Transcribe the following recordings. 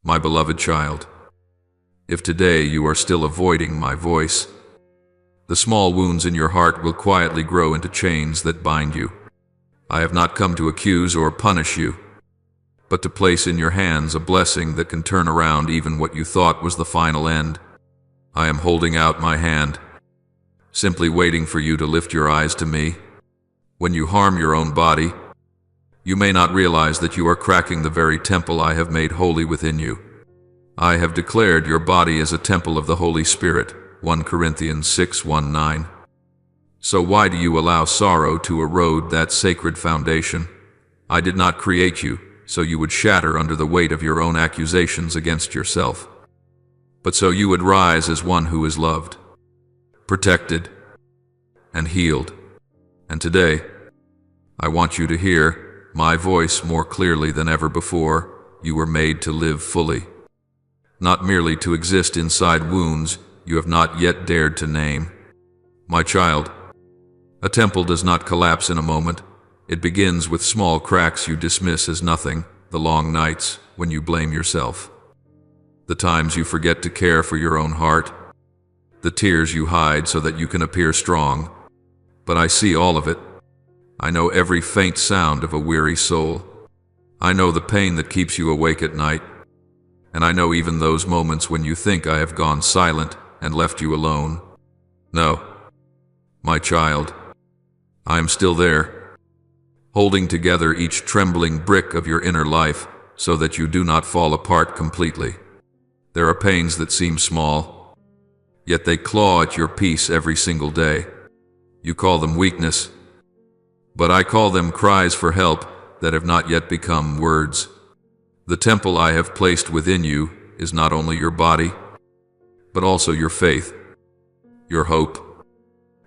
My beloved child, if today you are still avoiding my voice, the small wounds in your heart will quietly grow into chains that bind you. I have not come to accuse or punish you, but to place in your hands a blessing that can turn around even what you thought was the final end. I am holding out my hand, simply waiting for you to lift your eyes to me. When you harm your own body, you may not realize that you are cracking the very temple I have made holy within you. I have declared your body as a temple of the Holy Spirit, 1 Corinthians 6:1-9. So why do you allow sorrow to erode that sacred foundation? I did not create you so you would shatter under the weight of your own accusations against yourself, but so you would rise as one who is loved, protected, and healed. And today, I want you to hear my voice more clearly than ever before. You were made to live fully, not merely to exist inside wounds you have not yet dared to name. My child, a temple does not collapse in a moment. It begins with small cracks you dismiss as nothing, the long nights when you blame yourself, the times you forget to care for your own heart, the tears you hide so that you can appear strong. But I see all of it. I know every faint sound of a weary soul. I know the pain that keeps you awake at night. And I know even those moments when you think I have gone silent and left you alone. No, my child, I am still there, holding together each trembling brick of your inner life so that you do not fall apart completely. There are pains that seem small, yet they claw at your peace every single day. You call them weakness, but I call them cries for help that have not yet become words. The temple I have placed within you is not only your body, but also your faith, your hope,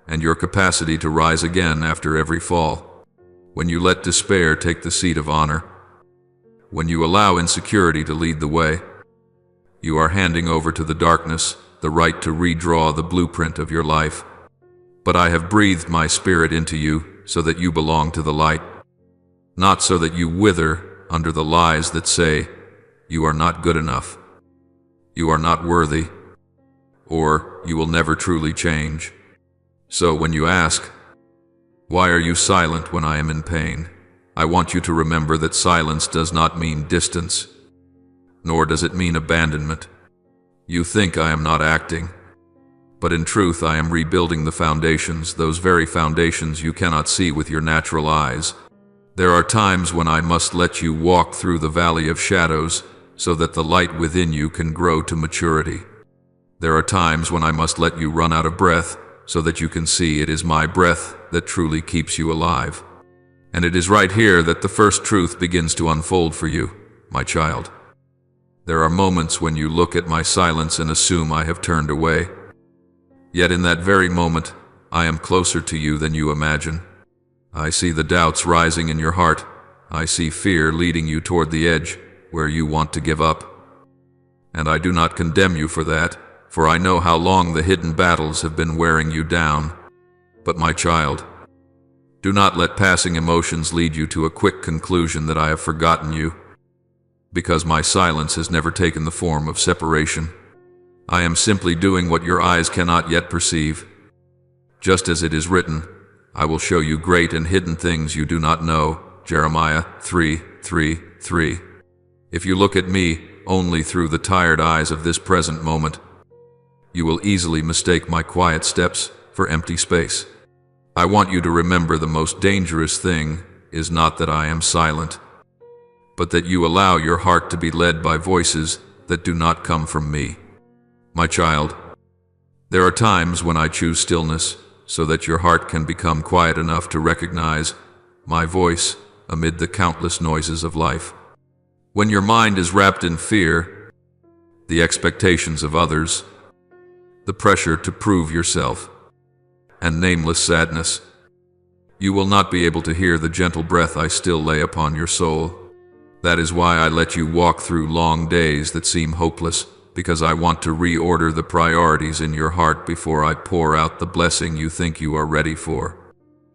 and your capacity to rise again after every fall. When you let despair take the seat of honor, when you allow insecurity to lead the way, you are handing over to the darkness the right to redraw the blueprint of your life. But I have breathed my spirit into you so that you belong to the light, not so that you wither under the lies that say you are not good enough, you are not worthy, or you will never truly change. So when you ask, why are you silent when I am in pain? I want you to remember that silence does not mean distance, nor does it mean abandonment. You think I am not acting, but in truth I am rebuilding the foundations, those very foundations you cannot see with your natural eyes. There are times when I must let you walk through the valley of shadows so that the light within you can grow to maturity. There are times when I must let you run out of breath so that you can see it is my breath that truly keeps you alive. And it is right here that the first truth begins to unfold for you, my child. There are moments when you look at my silence and assume I have turned away. Yet in that very moment, I am closer to you than you imagine. I see the doubts rising in your heart. I see fear leading you toward the edge where you want to give up. And I do not condemn you for that, for I know how long the hidden battles have been wearing you down. But my child, do not let passing emotions lead you to a quick conclusion that I have forgotten you, because my silence has never taken the form of separation. I am simply doing what your eyes cannot yet perceive. Just as it is written, I will show you great and hidden things you do not know. Jeremiah 3:3-3. If you look at me only through the tired eyes of this present moment, you will easily mistake my quiet steps for empty space. I want you to remember the most dangerous thing is not that I am silent, but that you allow your heart to be led by voices that do not come from me. My child, there are times when I choose stillness so that your heart can become quiet enough to recognize my voice amid the countless noises of life. When your mind is wrapped in fear, the expectations of others, the pressure to prove yourself, and nameless sadness, you will not be able to hear the gentle breath I still lay upon your soul. That is why I let you walk through long days that seem hopeless, because I want to reorder the priorities in your heart before I pour out the blessing you think you are ready for.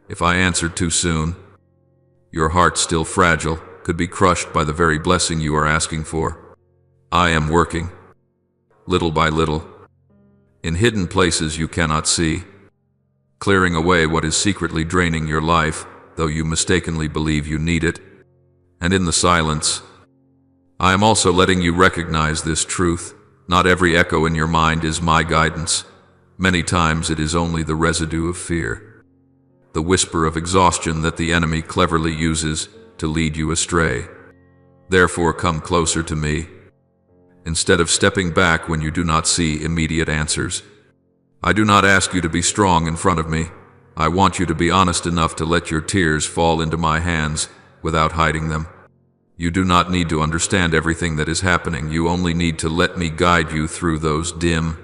If I answered too soon, your heart, still fragile, could be crushed by the very blessing you are asking for. I am working, little by little, in hidden places you cannot see, clearing away what is secretly draining your life, though you mistakenly believe you need it. And in the silence, I am also letting you recognize this truth. Not every echo in your mind is my guidance. Many times it is only the residue of fear, the whisper of exhaustion that the enemy cleverly uses to lead you astray. Therefore, come closer to me. Instead of stepping back when you do not see immediate answers, I do not ask you to be strong in front of me. I want you to be honest enough to let your tears fall into my hands without hiding them. You do not need to understand everything that is happening. You only need to let me guide you through those dim,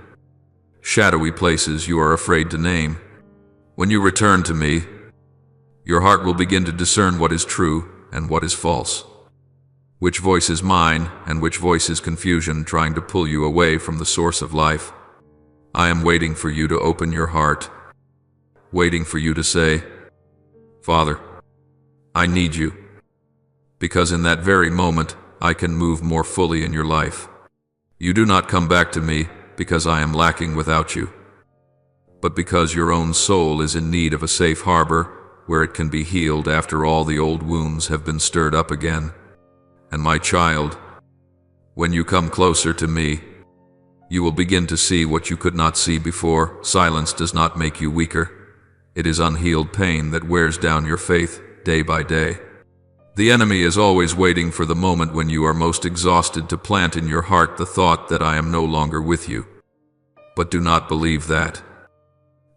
shadowy places you are afraid to name. When you return to me, your heart will begin to discern what is true and what is false. Which voice is mine and which voice is confusion trying to pull you away from the source of life. I am waiting for you to open your heart, waiting for you to say, Father, I need you. Because in that very moment, I can move more fully in your life. You do not come back to me because I am lacking without you, but because your own soul is in need of a safe harbor where it can be healed after all the old wounds have been stirred up again. And my child, when you come closer to me, you will begin to see what you could not see before. Silence does not make you weaker. It is unhealed pain that wears down your faith day by day. The enemy is always waiting for the moment when you are most exhausted to plant in your heart the thought that I am no longer with you. But do not believe that,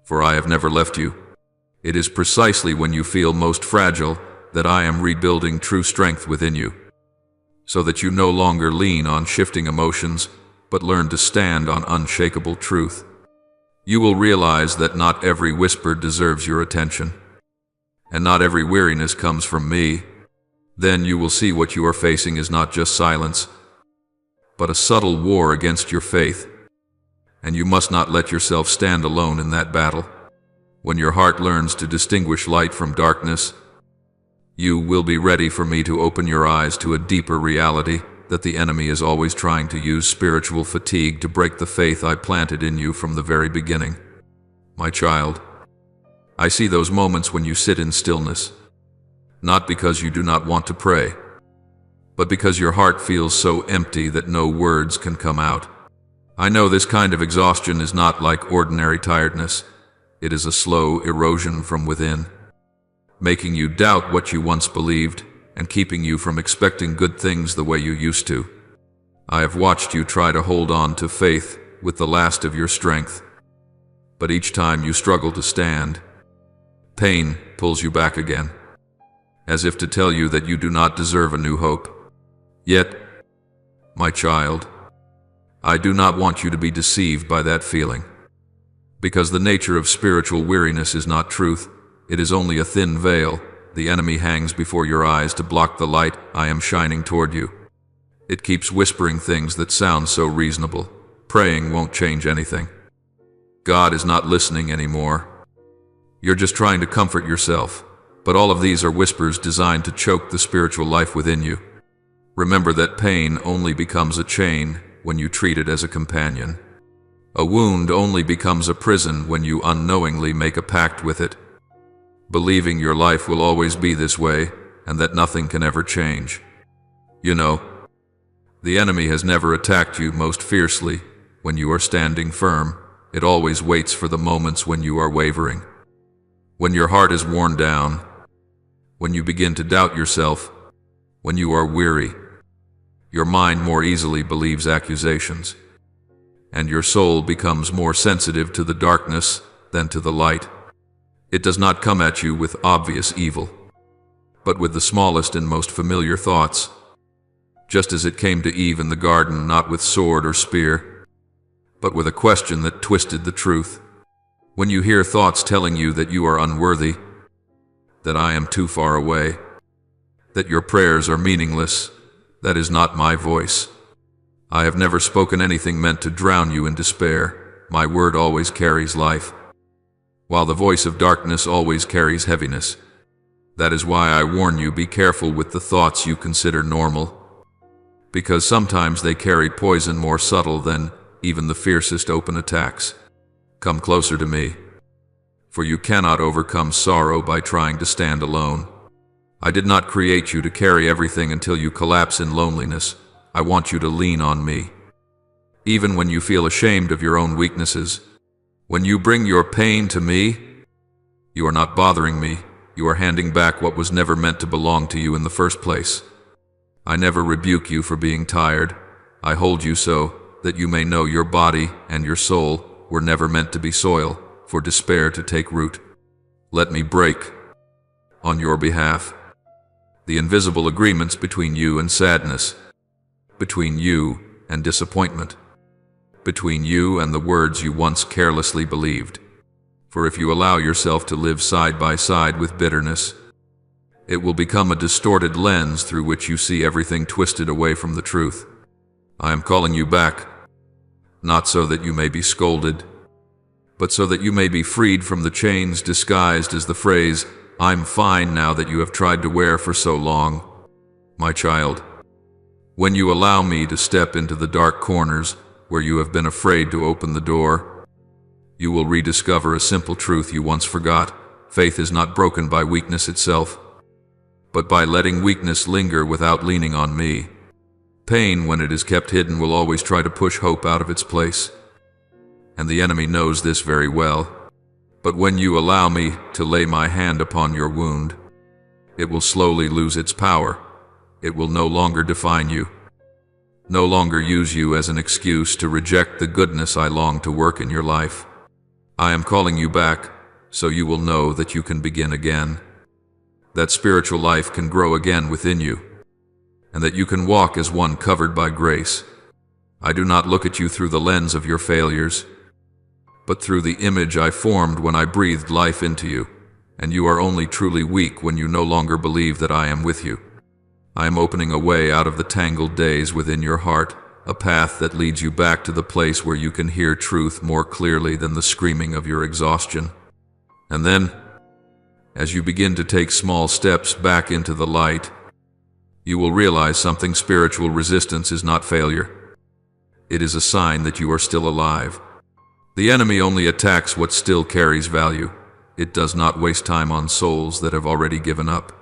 for I have never left you. It is precisely when you feel most fragile that I am rebuilding true strength within you, so that you no longer lean on shifting emotions, but learn to stand on unshakable truth. You will realize that not every whisper deserves your attention, and not every weariness comes from me. Then you will see what you are facing is not just silence, but a subtle war against your faith, and you must not let yourself stand alone in that battle. When your heart learns to distinguish light from darkness, you will be ready for me to open your eyes to a deeper reality that the enemy is always trying to use spiritual fatigue to break the faith I planted in you from the very beginning. My child, I see those moments when you sit in stillness, not because you do not want to pray, but because your heart feels so empty that no words can come out. I know this kind of exhaustion is not like ordinary tiredness. It is a slow erosion from within, making you doubt what you once believed and keeping you from expecting good things the way you used to. I have watched you try to hold on to faith with the last of your strength, but each time you struggle to stand, pain pulls you back again, as if to tell you that you do not deserve a new hope. Yet, my child, I do not want you to be deceived by that feeling, because the nature of spiritual weariness is not truth. It is only a thin veil the enemy hangs before your eyes to block the light I am shining toward you. It keeps whispering things that sound so reasonable. Praying won't change anything. God is not listening anymore. You're just trying to comfort yourself. But all of these are whispers designed to choke the spiritual life within you. Remember that pain only becomes a chain when you treat it as a companion. A wound only becomes a prison when you unknowingly make a pact with it, believing your life will always be this way and that nothing can ever change. You know, the enemy has never attacked you most fiercely when you are standing firm. It always waits for the moments when you are wavering, when your heart is worn down, when you begin to doubt yourself, when you are weary. Your mind more easily believes accusations, and your soul becomes more sensitive to the darkness than to the light. It does not come at you with obvious evil, but with the smallest and most familiar thoughts, just as it came to Eve in the garden, not with sword or spear, but with a question that twisted the truth. When you hear thoughts telling you that you are unworthy, that I am too far away, that your prayers are meaningless, that is not my voice. I have never spoken anything meant to drown you in despair. My word always carries life, while the voice of darkness always carries heaviness. That is why I warn you, be careful with the thoughts you consider normal. because sometimes they carry poison more subtle than even the fiercest open attacks. Come closer to me, for you cannot overcome sorrow by trying to stand alone. I did not create you to carry everything until you collapse in loneliness. I want you to lean on me. Even when you feel ashamed of your own weaknesses, when you bring your pain to me, you are not bothering me. You are handing back what was never meant to belong to you in the first place. I never rebuke you for being tired. I hold you so that you may know your body and your soul were never meant to be soil for despair to take root. Let me break, on your behalf, the invisible agreements between you and sadness, between you and disappointment, between you and the words you once carelessly believed. For if you allow yourself to live side by side with bitterness, it will become a distorted lens through which you see everything twisted away from the truth. I am calling you back, not so that you may be scolded, but so that you may be freed from the chains disguised as the phrase, "I'm fine now," that you have tried to wear for so long. My child, when you allow me to step into the dark corners where you have been afraid to open the door, you will rediscover a simple truth you once forgot. Faith is not broken by weakness itself, but by letting weakness linger without leaning on me. Pain, when it is kept hidden, will always try to push hope out of its place, and the enemy knows this very well. But when you allow me to lay my hand upon your wound, it will slowly lose its power. It will no longer define you, no longer use you as an excuse to reject the goodness I long to work in your life. I am calling you back so you will know that you can begin again, that spiritual life can grow again within you, and that you can walk as one covered by grace. I do not look at you through the lens of your failures, but through the image I formed when I breathed life into you, and you are only truly weak when you no longer believe that I am with you. I am opening a way out of the tangled days within your heart, a path that leads you back to the place where you can hear truth more clearly than the screaming of your exhaustion. And then, as you begin to take small steps back into the light, you will realize something. Spiritual resistance is not failure. It is a sign that you are still alive. The enemy only attacks what still carries value. It does not waste time on souls that have already given up.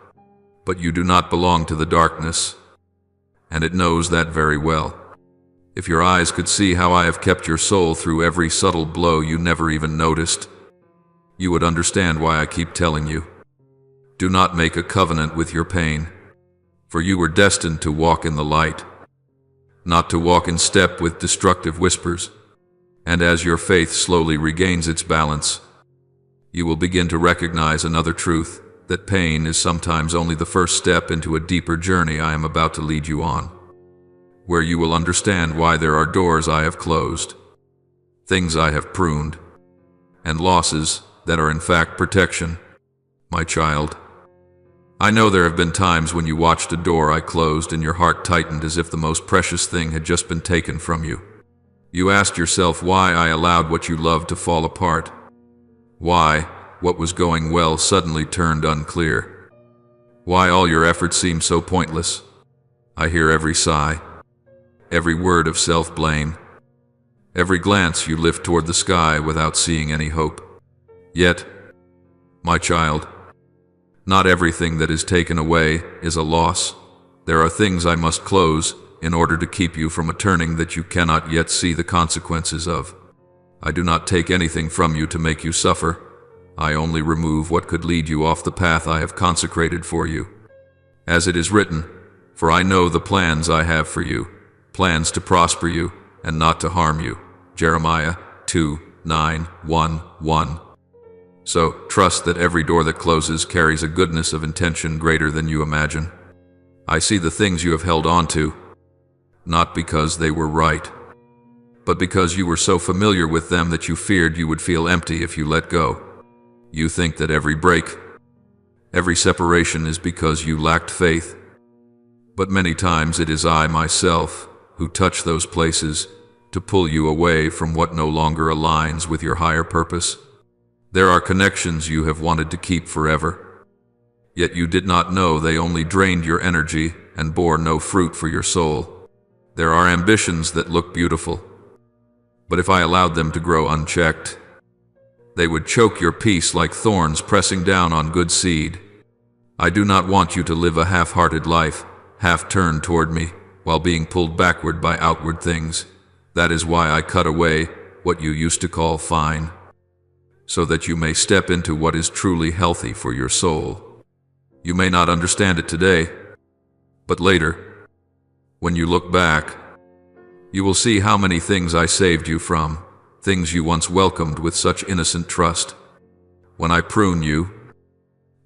But you do not belong to the darkness, and it knows that very well. If your eyes could see how I have kept your soul through every subtle blow you never even noticed, you would understand why I keep telling you. Do not make a covenant with your pain, for you were destined to walk in the light, not to walk in step with destructive whispers. And as your faith slowly regains its balance, you will begin to recognize another truth, that pain is sometimes only the first step into a deeper journey I am about to lead you on, where you will understand why there are doors I have closed, things I have pruned, and losses that are in fact protection. My child, I know there have been times when you watched a door I closed and your heart tightened as if the most precious thing had just been taken from you. You asked yourself why I allowed what you loved to fall apart. Why what was going well suddenly turned unclear. Why all your efforts seemed so pointless. I hear every sigh, every word of self-blame, every glance you lift toward the sky without seeing any hope. Yet, my child, not everything that is taken away is a loss. There are things I must close in order to keep you from a turning that you cannot yet see the consequences of. I do not take anything from you to make you suffer. I only remove what could lead you off the path I have consecrated for you. As it is written, for I know the plans I have for you, plans to prosper you and not to harm you. Jeremiah 2:9-1:1. So, trust that every door that closes carries a goodness of intention greater than you imagine. I see the things you have held on to, not because they were right, but because you were so familiar with them that you feared you would feel empty if you let go. You think that every break, every separation is because you lacked faith, but many times it is I myself who touch those places to pull you away from what no longer aligns with your higher purpose. There are connections you have wanted to keep forever, yet you did not know they only drained your energy and bore no fruit for your soul. There are ambitions that look beautiful, but if I allowed them to grow unchecked, they would choke your peace like thorns pressing down on good seed. I do not want you to live a half-hearted life, half-turned toward me, while being pulled backward by outward things. That is why I cut away what you used to call fine, so that you may step into what is truly healthy for your soul. You may not understand it today, but later, when you look back, you will see how many things I saved you from, things you once welcomed with such innocent trust. When I prune you,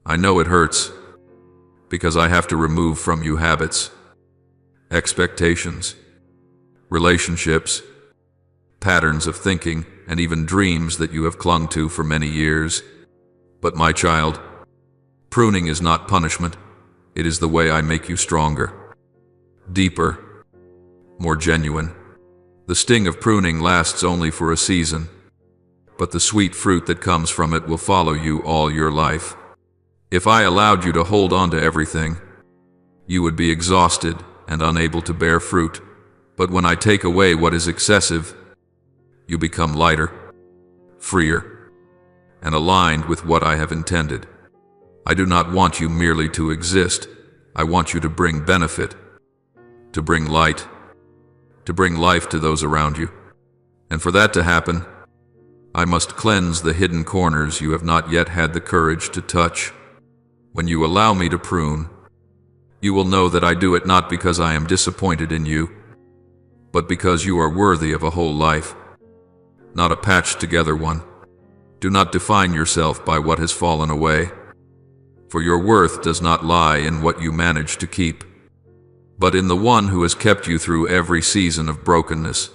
I know it hurts, because I have to remove from you habits, expectations, relationships, patterns of thinking, and even dreams that you have clung to for many years. But my child, pruning is not punishment. It is the way I make you stronger, deeper, more genuine. The sting of pruning lasts only for a season, but the sweet fruit that comes from it will follow you all your life. If I allowed you to hold on to everything, you would be exhausted and unable to bear fruit. But when I take away what is excessive, you become lighter, freer, and aligned with what I have intended. I do not want you merely to exist. I want you to bring benefit, to bring light, to bring life to those around you. And for that to happen, I must cleanse the hidden corners you have not yet had the courage to touch. When you allow me to prune, you will know that I do it not because I am disappointed in you, but because you are worthy of a whole life, not a patched-together one. Do not define yourself by what has fallen away, for your worth does not lie in what you manage to keep, but in the one who has kept you through every season of brokenness.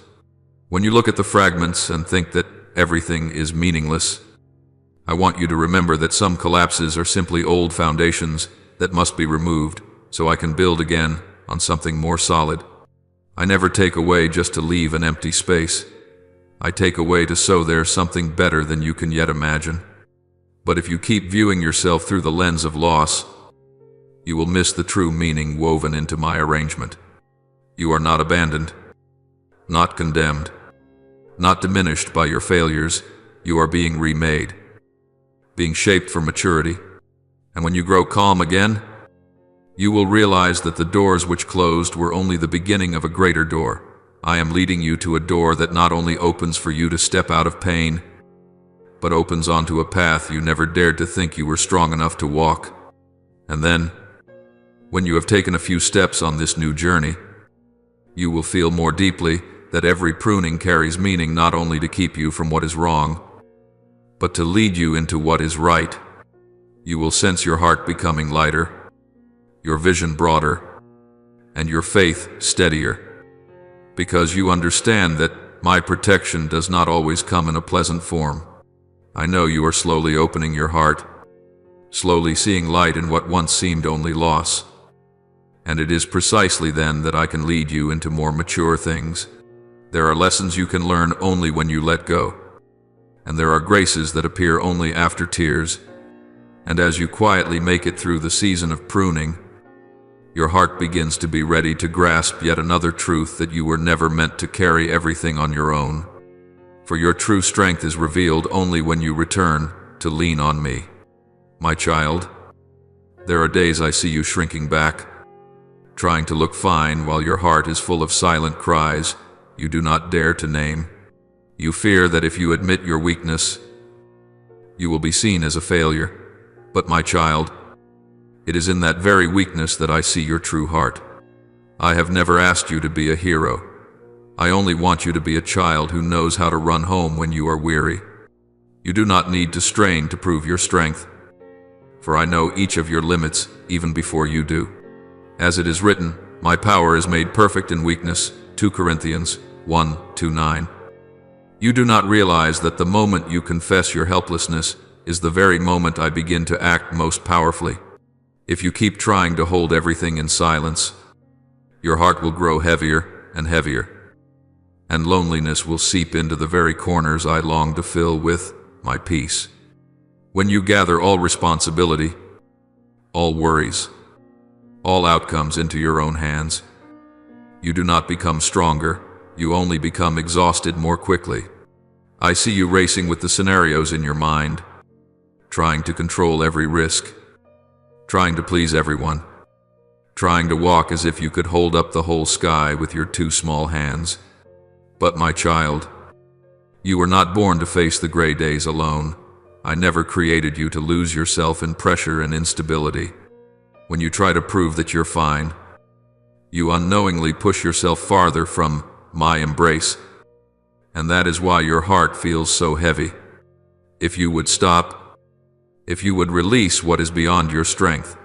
When you look at the fragments and think that everything is meaningless, I want you to remember that some collapses are simply old foundations that must be removed so I can build again on something more solid. I never take away just to leave an empty space. I take away to sow there something better than you can yet imagine. But if you keep viewing yourself through the lens of loss, you will miss the true meaning woven into my arrangement. You are not abandoned, not condemned, not diminished by your failures. You are being remade, being shaped for maturity. And when you grow calm again, you will realize that the doors which closed were only the beginning of a greater door. I am leading you to a door that not only opens for you to step out of pain, but opens onto a path you never dared to think you were strong enough to walk. And then, when you have taken a few steps on this new journey, you will feel more deeply that every pruning carries meaning, not only to keep you from what is wrong, but to lead you into what is right. You will sense your heart becoming lighter, your vision broader, and your faith steadier, because you understand that my protection does not always come in a pleasant form. I know you are slowly opening your heart, slowly seeing light in what once seemed only loss. And it is precisely then that I can lead you into more mature things. There are lessons you can learn only when you let go, and there are graces that appear only after tears. And as you quietly make it through the season of pruning, your heart begins to be ready to grasp yet another truth, that you were never meant to carry everything on your own. For your true strength is revealed only when you return to lean on me. My child, there are days I see you shrinking back, trying to look fine while your heart is full of silent cries you do not dare to name. You fear that if you admit your weakness, you will be seen as a failure. But my child, it is in that very weakness that I see your true heart. I have never asked you to be a hero. I only want you to be a child who knows how to run home when you are weary. You do not need to strain to prove your strength, for I know each of your limits even before you do. As it is written, my power is made perfect in weakness, 2 Corinthians 1:2-9. You do not realize that the moment you confess your helplessness is the very moment I begin to act most powerfully. If you keep trying to hold everything in silence, your heart will grow heavier and heavier, and loneliness will seep into the very corners I long to fill with my peace. When you gather all responsibility, all worries, all outcomes into your own hands, You do not become stronger, you only become exhausted more quickly. I see you racing with the scenarios in your mind, trying to control every risk, trying to please everyone, trying to walk as if you could hold up the whole sky with your two small hands. But my child, you were not born to face the gray days alone. I never created you to lose yourself in pressure and instability. When you try to prove that you're fine, you unknowingly push yourself farther from my embrace, and that is why your heart feels so heavy. If you would stop, if you would release what is beyond your strength,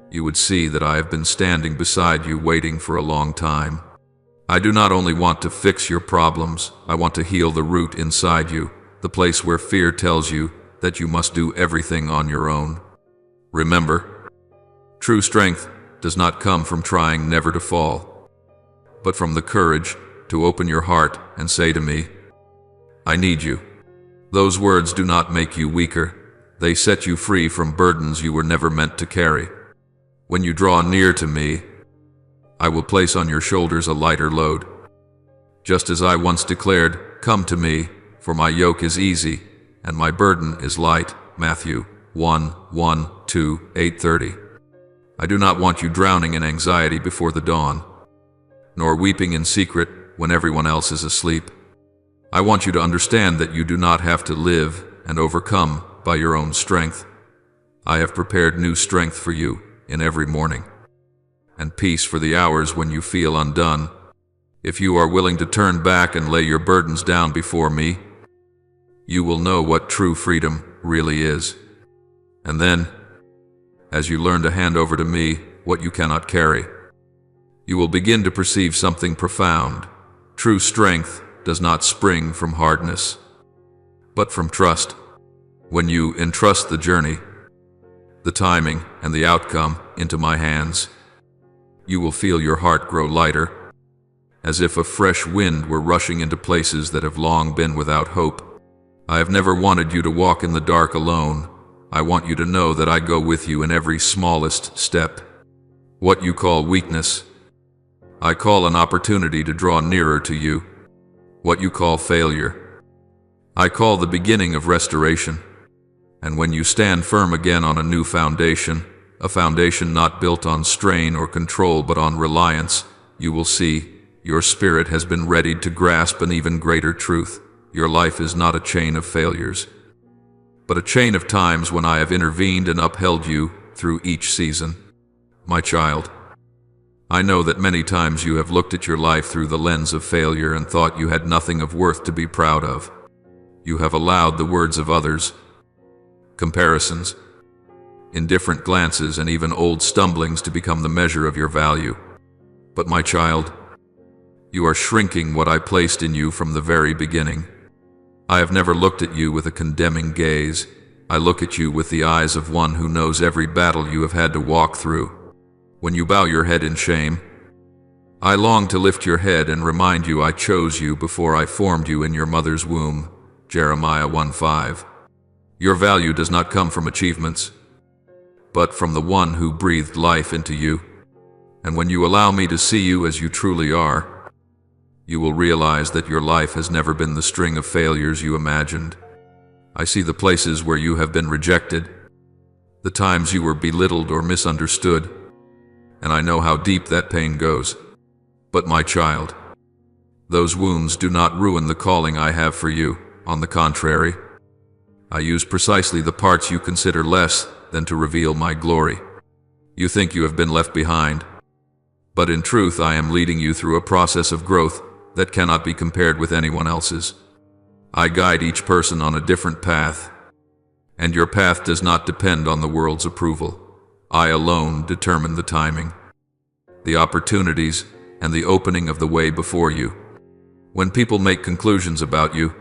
you would see that I have been standing beside you waiting for a long time. I do not only want to fix your problems, I want to heal the root inside you, the place where fear tells you that you must do everything on your own. Remember, true strength does not come from trying never to fall, but from the courage to open your heart and say to me, I need you. Those words do not make you weaker. They set you free from burdens you were never meant to carry. When you draw near to me, I will place on your shoulders a lighter load. Just as I once declared, come to me, for my yoke is easy, and my burden is light. Matthew 1:1-8:30. I do not want you drowning in anxiety before the dawn, nor weeping in secret when everyone else is asleep. I want you to understand that you do not have to live and overcome by your own strength. I have prepared new strength for you in every morning, and peace for the hours when you feel undone. If you are willing to turn back and lay your burdens down before me, you will know what true freedom really is. And then, as you learn to hand over to me what you cannot carry, you will begin to perceive something profound. True strength does not spring from hardness, but from trust. When you entrust the journey, the timing, and the outcome into my hands, you will feel your heart grow lighter, as if a fresh wind were rushing into places that have long been without hope. I have never wanted you to walk in the dark alone. I want you to know that I go with you in every smallest step. What you call weakness, I call an opportunity to draw nearer to you. What you call failure, I call the beginning of restoration. And when you stand firm again on a new foundation, a foundation not built on strain or control but on reliance, you will see your spirit has been readied to grasp an even greater truth. Your life is not a chain of failures, but a chain of times when I have intervened and upheld you through each season. My child, I know that many times you have looked at your life through the lens of failure and thought you had nothing of worth to be proud of. You have allowed the words of others, comparisons, indifferent glances, and even old stumblings to become the measure of your value. But my child, you are shrinking what I placed in you from the very beginning. I have never looked at you with a condemning gaze. I look at you with the eyes of one who knows every battle you have had to walk through. When you bow your head in shame, I long to lift your head and remind you I chose you before I formed you in your mother's womb. Jeremiah 1:5. Your value does not come from achievements, but from the one who breathed life into you. And when you allow me to see you as you truly are, you will realize that your life has never been the string of failures you imagined. I see the places where you have been rejected, the times you were belittled or misunderstood, and I know how deep that pain goes. But my child, those wounds do not ruin the calling I have for you. On the contrary, I use precisely the parts you consider less than to reveal my glory. You think you have been left behind, but in truth I am leading you through a process of growth that cannot be compared with anyone else's. I guide each person on a different path, and your path does not depend on the world's approval. I alone determine the timing, the opportunities, and the opening of the way before you. When people make conclusions about you,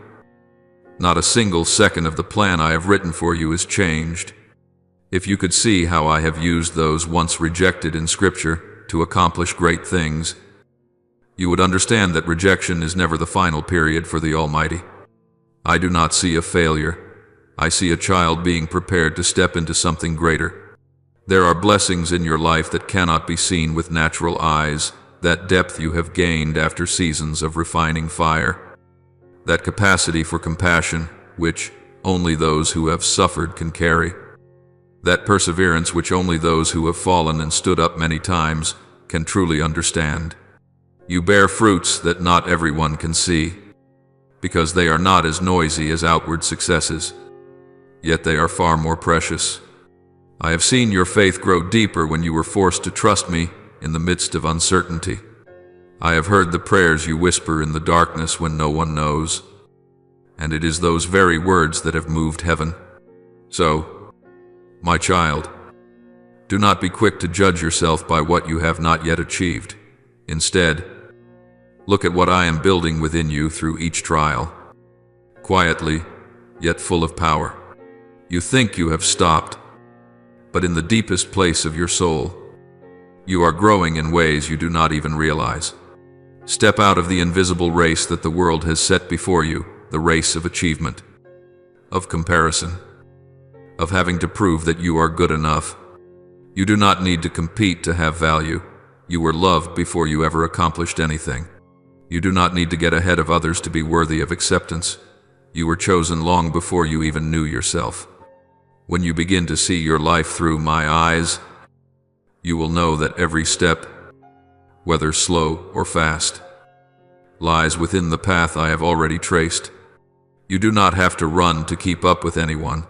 not a single second of the plan I have written for you is changed. If you could see how I have used those once rejected in Scripture to accomplish great things, you would understand that rejection is never the final period for the Almighty. I do not see a failure. I see a child being prepared to step into something greater. There are blessings in your life that cannot be seen with natural eyes, that depth you have gained after seasons of refining fire, that capacity for compassion which only those who have suffered can carry, that perseverance which only those who have fallen and stood up many times can truly understand. You bear fruits that not everyone can see, because they are not as noisy as outward successes, yet they are far more precious. I have seen your faith grow deeper when you were forced to trust me in the midst of uncertainty. I have heard the prayers you whisper in the darkness when no one knows, and it is those very words that have moved heaven. So, my child, do not be quick to judge yourself by what you have not yet achieved. Instead, look at what I am building within you through each trial, quietly, yet full of power. You think you have stopped, but in the deepest place of your soul, you are growing in ways you do not even realize. Step out of the invisible race that the world has set before you, the race of achievement, of comparison, of having to prove that you are good enough. You do not need to compete to have value. You were loved before you ever accomplished anything. You do not need to get ahead of others to be worthy of acceptance. You were chosen long before you even knew yourself. When you begin to see your life through my eyes, you will know that every step, whether slow or fast, lies within the path I have already traced. You do not have to run to keep up with anyone,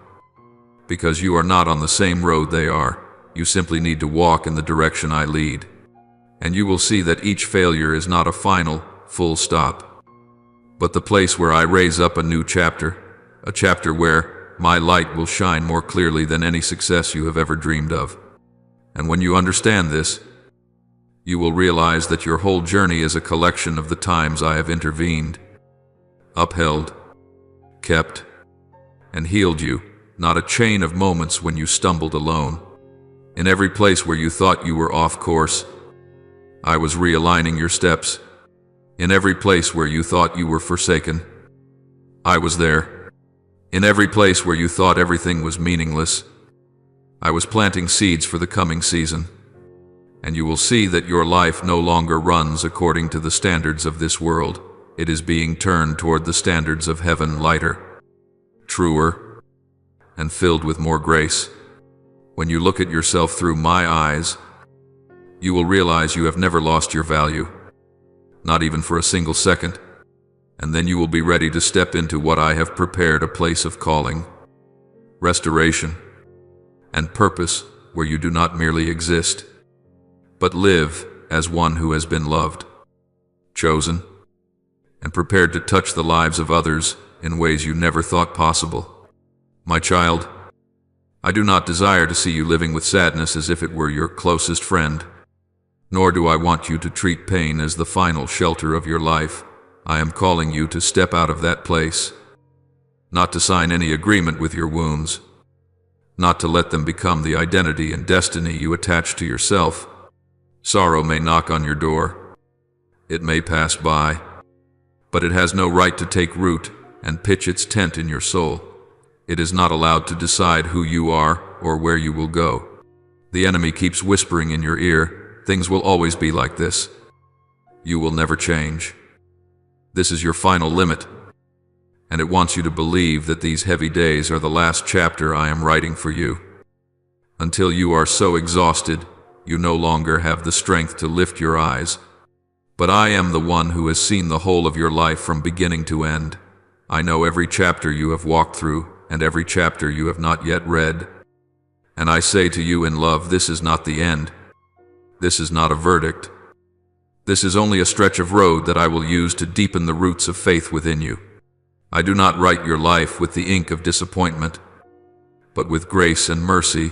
because you are not on the same road they are. You simply need to walk in the direction I lead, and you will see that each failure is not a final, full stop, but the place where I raise up a new chapter, a chapter where my light will shine more clearly than any success you have ever dreamed of. And when you understand this, you will realize that your whole journey is a collection of the times I have intervened, upheld, kept, and healed you, not a chain of moments when you stumbled alone. In every place where you thought you were off course, I was realigning your steps. In every place where you thought you were forsaken, I was there. In every place where you thought everything was meaningless, I was planting seeds for the coming season. And you will see that your life no longer runs according to the standards of this world. It is being turned toward the standards of heaven, lighter, truer, and filled with more grace. When you look at yourself through my eyes, you will realize you have never lost your value, not even for a single second, and then you will be ready to step into what I have prepared, a place of calling, restoration, and purpose, where you do not merely exist, but live as one who has been loved, chosen, and prepared to touch the lives of others in ways you never thought possible. My child, I do not desire to see you living with sadness as if it were your closest friend, nor do I want you to treat pain as the final shelter of your life. I am calling you to step out of that place, not to sign any agreement with your wounds, not to let them become the identity and destiny you attach to yourself. Sorrow may knock on your door. It may pass by, but it has no right to take root and pitch its tent in your soul. It is not allowed to decide who you are or where you will go. The enemy keeps whispering in your ear, things will always be like this. You will never change. This is your final limit, and it wants you to believe that these heavy days are the last chapter I am writing for you. Until you are so exhausted, you no longer have the strength to lift your eyes. But I am the one who has seen the whole of your life from beginning to end. I know every chapter you have walked through, and every chapter you have not yet read. And I say to you in love, this is not the end. This is not a verdict. This is only a stretch of road that I will use to deepen the roots of faith within you. I do not write your life with the ink of disappointment, but with grace and mercy.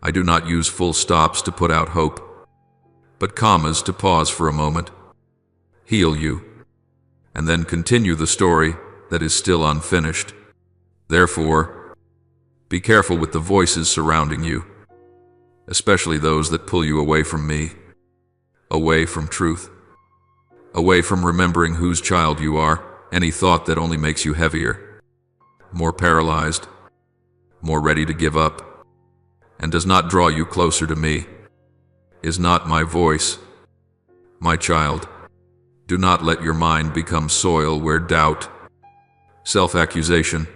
I do not use full stops to put out hope, but commas to pause for a moment, heal you, and then continue the story that is still unfinished. Therefore, be careful with the voices surrounding you, especially those that pull you away from me, away from truth, away from remembering whose child you are. Any thought that only makes you heavier, more paralyzed, more ready to give up, and does not draw you closer to me, is not my voice. My child, do not let your mind become soil where doubt, self-accusation,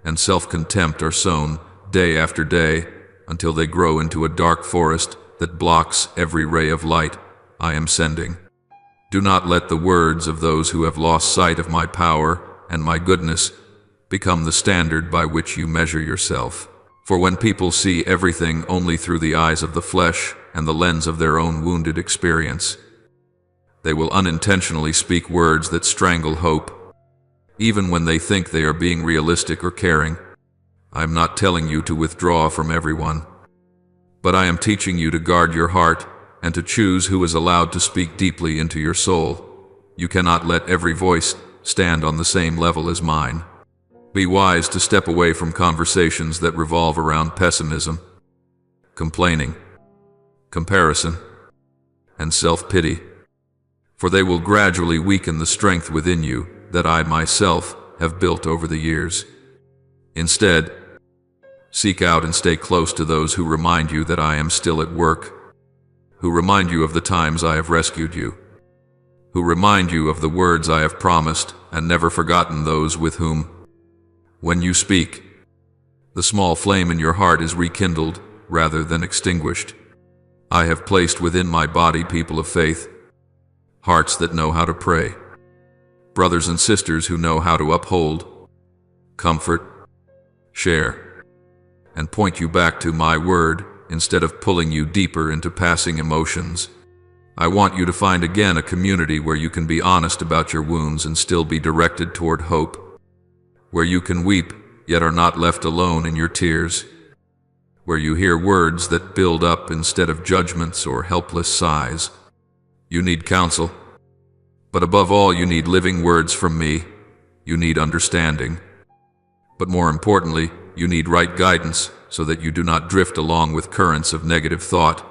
and self-contempt are sown day after day until they grow into a dark forest that blocks every ray of light I am sending. Do not let the words of those who have lost sight of my power and my goodness become the standard by which you measure yourself. For when people see everything only through the eyes of the flesh and the lens of their own wounded experience, they will unintentionally speak words that strangle hope, even when they think they are being realistic or caring. I am not telling you to withdraw from everyone, but I am teaching you to guard your heart and to choose who is allowed to speak deeply into your soul. You cannot let every voice stand on the same level as mine. Be wise to step away from conversations that revolve around pessimism, complaining, comparison, and self-pity, for they will gradually weaken the strength within you that I myself have built over the years. Instead, seek out and stay close to those who remind you that I am still at work, who remind you of the times I have rescued you, who remind you of the words I have promised and never forgotten, those with whom, when you speak, the small flame in your heart is rekindled rather than extinguished. I have placed within my body people of faith, hearts that know how to pray, brothers and sisters who know how to uphold, comfort, share, and point you back to my word instead of pulling you deeper into passing emotions. I want you to find again a community where you can be honest about your wounds and still be directed toward hope, where you can weep yet are not left alone in your tears, where you hear words that build up instead of judgments or helpless sighs. You need counsel, but above all you need living words from me. You need understanding, but more importantly, you need right guidance so that you do not drift along with currents of negative thought.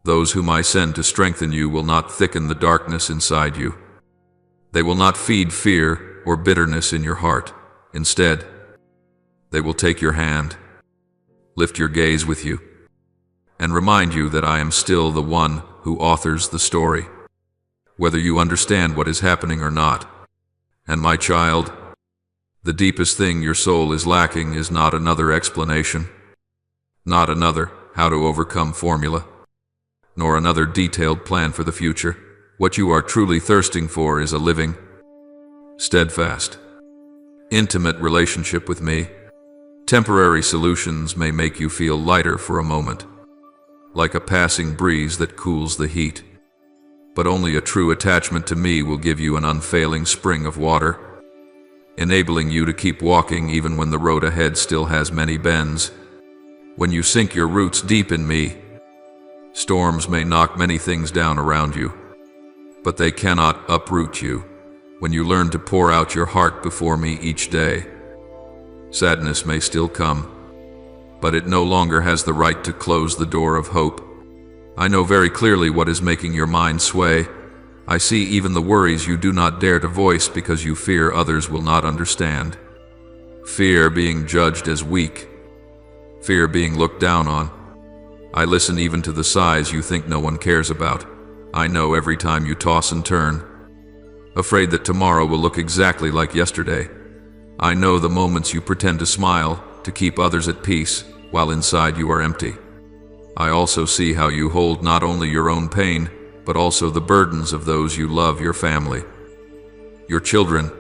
Those whom I send to strengthen you will not thicken the darkness inside you. They will not feed fear or bitterness in your heart. Instead, they will take your hand, lift your gaze with you, and remind you that I am still the one who authors the story, whether you understand what is happening or not. And my child, the deepest thing your soul is lacking is not another explanation, not another how to overcome formula, nor another detailed plan for the future. What you are truly thirsting for is a living, steadfast, intimate relationship with me. Temporary solutions may make you feel lighter for a moment, like a passing breeze that cools the heat. But only a true attachment to me will give you an unfailing spring of water, enabling you to keep walking even when the road ahead still has many bends. When you sink your roots deep in me, storms may knock many things down around you, but they cannot uproot you. When you learn to pour out your heart before me each day, sadness may still come, but it no longer has the right to close the door of hope. I know very clearly what is making your mind sway. I see even the worries you do not dare to voice because you fear others will not understand. Fear being judged as weak, fear being looked down on. I listen even to the sighs you think no one cares about. I know every time you toss and turn, afraid that tomorrow will look exactly like yesterday. I know the moments you pretend to smile to keep others at peace while inside you are empty. I also see how you hold not only your own pain, but also the burdens of those you love, your family, your children,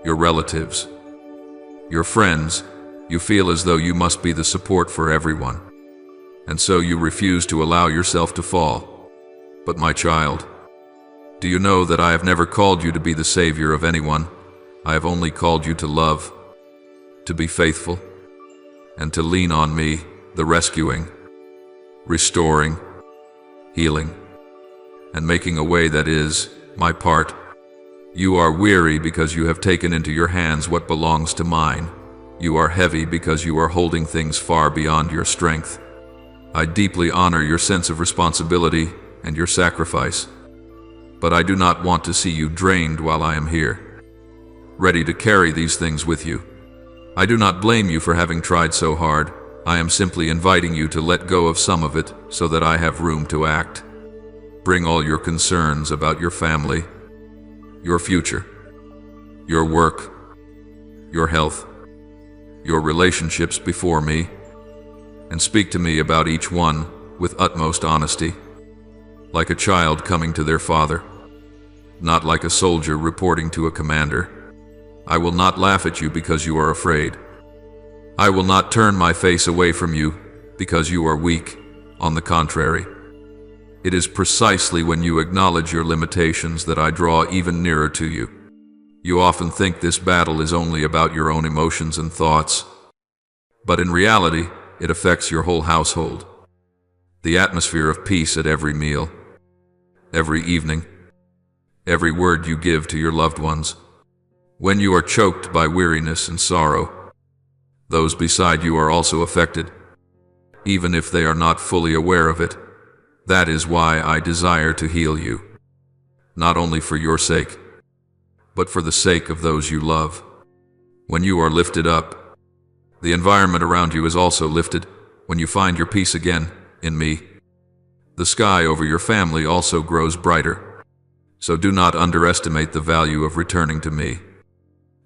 your relatives, your friends. You feel as though you must be the support for everyone, and so you refuse to allow yourself to fall. But my child, do you know that I have never called you to be the savior of anyone? I have only called you to love, to be faithful, and to lean on me, the rescuing, restoring, healing, and making a way that is my part. You are weary because you have taken into your hands what belongs to mine. You are heavy because you are holding things far beyond your strength. I deeply honor your sense of responsibility and your sacrifice, but I do not want to see you drained while I am here, ready to carry these things with you. I do not blame you for having tried so hard. I am simply inviting you to let go of some of it so that I have room to act. Bring all your concerns about your family, your future, your work, your health, your relationships before me, and speak to me about each one with utmost honesty, like a child coming to their father, not like a soldier reporting to a commander. I will not laugh at you because you are afraid. I will not turn my face away from you because you are weak. On the contrary, it is precisely when you acknowledge your limitations that I draw even nearer to you. You often think this battle is only about your own emotions and thoughts, but in reality, it affects your whole household. The atmosphere of peace at every meal, every evening, every word you give to your loved ones. When you are choked by weariness and sorrow, those beside you are also affected, even if they are not fully aware of it. That is why I desire to heal you, not only for your sake, but for the sake of those you love. When you are lifted up, the environment around you is also lifted. When you find your peace again in me, the sky over your family also grows brighter. So do not underestimate the value of returning to me.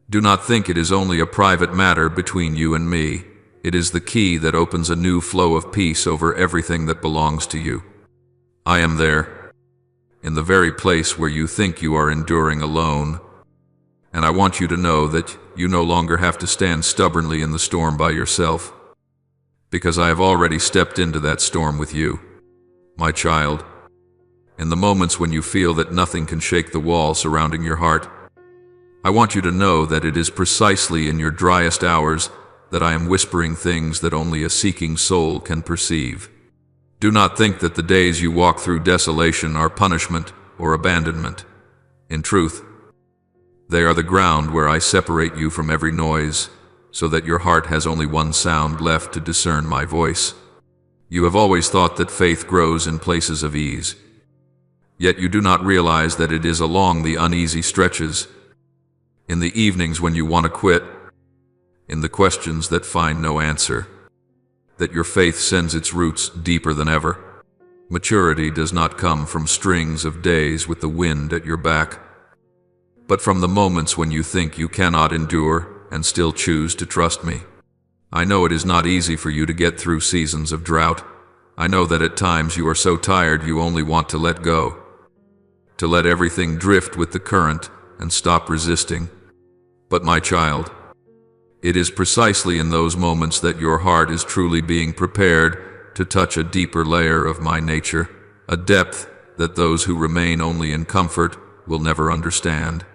Do not think it is only a private matter between you and me. It is the key that opens a new flow of peace over everything that belongs to you. I am there, in the very place where you think you are enduring alone, and I want you to know that you no longer have to stand stubbornly in the storm by yourself, because I have already stepped into that storm with you, my child. In the moments when you feel that nothing can shake the wall surrounding your heart, I want you to know that it is precisely in your driest hours that I am whispering things that only a seeking soul can perceive. Do not think that the days you walk through desolation are punishment or abandonment. In truth, they are the ground where I separate you from every noise, so that your heart has only one sound left to discern my voice. You have always thought that faith grows in places of ease, yet you do not realize that it is along the uneasy stretches, in the evenings when you want to quit, in the questions that find no answer, that your faith sends its roots deeper than ever. Maturity does not come from strings of days with the wind at your back, but from the moments when you think you cannot endure and still choose to trust me. I know it is not easy for you to get through seasons of drought. I know that at times you are so tired you only want to let go, to let everything drift with the current and stop resisting. But my child, it is precisely in those moments that your heart is truly being prepared to touch a deeper layer of my nature, a depth that those who remain only in comfort will never understand.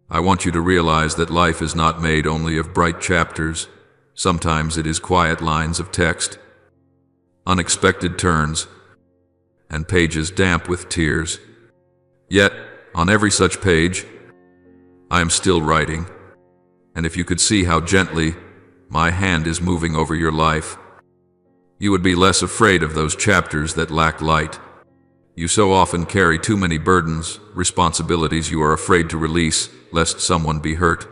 I want you to realize that life is not made only of bright chapters. Sometimes it is quiet lines of text, unexpected turns, and pages damp with tears. Yet, on every such page, I am still writing. And if you could see how gently my hand is moving over your life, you would be less afraid of those chapters that lack light. You so often carry too many burdens, responsibilities you are afraid to release, lest someone be hurt.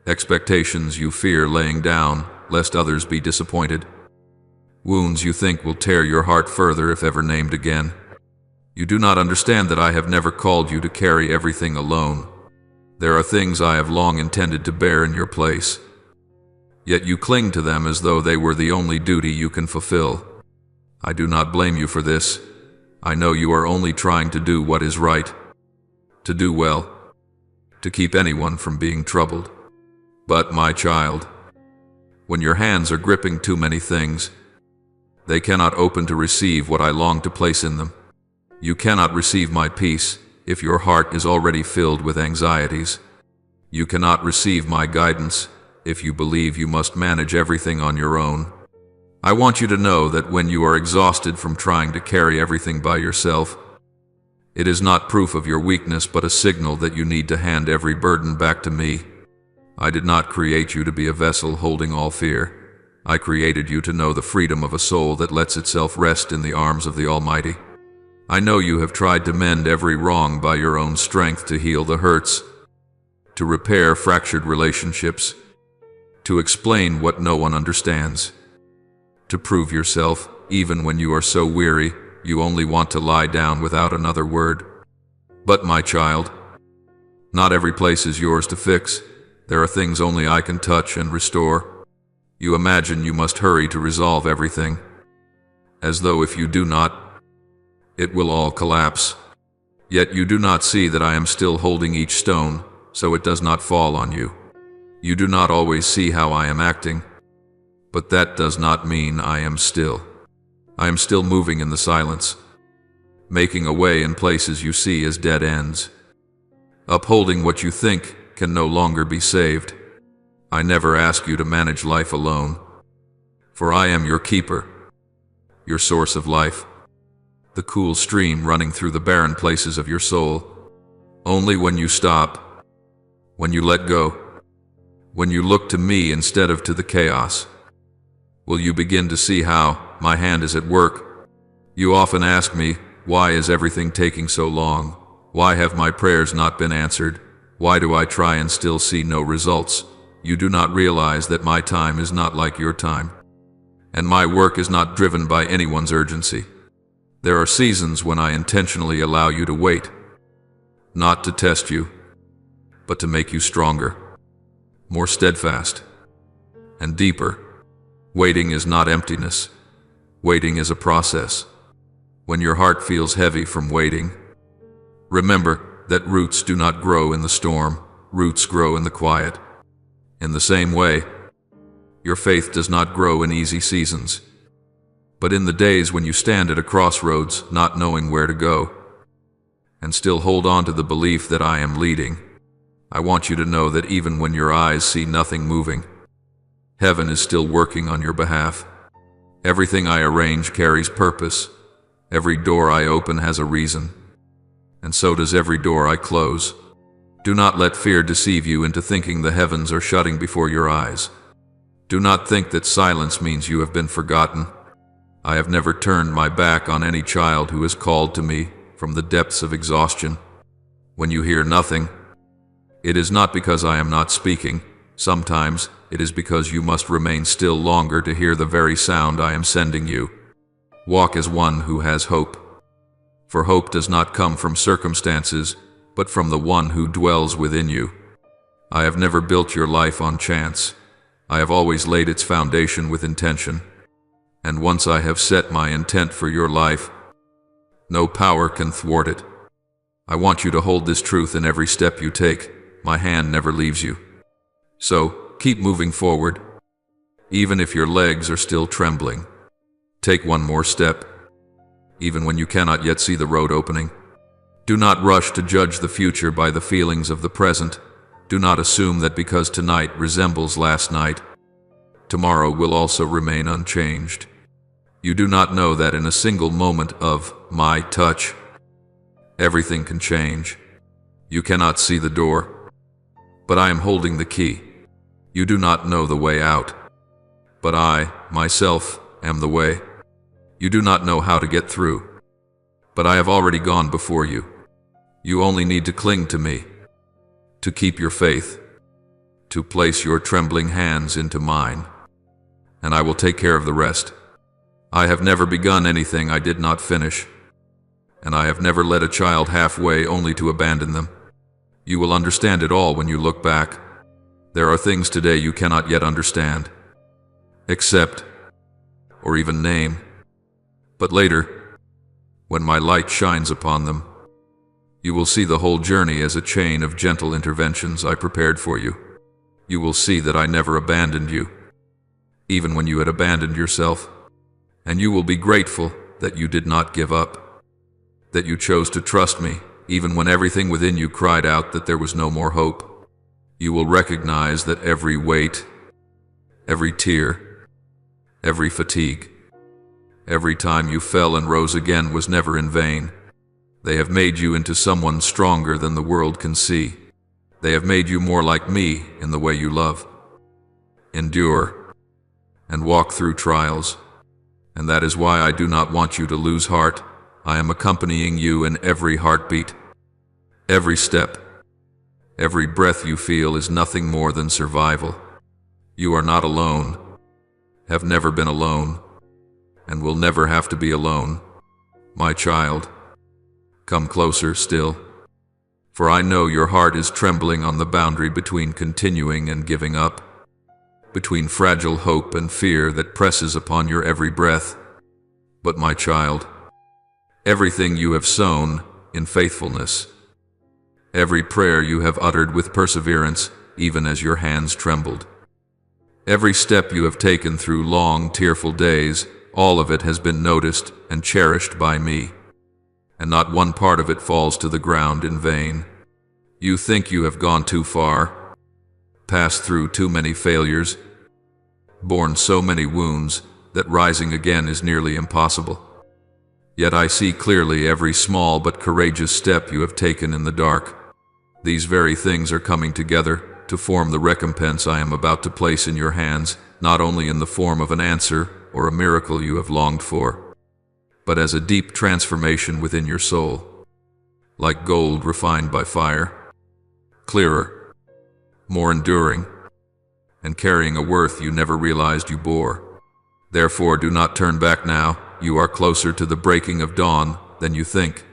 Expectations you fear laying down, lest others be disappointed. Wounds you think will tear your heart further if ever named again. You do not understand that I have never called you to carry everything alone. There are things I have long intended to bear in your place, yet you cling to them as though they were the only duty you can fulfill. I do not blame you for this. I know you are only trying to do what is right, to do well, to keep anyone from being troubled. But, my child, when your hands are gripping too many things, they cannot open to receive what I long to place in them. You cannot receive my peace if your heart is already filled with anxieties. You cannot receive my guidance if you believe you must manage everything on your own. I want you to know that when you are exhausted from trying to carry everything by yourself, it is not proof of your weakness but a signal that you need to hand every burden back to me. I did not create you to be a vessel holding all fear. I created you to know the freedom of a soul that lets itself rest in the arms of the Almighty. I know you have tried to mend every wrong by your own strength, to heal the hurts, to repair fractured relationships, to explain what no one understands, to prove yourself even when you are so weary you only want to lie down without another word. But my child, not every place is yours to fix. There are things only I can touch and restore. You imagine you must hurry to resolve everything, as though if you do not, it will all collapse. Yet you do not see that I am still holding each stone, so it does not fall on you. You do not always see how I am acting, but that does not mean I am still. I am still moving in the silence, making a way in places you see as dead ends, upholding what you think can no longer be saved. I never ask you to manage life alone, for I am your keeper, your source of life, the cool stream running through the barren places of your soul. Only when you stop, when you let go, when you look to me instead of to the chaos, will you begin to see how my hand is at work. You often ask me, why is everything taking so long? Why have my prayers not been answered? Why do I try and still see no results? You do not realize that my time is not like your time, and my work is not driven by anyone's urgency. There are seasons when I intentionally allow you to wait, not to test you, but to make you stronger, more steadfast, and deeper. Waiting is not emptiness. Waiting is a process. When your heart feels heavy from waiting, remember that roots do not grow in the storm, roots grow in the quiet. In the same way, your faith does not grow in easy seasons, but in the days when you stand at a crossroads, not knowing where to go, and still hold on to the belief that I am leading. I want you to know that even when your eyes see nothing moving, heaven is still working on your behalf. Everything I arrange carries purpose. Every door I open has a reason, and so does every door I close. Do not let fear deceive you into thinking the heavens are shutting before your eyes. Do not think that silence means you have been forgotten. I have never turned my back on any child who has called to me from the depths of exhaustion. When you hear nothing, it is not because I am not speaking. Sometimes it is because you must remain still longer to hear the very sound I am sending you. Walk as one who has hope, for hope does not come from circumstances, but from the one who dwells within you. I have never built your life on chance. I have always laid its foundation with intention. And once I have set my intent for your life, no power can thwart it. I want you to hold this truth in every step you take. My hand never leaves you. So, keep moving forward, even if your legs are still trembling. Take one more step, even when you cannot yet see the road opening. Do not rush to judge the future by the feelings of the present. Do not assume that because tonight resembles last night, tomorrow will also remain unchanged. You do not know that in a single moment of my touch, everything can change. You cannot see the door, but I am holding the key. You do not know the way out, but I, myself, am the way. You do not know how to get through, but I have already gone before you. You only need to cling to me, to keep your faith, to place your trembling hands into mine, and I will take care of the rest. I have never begun anything I did not finish, and I have never led a child halfway only to abandon them. You will understand it all when you look back. There are things today you cannot yet understand, accept, or even name. But later, when my light shines upon them, you will see the whole journey as a chain of gentle interventions I prepared for you. You will see that I never abandoned you, even when you had abandoned yourself. And you will be grateful that you did not give up, that you chose to trust me, even when everything within you cried out that there was no more hope. You will recognize that every weight, every tear, every fatigue, every time you fell and rose again was never in vain. They have made you into someone stronger than the world can see. They have made you more like me in the way you love, endure, and walk through trials. And that is why I do not want you to lose heart. I am accompanying you in every heartbeat, every step. Every breath you feel is nothing more than survival. You are not alone, have never been alone, and will never have to be alone. My child, come closer still, for I know your heart is trembling on the boundary between continuing and giving up, between fragile hope and fear that presses upon your every breath. But my child, everything you have sown in faithfulness, every prayer you have uttered with perseverance, even as your hands trembled, every step you have taken through long, tearful days, all of it has been noticed and cherished by me, and not one part of it falls to the ground in vain. You think you have gone too far, passed through too many failures, borne so many wounds that rising again is nearly impossible. Yet I see clearly every small but courageous step you have taken in the dark. These very things are coming together to form the recompense I am about to place in your hands, not only in the form of an answer or a miracle you have longed for, but as a deep transformation within your soul, like gold refined by fire, clearer, more enduring, and carrying a worth you never realized you bore. Therefore, do not turn back now. You are closer to the breaking of dawn than you think.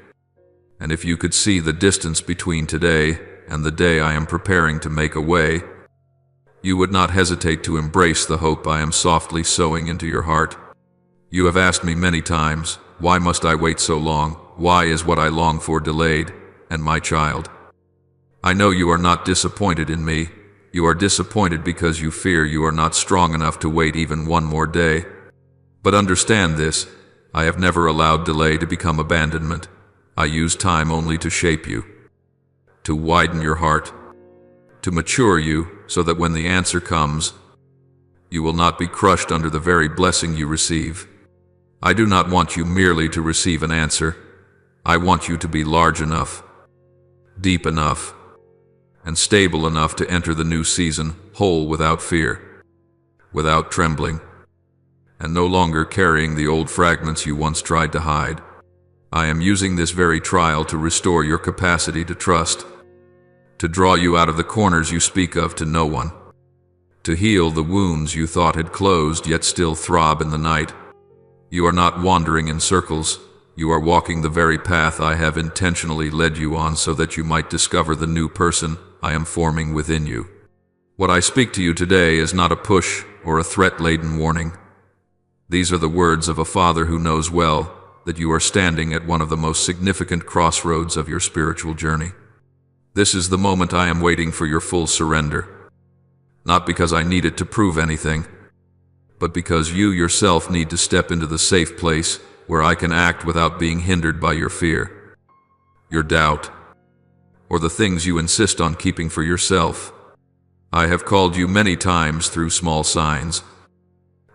And if you could see the distance between today and the day I am preparing to make a way, you would not hesitate to embrace the hope I am softly sowing into your heart. You have asked me many times, why must I wait so long? Why is what I long for delayed? And my child, I know you are not disappointed in me. You are disappointed because you fear you are not strong enough to wait even one more day. But understand this, I have never allowed delay to become abandonment. I use time only to shape you, to widen your heart, to mature you so that when the answer comes, you will not be crushed under the very blessing you receive. I do not want you merely to receive an answer. I want you to be large enough, deep enough, and stable enough to enter the new season whole without fear, without trembling, and no longer carrying the old fragments you once tried to hide. I am using this very trial to restore your capacity to trust, to draw you out of the corners you speak of to no one, to heal the wounds you thought had closed yet still throb in the night. You are not wandering in circles. You are walking the very path I have intentionally led you on so that you might discover the new person I am forming within you. What I speak to you today is not a push or a threat-laden warning. These are the words of a father who knows well that you are standing at one of the most significant crossroads of your spiritual journey. This is the moment I am waiting for your full surrender, not because I need it to prove anything, but because you yourself need to step into the safe place where I can act without being hindered by your fear, your doubt, or the things you insist on keeping for yourself. I have called you many times through small signs,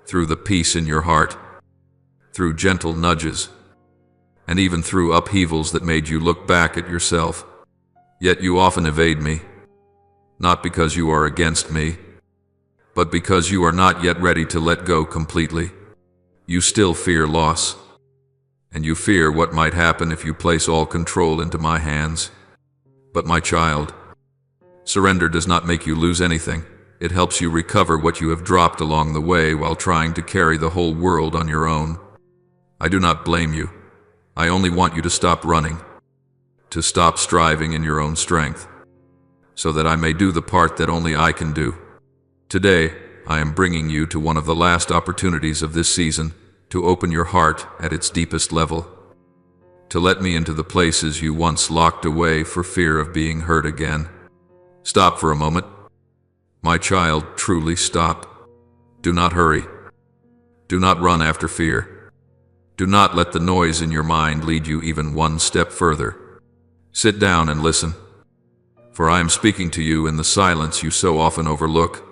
through the peace in your heart, through gentle nudges, and even through upheavals that made you look back at yourself. Yet you often evade me, not because you are against me, but because you are not yet ready to let go completely. You still fear loss, and you fear what might happen if you place all control into my hands. But my child, surrender does not make you lose anything. It helps you recover what you have dropped along the way while trying to carry the whole world on your own. I do not blame you. I only want you to stop running, to stop striving in your own strength, so that I may do the part that only I can do. Today, I am bringing you to one of the last opportunities of this season to open your heart at its deepest level, to let me into the places you once locked away for fear of being hurt again. Stop for a moment. My child, truly stop. Do not hurry. Do not run after fear. Do not let the noise in your mind lead you even one step further. Sit down and listen, for I am speaking to you in the silence you so often overlook.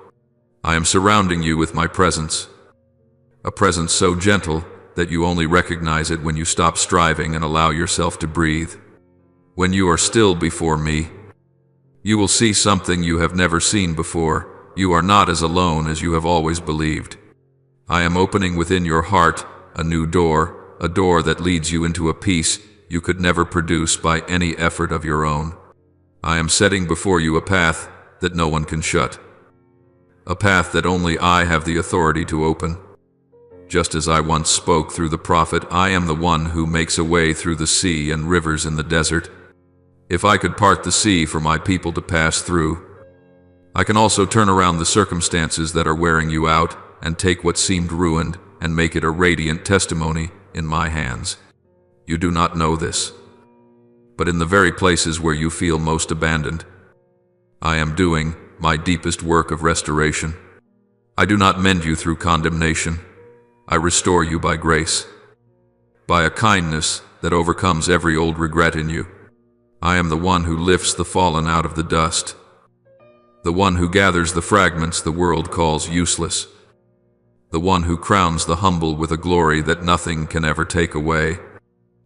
I am surrounding you with my presence, a presence so gentle that you only recognize it when you stop striving and allow yourself to breathe. When you are still before me, you will see something you have never seen before. You are not as alone as you have always believed. I am opening within your heart a new door, a door that leads you into a peace you could never produce by any effort of your own. I am setting before you a path that no one can shut, a path that only I have the authority to open. Just as I once spoke through the prophet, I am the one who makes a way through the sea and rivers in the desert. If I could part the sea for my people to pass through, I can also turn around the circumstances that are wearing you out and take what seemed ruined and make it a radiant testimony in my hands. You do not know this, but in the very places where you feel most abandoned, I am doing my deepest work of restoration. I do not mend you through condemnation. I restore you by grace, by a kindness that overcomes every old regret in you. I am the one who lifts the fallen out of the dust, the one who gathers the fragments the world calls useless, the one who crowns the humble with a glory that nothing can ever take away.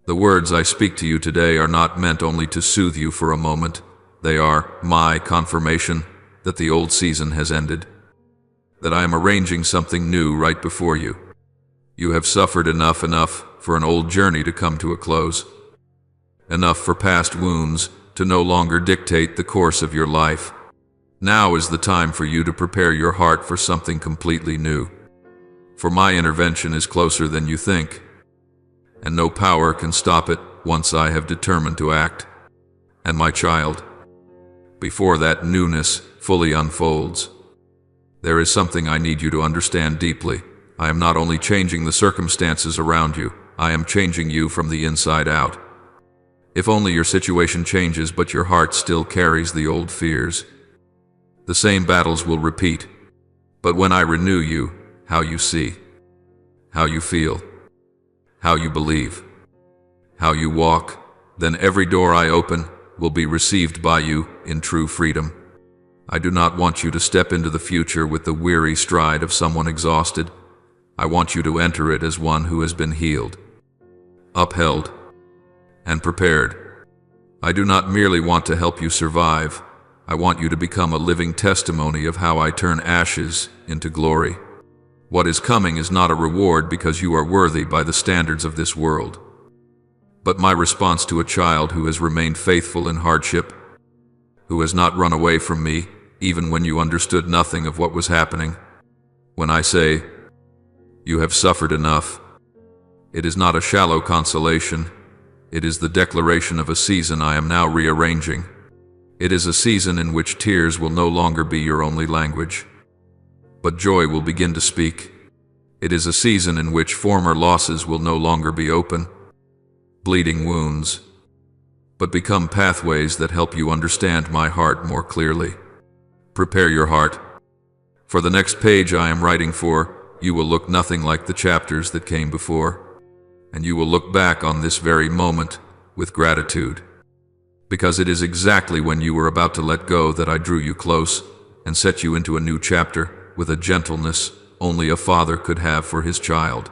The words I speak to you today are not meant only to soothe you for a moment. They are my confirmation that the old season has ended, that I am arranging something new right before you. You have suffered enough for an old journey to come to a close, enough for past wounds to no longer dictate the course of your life. Now is the time for you to prepare your heart for something completely new. For my intervention is closer than you think, and no power can stop it once I have determined to act. And my child, before that newness fully unfolds, there is something I need you to understand deeply. I am not only changing the circumstances around you, I am changing you from the inside out. If only your situation changes, but your heart still carries the old fears, the same battles will repeat. But when I renew you, how you see, how you feel, how you believe, how you walk, then every door I open will be received by you in true freedom. I do not want you to step into the future with the weary stride of someone exhausted. I want you to enter it as one who has been healed, upheld, and prepared. I do not merely want to help you survive. I want you to become a living testimony of how I turn ashes into glory. What is coming is not a reward because you are worthy by the standards of this world, but my response to a child who has remained faithful in hardship, who has not run away from me even when you understood nothing of what was happening. When I say, "You have suffered enough," it is not a shallow consolation. It is the declaration of a season I am now rearranging. It is a season in which tears will no longer be your only language, but joy will begin to speak. It is a season in which former losses will no longer be open, bleeding wounds, but become pathways that help you understand my heart more clearly. Prepare your heart. For the next page I am writing for, you will look nothing like the chapters that came before, and you will look back on this very moment with gratitude, because it is exactly when you were about to let go that I drew you close and set you into a new chapter with a gentleness only a father could have for his child.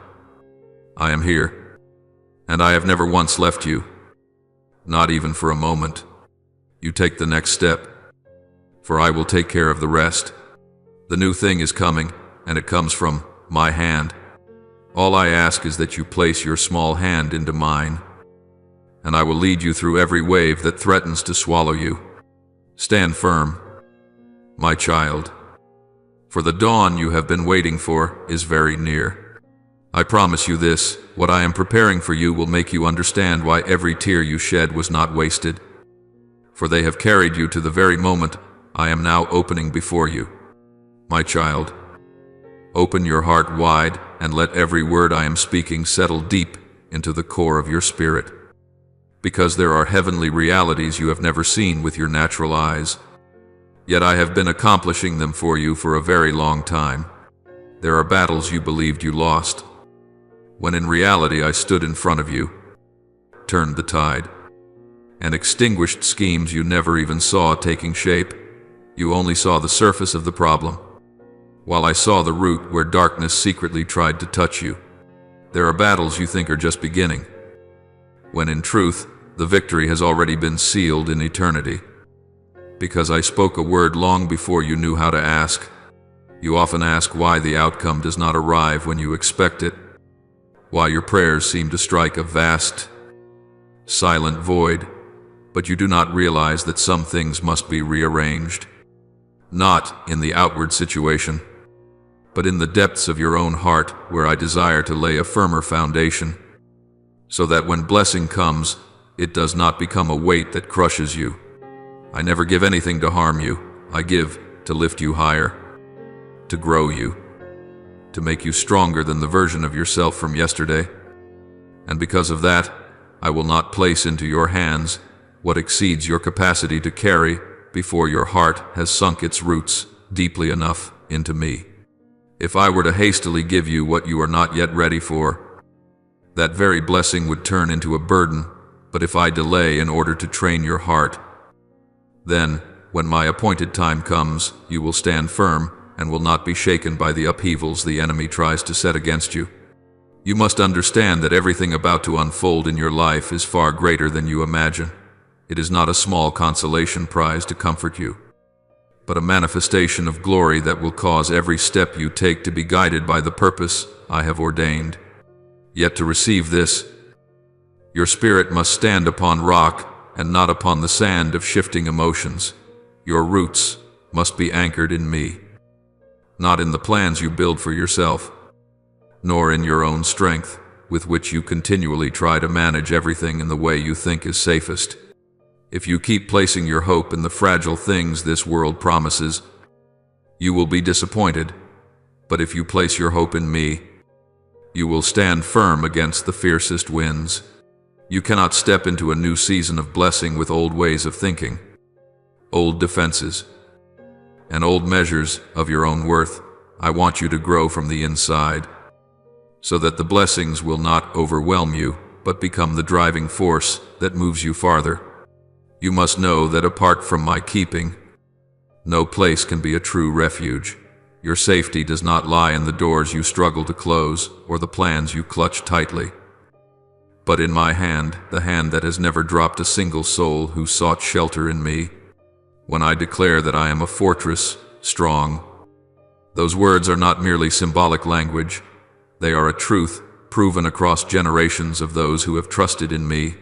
I am here, and I have never once left you, not even for a moment. You take the next step, for I will take care of the rest. The new thing is coming, and it comes from my hand. All I ask is that you place your small hand into mine, and I will lead you through every wave that threatens to swallow you. Stand firm, my child, for the dawn you have been waiting for is very near. I promise you this, what I am preparing for you will make you understand why every tear you shed was not wasted, for they have carried you to the very moment I am now opening before you. My child, open your heart wide and let every word I am speaking settle deep into the core of your spirit, because there are heavenly realities you have never seen with your natural eyes. Yet I have been accomplishing them for you for a very long time. There are battles you believed you lost, when in reality I stood in front of you, turned the tide, and extinguished schemes you never even saw taking shape. You only saw the surface of the problem, while I saw the root where darkness secretly tried to touch you. There are battles you think are just beginning, when in truth, the victory has already been sealed in eternity. Because I spoke a word long before you knew how to ask. You often ask why the outcome does not arrive when you expect it, why your prayers seem to strike a vast, silent void, but you do not realize that some things must be rearranged. Not in the outward situation, but in the depths of your own heart, where I desire to lay a firmer foundation, so that when blessing comes, it does not become a weight that crushes you. I never give anything to harm you. I give to lift you higher, to grow you, to make you stronger than the version of yourself from yesterday. And because of that, I will not place into your hands what exceeds your capacity to carry before your heart has sunk its roots deeply enough into me. If I were to hastily give you what you are not yet ready for, that very blessing would turn into a burden. But if I delay in order to train your heart, then, when my appointed time comes, you will stand firm and will not be shaken by the upheavals the enemy tries to set against you. You must understand that everything about to unfold in your life is far greater than you imagine. It is not a small consolation prize to comfort you, but a manifestation of glory that will cause every step you take to be guided by the purpose I have ordained. Yet to receive this, your spirit must stand upon rock and not upon the sand of shifting emotions. Your roots must be anchored in me, not in the plans you build for yourself, nor in your own strength, with which you continually try to manage everything in the way you think is safest. If you keep placing your hope in the fragile things this world promises, you will be disappointed. But if you place your hope in me, you will stand firm against the fiercest winds. You cannot step into a new season of blessing with old ways of thinking, old defenses, and old measures of your own worth. I want you to grow from the inside, so that the blessings will not overwhelm you, but become the driving force that moves you farther. You must know that apart from my keeping, no place can be a true refuge. Your safety does not lie in the doors you struggle to close or the plans you clutch tightly, but in my hand, the hand that has never dropped a single soul who sought shelter in me. When I declare that I am a fortress, strong, those words are not merely symbolic language. They are a truth proven across generations of those who have trusted in me.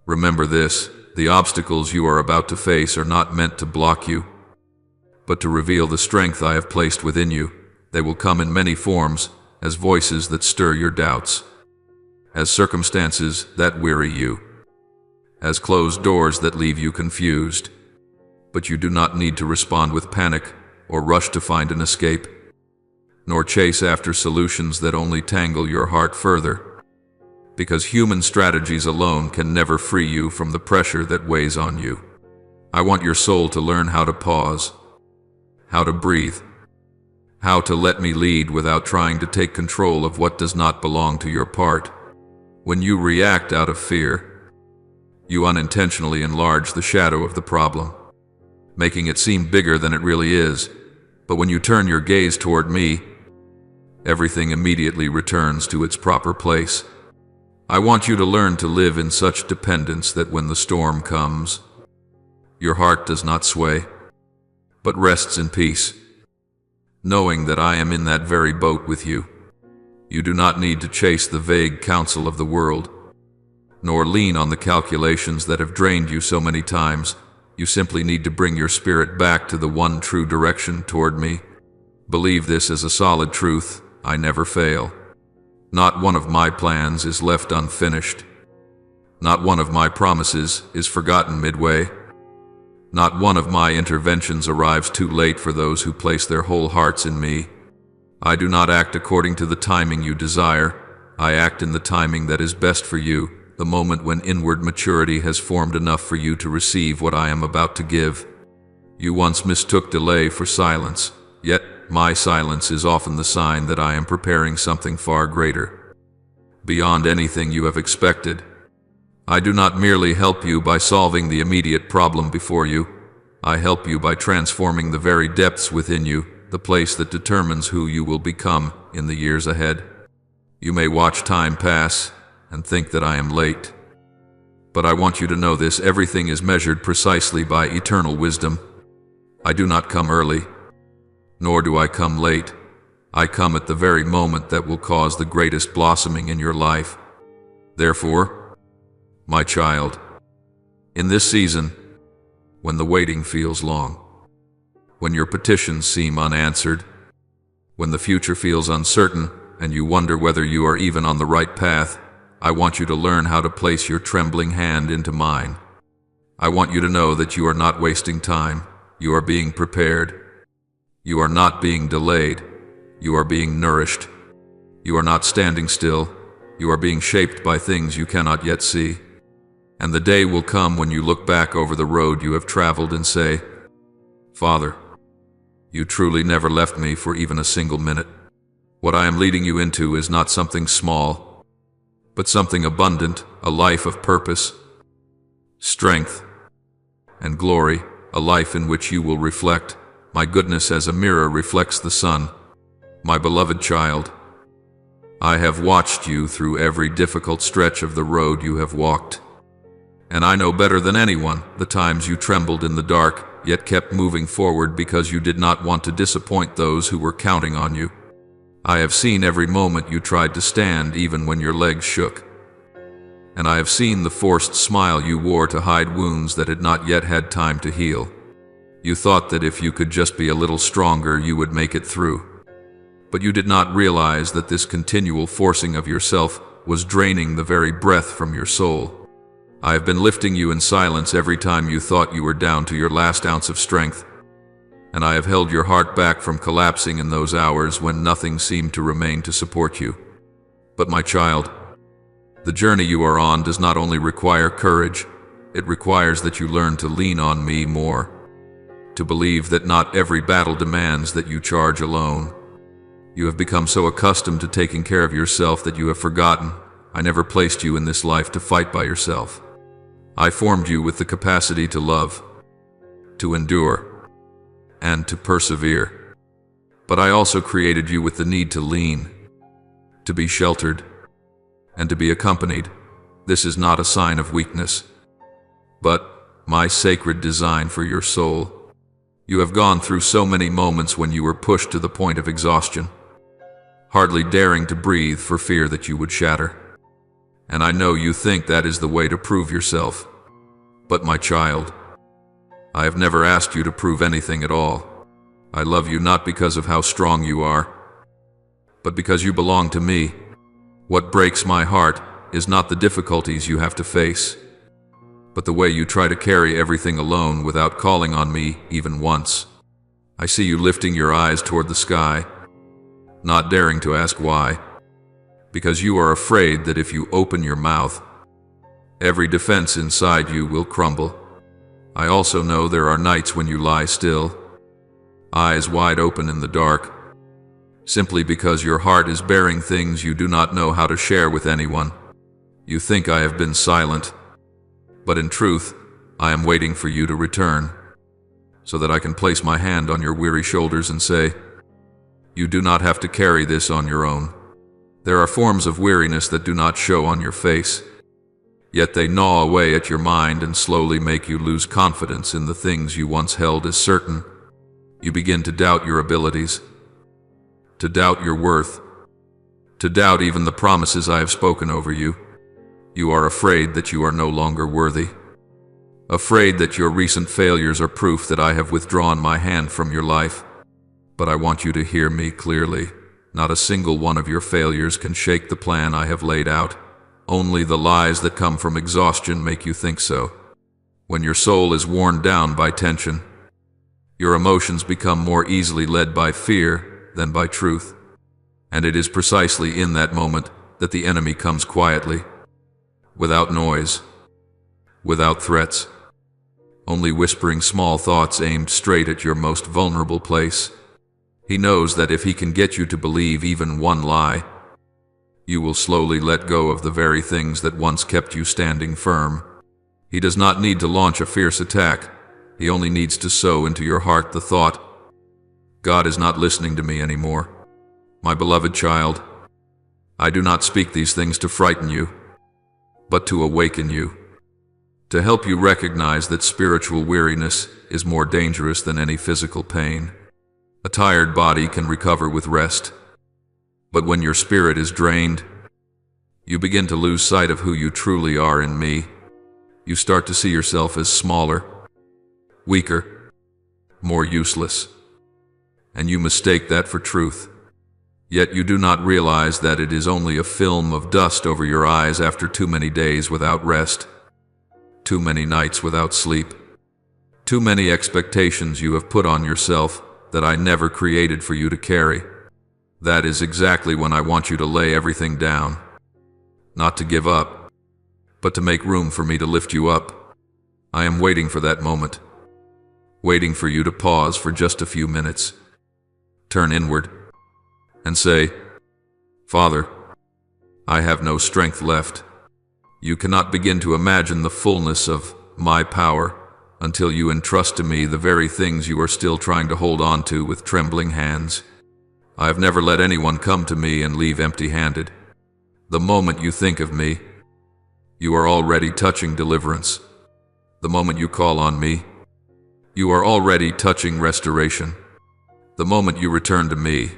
Remember this: the obstacles you are about to face are not meant to block you, but to reveal the strength I have placed within you. They will come in many forms, as voices that stir your doubts, as circumstances that weary you, as closed doors that leave you confused. But you do not need to respond with panic or rush to find an escape, nor chase after solutions that only tangle your heart further, because human strategies alone can never free you from the pressure that weighs on you. I want your soul to learn how to pause, how to breathe, how to let me lead without trying to take control of what does not belong to your part. When you react out of fear, you unintentionally enlarge the shadow of the problem, making it seem bigger than it really is. But when you turn your gaze toward me, everything immediately returns to its proper place. I want you to learn to live in such dependence that when the storm comes, your heart does not sway, but rests in peace, knowing that I am in that very boat with you. You do not need to chase the vague counsel of the world, nor lean on the calculations that have drained you so many times. You simply need to bring your spirit back to the one true direction toward me. Believe this as a solid truth: I never fail. Not one of my plans is left unfinished. Not one of my promises is forgotten midway. Not one of my interventions arrives too late for those who place their whole hearts in me. I do not act according to the timing you desire. I act in the timing that is best for you, the moment when inward maturity has formed enough for you to receive what I am about to give. You once mistook delay for silence, yet my silence is often the sign that I am preparing something far greater, beyond anything you have expected. I do not merely help you by solving the immediate problem before you. I help you by transforming the very depths within you, the place that determines who you will become in the years ahead. You may watch time pass and think that I am late, but I want you to know this: everything is measured precisely by eternal wisdom. I do not come early, nor do I come late. I come at the very moment that will cause the greatest blossoming in your life. Therefore, my child, in this season, when the waiting feels long, when your petitions seem unanswered, When the future feels uncertain and you wonder whether you are even on the right path, I want you to learn how to place your trembling hand into mine. I want you to know that you are not wasting time. You are being prepared. You are not being delayed. You are being nourished. You are not standing still. You are being shaped by things you cannot yet see. And the day will come when you look back over the road you have traveled and say, "Father, you truly never left me for even a single minute. What I am leading you into is not something small, but something abundant, a life of purpose, strength, and glory, a life in which you will reflect my goodness as a mirror reflects the sun. My beloved child, I have watched you through every difficult stretch of the road you have walked. And I know better than anyone the times you trembled in the dark, yet kept moving forward because you did not want to disappoint those who were counting on you. I have seen every moment you tried to stand even when your legs shook. And I have seen the forced smile you wore to hide wounds that had not yet had time to heal. You thought that if you could just be a little stronger, you would make it through. But you did not realize that this continual forcing of yourself was draining the very breath from your soul. I have been lifting you in silence every time you thought you were down to your last ounce of strength, and I have held your heart back from collapsing in those hours when nothing seemed to remain to support you. But my child, the journey you are on does not only require courage, it requires that you learn to lean on me more, to believe that not every battle demands that you charge alone. You have become so accustomed to taking care of yourself that you have forgotten I never placed you in this life to fight by yourself. I formed you with the capacity to love, to endure, and to persevere. But I also created you with the need to lean, to be sheltered, and to be accompanied. This is not a sign of weakness, but my sacred design for your soul. You have gone through so many moments when you were pushed to the point of exhaustion, hardly daring to breathe for fear that you would shatter. And I know you think that is the way to prove yourself. But my child, I have never asked you to prove anything at all. I love you not because of how strong you are, but because you belong to me. What breaks my heart is not the difficulties you have to face, but the way you try to carry everything alone without calling on me even once. I see you lifting your eyes toward the sky, not daring to ask why, because you are afraid that if you open your mouth, every defense inside you will crumble. I also know there are nights when you lie still, eyes wide open in the dark, simply because your heart is bearing things you do not know how to share with anyone. You think I have been silent, but in truth, I am waiting for you to return, so that I can place my hand on your weary shoulders and say, "You do not have to carry this on your own." There are forms of weariness that do not show on your face, yet they gnaw away at your mind and slowly make you lose confidence in the things you once held as certain. You begin to doubt your abilities, to doubt your worth, to doubt even the promises I have spoken over you. You are afraid that you are no longer worthy, afraid that your recent failures are proof that I have withdrawn my hand from your life. But I want you to hear me clearly. Not a single one of your failures can shake the plan I have laid out. Only the lies that come from exhaustion make you think so. When your soul is worn down by tension, your emotions become more easily led by fear than by truth. And it is precisely in that moment that the enemy comes quietly, without noise, without threats, only whispering small thoughts aimed straight at your most vulnerable place. He knows that if he can get you to believe even one lie, you will slowly let go of the very things that once kept you standing firm. He does not need to launch a fierce attack. He only needs to sow into your heart the thought, "God is not listening to me anymore." My beloved child, I do not speak these things to frighten you, but to awaken you, to help you recognize that spiritual weariness is more dangerous than any physical pain. A tired body can recover with rest, but when your spirit is drained, you begin to lose sight of who you truly are in me. You start to see yourself as smaller, weaker, more useless, and you mistake that for truth. Yet you do not realize that it is only a film of dust over your eyes after too many days without rest, too many nights without sleep, too many expectations you have put on yourself that I never created for you to carry. That is exactly when I want you to lay everything down. Not to give up, but to make room for me to lift you up. I am waiting for that moment, waiting for you to pause for just a few minutes, turn inward, and say, Father, I have no strength left. You cannot begin to imagine the fullness of my power until you entrust to me the very things you are still trying to hold on to with trembling hands. I have never let anyone come to me and leave empty-handed. The moment you think of me, you are already touching deliverance. The moment you call on me, you are already touching restoration. The moment you return to me,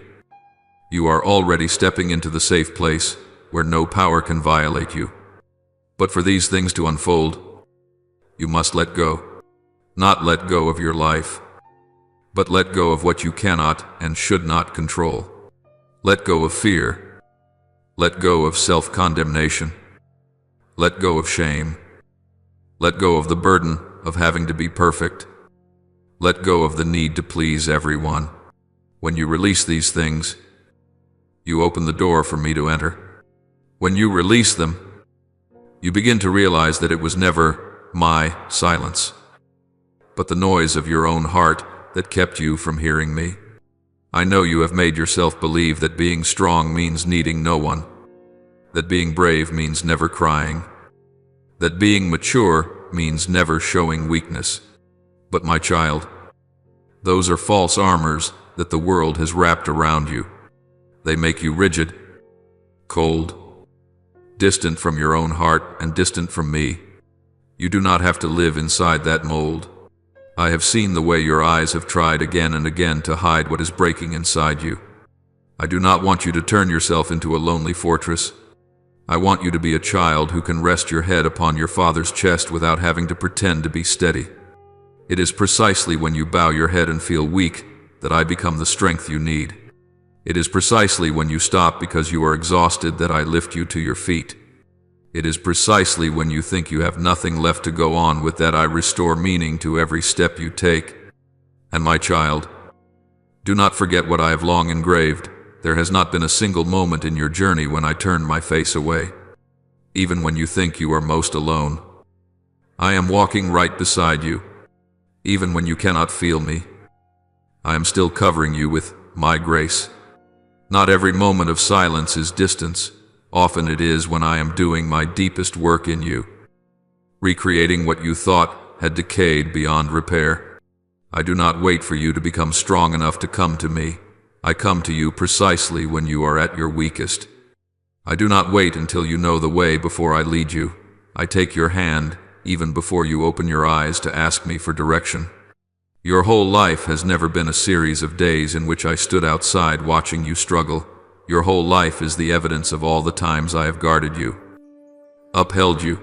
you are already stepping into the safe place where no power can violate you. But for these things to unfold, you must let go. Not let go of your life, but let go of what you cannot and should not control. Let go of fear. Let go of self-condemnation. Let go of shame. Let go of the burden of having to be perfect. Let go of the need to please everyone. When you release these things, you open the door for me to enter. When you release them, you begin to realize that it was never my silence, but the noise of your own heart that kept you from hearing me. I know you have made yourself believe that being strong means needing no one, that being brave means never crying, that being mature means never showing weakness. But my child, those are false armors that the world has wrapped around you. They make you rigid, cold, distant from your own heart and distant from me. You do not have to live inside that mold. I have seen the way your eyes have tried again and again to hide what is breaking inside you. I do not want you to turn yourself into a lonely fortress. I want you to be a child who can rest your head upon your father's chest without having to pretend to be steady. It is precisely when you bow your head and feel weak that I become the strength you need. It is precisely when you stop because you are exhausted that I lift you to your feet. It is precisely when you think you have nothing left to go on with that I restore meaning to every step you take. And my child, do not forget what I have long engraved. There has not been a single moment in your journey when I turned my face away. Even when you think you are most alone, I am walking right beside you. Even when you cannot feel me, I am still covering you with my grace. Not every moment of silence is distance. Often it is when I am doing my deepest work in you, recreating what you thought had decayed beyond repair. I do not wait for you to become strong enough to come to me. I come to you precisely when you are at your weakest. I do not wait until you know the way before I lead you. I take your hand even before you open your eyes to ask me for direction. Your whole life has never been a series of days in which I stood outside watching you struggle. Your whole life is the evidence of all the times I have guarded you, upheld you,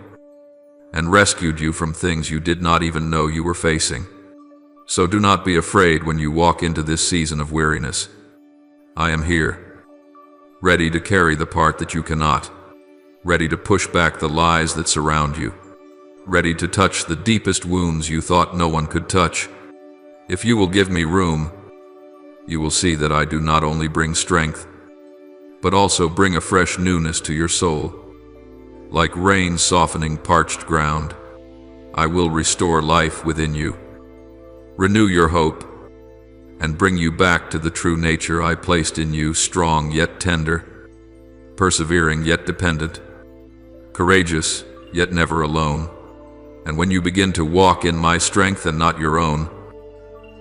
and rescued you from things you did not even know you were facing. So do not be afraid when you walk into this season of weariness. I am here, ready to carry the part that you cannot, ready to push back the lies that surround you, ready to touch the deepest wounds you thought no one could touch. If you will give me room, you will see that I do not only bring strength, but also bring a fresh newness to your soul. Like rain softening parched ground, I will restore life within you, renew your hope, and bring you back to the true nature I placed in you, strong yet tender, persevering yet dependent, courageous yet never alone. And when you begin to walk in my strength and not your own,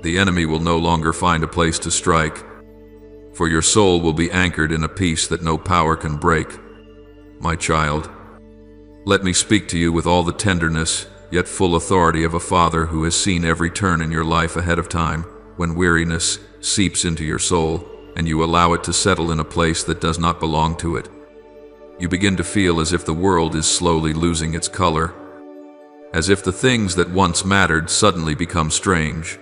the enemy will no longer find a place to strike, for your soul will be anchored in a peace that no power can break. My child, let me speak to you with all the tenderness, yet full authority of a father who has seen every turn in your life ahead of time. When weariness seeps into your soul, and you allow it to settle in a place that does not belong to it, you begin to feel as if the world is slowly losing its color, as if the things that once mattered suddenly become strange,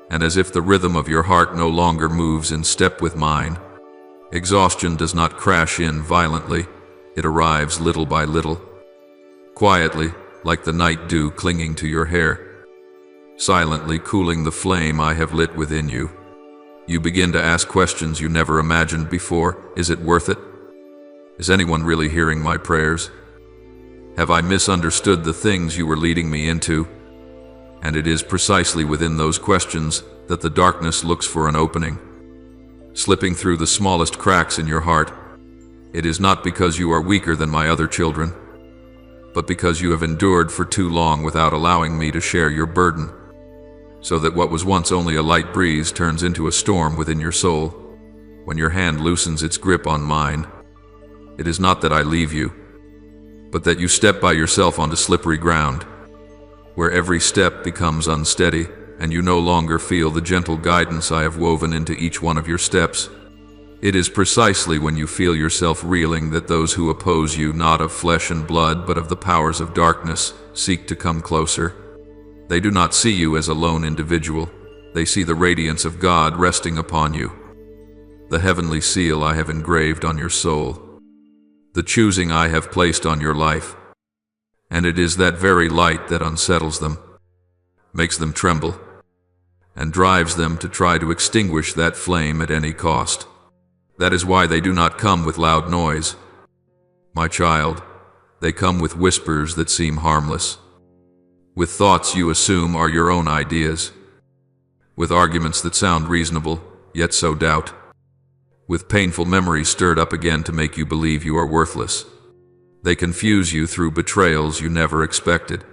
and as if the rhythm of your heart no longer moves in step with mine. Exhaustion does not crash in violently, it arrives little by little, quietly, like the night dew clinging to your hair, silently cooling the flame I have lit within you. You begin to ask questions you never imagined before. Is it worth it? Is anyone really hearing my prayers? Have I misunderstood the things you were leading me into? And it is precisely within those questions that the darkness looks for an opening, slipping through the smallest cracks in your heart. It is not because you are weaker than my other children, but because you have endured for too long without allowing me to share your burden, so that what was once only a light breeze turns into a storm within your soul. When your hand loosens its grip on mine, it is not that I leave you, but that you step by yourself onto slippery ground, where every step becomes unsteady, and you no longer feel the gentle guidance I have woven into each one of your steps. It is precisely when you feel yourself reeling that those who oppose you, not of flesh and blood, but of the powers of darkness, seek to come closer. They do not see you as a lone individual. They see the radiance of God resting upon you, the heavenly seal I have engraved on your soul, the choosing I have placed on your life. And it is that very light that unsettles them, makes them tremble, and drives them to try to extinguish that flame at any cost. That is why they do not come with loud noise. My child, they come with whispers that seem harmless, with thoughts you assume are your own ideas, with arguments that sound reasonable, yet sow doubt, with painful memories stirred up again to make you believe you are worthless. They confuse you through betrayals you never expected,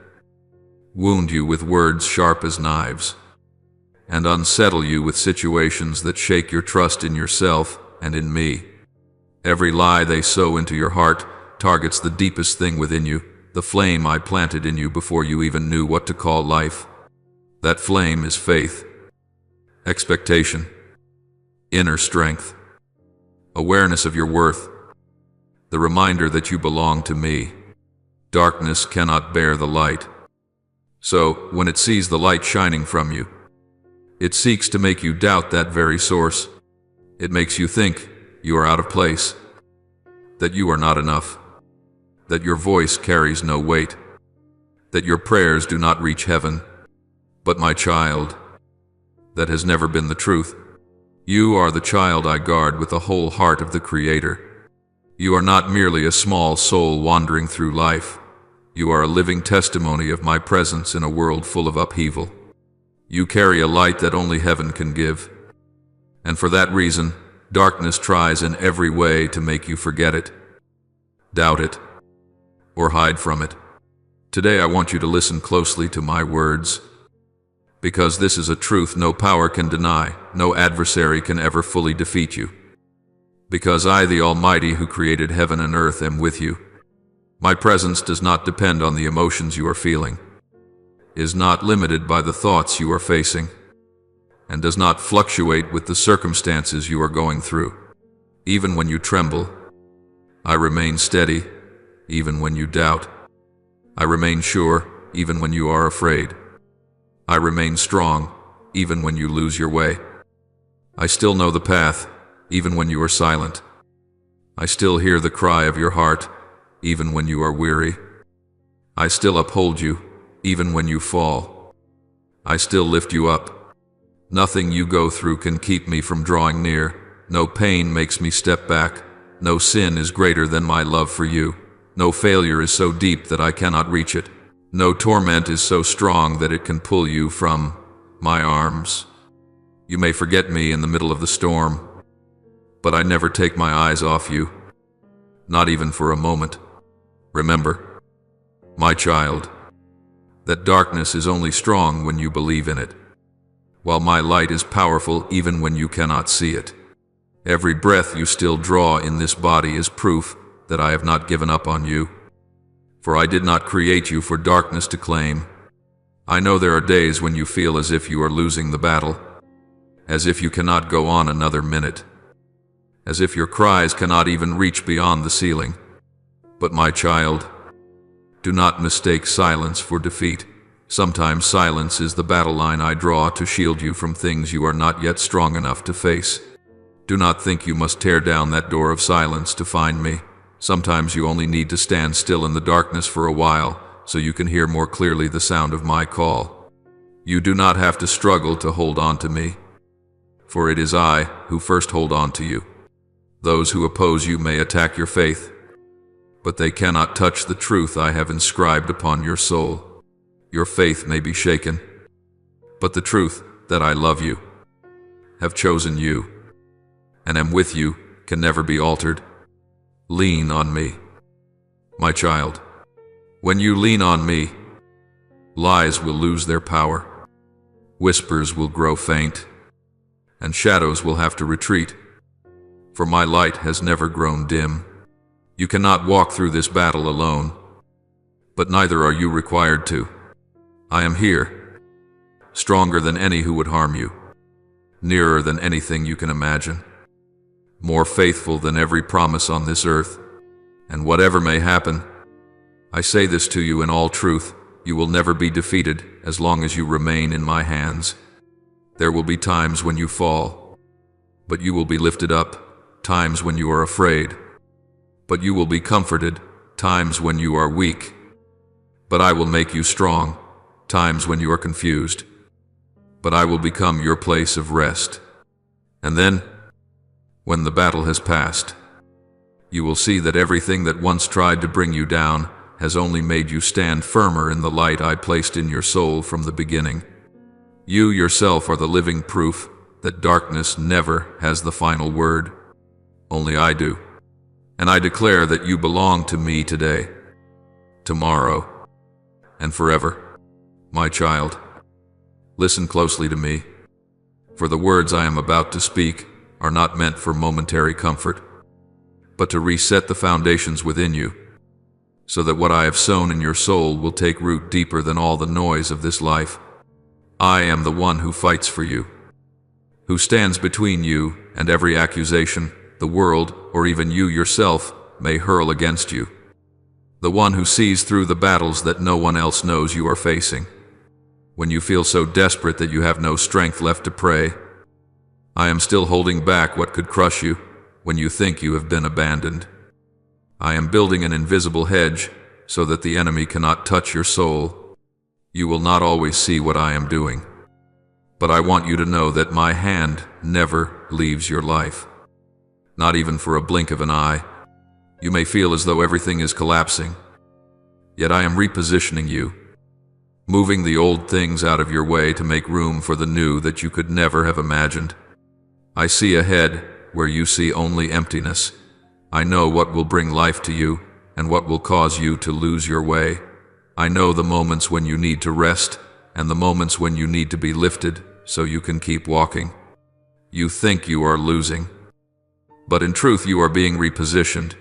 wound you with words sharp as knives, and unsettle you with situations that shake your trust in yourself and in me. Every lie they sow into your heart targets the deepest thing within you, the flame I planted in you before you even knew what to call life. That flame is faith, expectation, inner strength, awareness of your worth, the reminder that you belong to me. Darkness cannot bear the light. So, when it sees the light shining from you, it seeks to make you doubt that very source. It makes you think you are out of place, that you are not enough, that your voice carries no weight, that your prayers do not reach heaven. But my child, that has never been the truth. You are the child I guard with the whole heart of the Creator. You are not merely a small soul wandering through life. You are a living testimony of my presence in a world full of upheaval. You carry a light that only heaven can give. And for that reason, darkness tries in every way to make you forget it, doubt it, or hide from it. Today I want you to listen closely to my words, because this is a truth no power can deny, no adversary can ever fully defeat you. Because I, the Almighty who created heaven and earth, am with you. My presence does not depend on the emotions you are feeling, is not limited by the thoughts you are facing, and does not fluctuate with the circumstances you are going through. Even when you tremble, I remain steady. Even when you doubt, I remain sure. Even when you are afraid, I remain strong. Even when you lose your way, I still know the path. Even when you are silent, I still hear the cry of your heart. Even when you are weary, I still uphold you. Even when you fall, I still lift you up. Nothing you go through can keep me from drawing near. No pain makes me step back. No sin is greater than my love for you. No failure is so deep that I cannot reach it. No torment is so strong that it can pull you from my arms. You may forget me in the middle of the storm, but I never take my eyes off you, not even for a moment. Remember, my child, that darkness is only strong when you believe in it, while my light is powerful even when you cannot see it. Every breath you still draw in this body is proof that I have not given up on you, for I did not create you for darkness to claim. I know there are days when you feel as if you are losing the battle, as if you cannot go on another minute, as if your cries cannot even reach beyond the ceiling. But my child, do not mistake silence for defeat. Sometimes silence is the battle line I draw to shield you from things you are not yet strong enough to face. Do not think you must tear down that door of silence to find me. Sometimes you only need to stand still in the darkness for a while, so you can hear more clearly the sound of my call. You do not have to struggle to hold on to me, for it is I who first hold on to you. Those who oppose you may attack your faith, but they cannot touch the truth I have inscribed upon your soul. Your faith may be shaken, but the truth that I love you, have chosen you, and am with you can never be altered. Lean on me, my child. When you lean on me, lies will lose their power, whispers will grow faint, and shadows will have to retreat. For my light has never grown dim. You cannot walk through this battle alone, but neither are you required to. I am here, stronger than any who would harm you, nearer than anything you can imagine, more faithful than every promise on this earth. And whatever may happen, I say this to you in all truth, you will never be defeated as long as you remain in my hands. There will be times when you fall, but you will be lifted up, times when you are afraid, but you will be comforted, times when you are weak. But I will make you strong, times when you are confused, but I will become your place of rest. And then, when the battle has passed, you will see that everything that once tried to bring you down has only made you stand firmer in the light I placed in your soul from the beginning. You yourself are the living proof that darkness never has the final word. Only I do. And I declare that you belong to me today, tomorrow, and forever. My child, listen closely to me, for the words I am about to speak are not meant for momentary comfort, but to reset the foundations within you, so that what I have sown in your soul will take root deeper than all the noise of this life. I am the one who fights for you, who stands between you and every accusation the world, or even you yourself, may hurl against you. The one who sees through the battles that no one else knows you are facing. When you feel so desperate that you have no strength left to pray, I am still holding back what could crush you when you think you have been abandoned. I am building an invisible hedge so that the enemy cannot touch your soul. You will not always see what I am doing, but I want you to know that my hand never leaves your life. Not even for a blink of an eye. You may feel as though everything is collapsing, yet I am repositioning you, moving the old things out of your way to make room for the new that you could never have imagined. I see ahead where you see only emptiness. I know what will bring life to you and what will cause you to lose your way. I know the moments when you need to rest and the moments when you need to be lifted so you can keep walking. You think you are losing, but in truth you are being repositioned,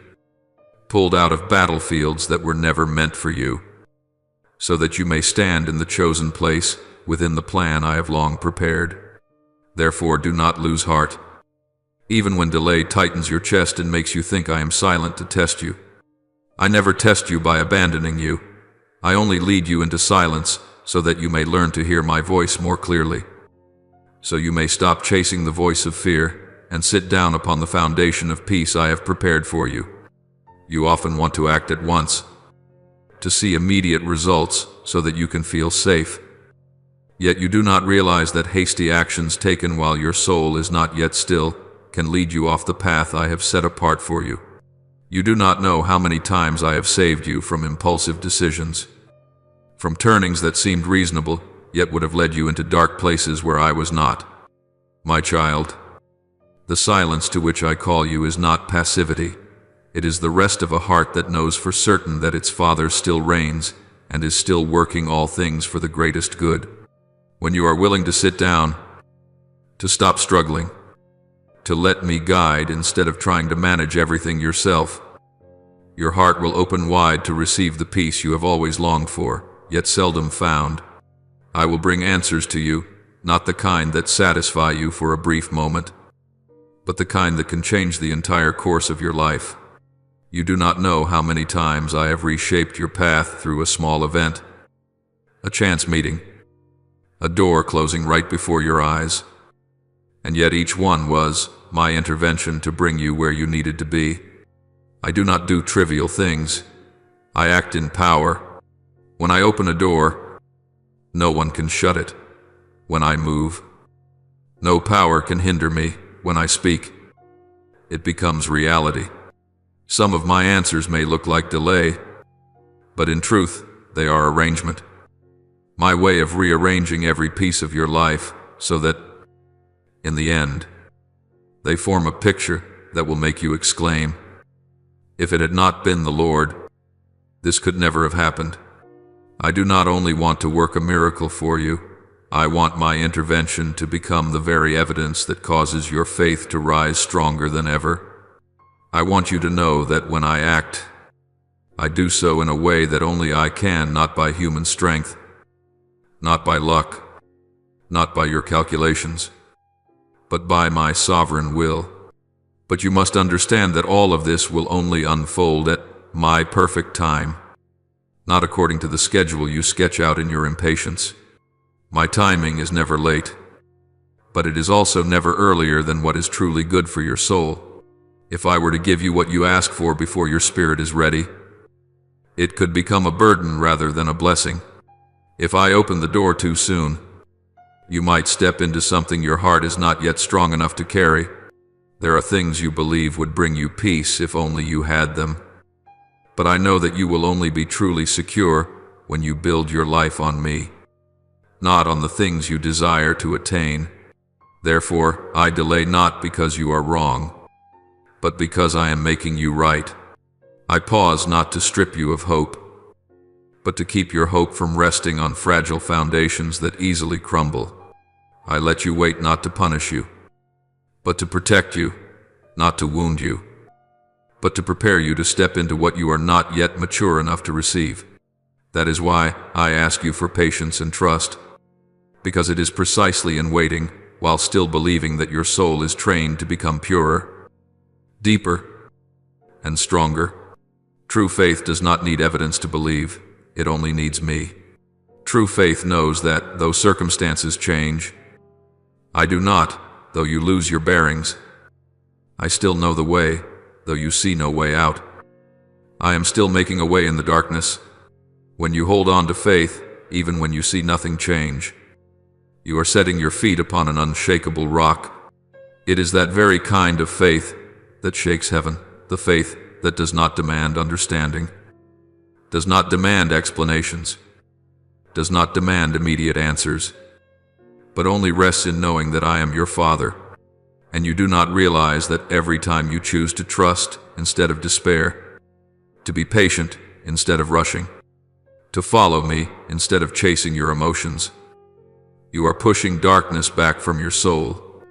pulled out of battlefields that were never meant for you, so that you may stand in the chosen place within the plan I have long prepared. Therefore do not lose heart, even when delay tightens your chest and makes you think I am silent to test you. I never test you by abandoning you. I only lead you into silence so that you may learn to hear my voice more clearly, so you may stop chasing the voice of fear and sit down upon the foundation of peace I have prepared for you. You often want to act at once, to see immediate results so that you can feel safe. Yet you do not realize that hasty actions taken while your soul is not yet still can lead you off the path I have set apart for you. You do not know how many times I have saved you from impulsive decisions, from turnings that seemed reasonable, yet would have led you into dark places where I was not. My child, the silence to which I call you is not passivity. It is the rest of a heart that knows for certain that its Father still reigns and is still working all things for the greatest good. When you are willing to sit down, to stop struggling, to let me guide instead of trying to manage everything yourself, your heart will open wide to receive the peace you have always longed for, yet seldom found. I will bring answers to you, not the kind that satisfy you for a brief moment, but the kind that can change the entire course of your life. You do not know how many times I have reshaped your path through a small event, a chance meeting, a door closing right before your eyes, and yet each one was my intervention to bring you where you needed to be. I do not do trivial things. I act in power. When I open a door, no one can shut it. When I move, no power can hinder me. When I speak, it becomes reality. Some of my answers may look like delay, but in truth, they are arrangement. My way of rearranging every piece of your life so that, in the end, they form a picture that will make you exclaim, "If it had not been the Lord, this could never have happened." I do not only want to work a miracle for you, I want my intervention to become the very evidence that causes your faith to rise stronger than ever. I want you to know that when I act, I do so in a way that only I can, not by human strength, not by luck, not by your calculations, but by my sovereign will. But you must understand that all of this will only unfold at my perfect time, not according to the schedule you sketch out in your impatience. My timing is never late, but it is also never earlier than what is truly good for your soul. If I were to give you what you ask for before your spirit is ready, it could become a burden rather than a blessing. If I open the door too soon, you might step into something your heart is not yet strong enough to carry. There are things you believe would bring you peace if only you had them. But I know that you will only be truly secure when you build your life on me, not on the things you desire to attain. Therefore, I delay not because you are wrong, but because I am making you right. I pause not to strip you of hope, but to keep your hope from resting on fragile foundations that easily crumble. I let you wait not to punish you, but to protect you, not to wound you, but to prepare you to step into what you are not yet mature enough to receive. That is why I ask you for patience and trust, because it is precisely in waiting, while still believing that your soul is trained to become purer, deeper, and stronger. True faith does not need evidence to believe, it only needs me. True faith knows that, though circumstances change, I do not, though you lose your bearings. I still know the way, though you see no way out. I am still making a way in the darkness. When you hold on to faith, even when you see nothing change, you are setting your feet upon an unshakable rock. It is that very kind of faith that shakes heaven, the faith that does not demand understanding, does not demand explanations, does not demand immediate answers, but only rests in knowing that I am your Father, and you do not realize that every time you choose to trust instead of despair, to be patient instead of rushing, to follow me instead of chasing your emotions, you are pushing darkness back from your soul.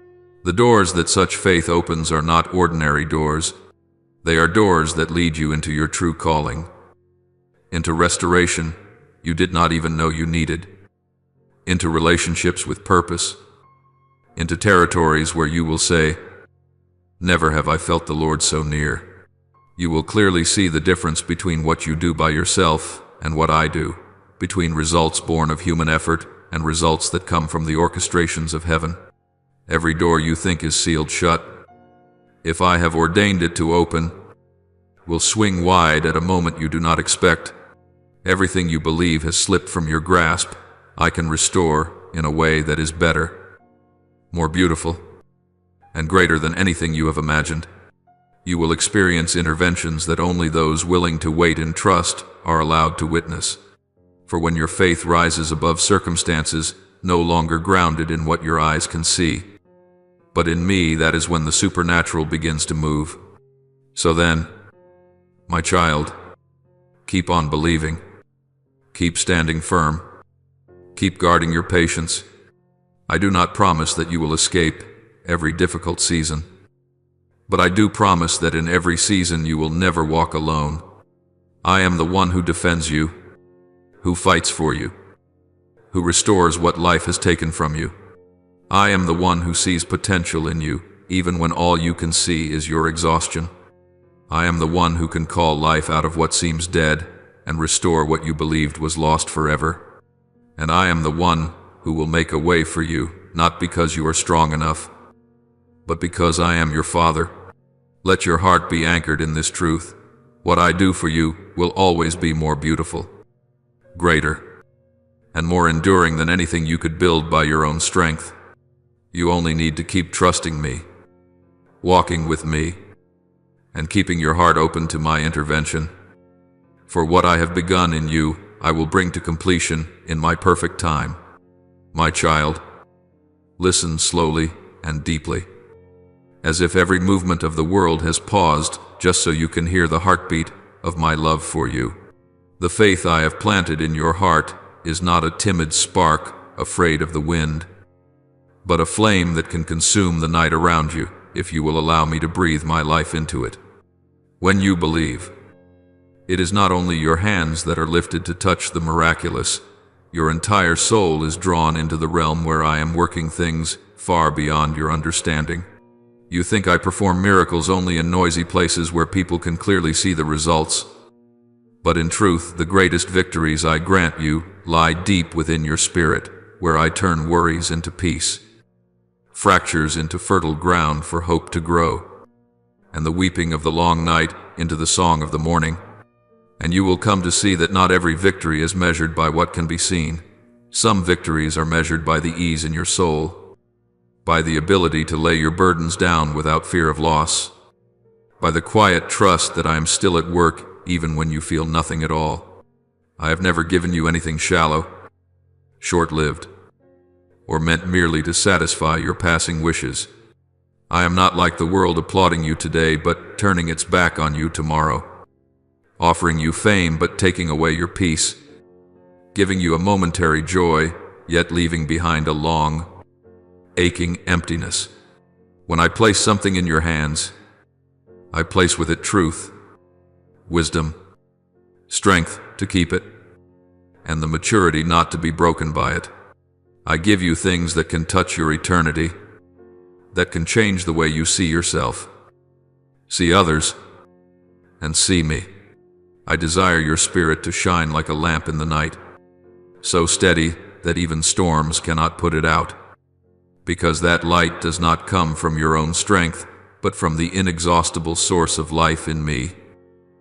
The doors that such faith opens are not ordinary doors. They are doors that lead you into your true calling, into restoration you did not even know you needed, into relationships with purpose, into territories where you will say, "Never have I felt the Lord so near." You will clearly see the difference between what you do by yourself and what I do, between results born of human effort and results that come from the orchestrations of heaven. Every door you think is sealed shut, if I have ordained it to open, will swing wide at a moment you do not expect. Everything you believe has slipped from your grasp, I can restore in a way that is better, more beautiful, and greater than anything you have imagined. You will experience interventions that only those willing to wait in trust are allowed to witness. For when your faith rises above circumstances, no longer grounded in what your eyes can see, but in me, that is when the supernatural begins to move. So then, my child, keep on believing. Keep standing firm. Keep guarding your patience. I do not promise that you will escape every difficult season, but I do promise that in every season you will never walk alone. I am the one who defends you, who fights for you, who restores what life has taken from you. I am the one who sees potential in you, even when all you can see is your exhaustion. I am the one who can call life out of what seems dead and restore what you believed was lost forever. And I am the one who will make a way for you, not because you are strong enough, but because I am your Father. Let your heart be anchored in this truth. What I do for you will always be more beautiful, greater, and more enduring than anything you could build by your own strength. You only need to keep trusting me, walking with me, and keeping your heart open to my intervention. For what I have begun in you, I will bring to completion in my perfect time. My child, listen slowly and deeply, as if every movement of the world has paused just so you can hear the heartbeat of my love for you. The faith I have planted in your heart is not a timid spark afraid of the wind, but a flame that can consume the night around you if you will allow me to breathe my life into it. When you believe, it is not only your hands that are lifted to touch the miraculous, your entire soul is drawn into the realm where I am working things far beyond your understanding. You think I perform miracles only in noisy places where people can clearly see the results. But in truth, the greatest victories I grant you lie deep within your spirit, where I turn worries into peace, fractures into fertile ground for hope to grow, and the weeping of the long night into the song of the morning. And you will come to see that not every victory is measured by what can be seen. Some victories are measured by the ease in your soul, by the ability to lay your burdens down without fear of loss, by the quiet trust that I am still at work even when you feel nothing at all. I have never given you anything shallow, short-lived, or meant merely to satisfy your passing wishes. I am not like the world applauding you today but turning its back on you tomorrow, offering you fame but taking away your peace, giving you a momentary joy yet leaving behind a long, aching emptiness. When I place something in your hands, I place with it truth, wisdom, strength to keep it, and the maturity not to be broken by it. I give you things that can touch your eternity, that can change the way you see yourself, see others, and see me. I desire your spirit to shine like a lamp in the night, so steady that even storms cannot put it out, because that light does not come from your own strength, but from the inexhaustible source of life in me.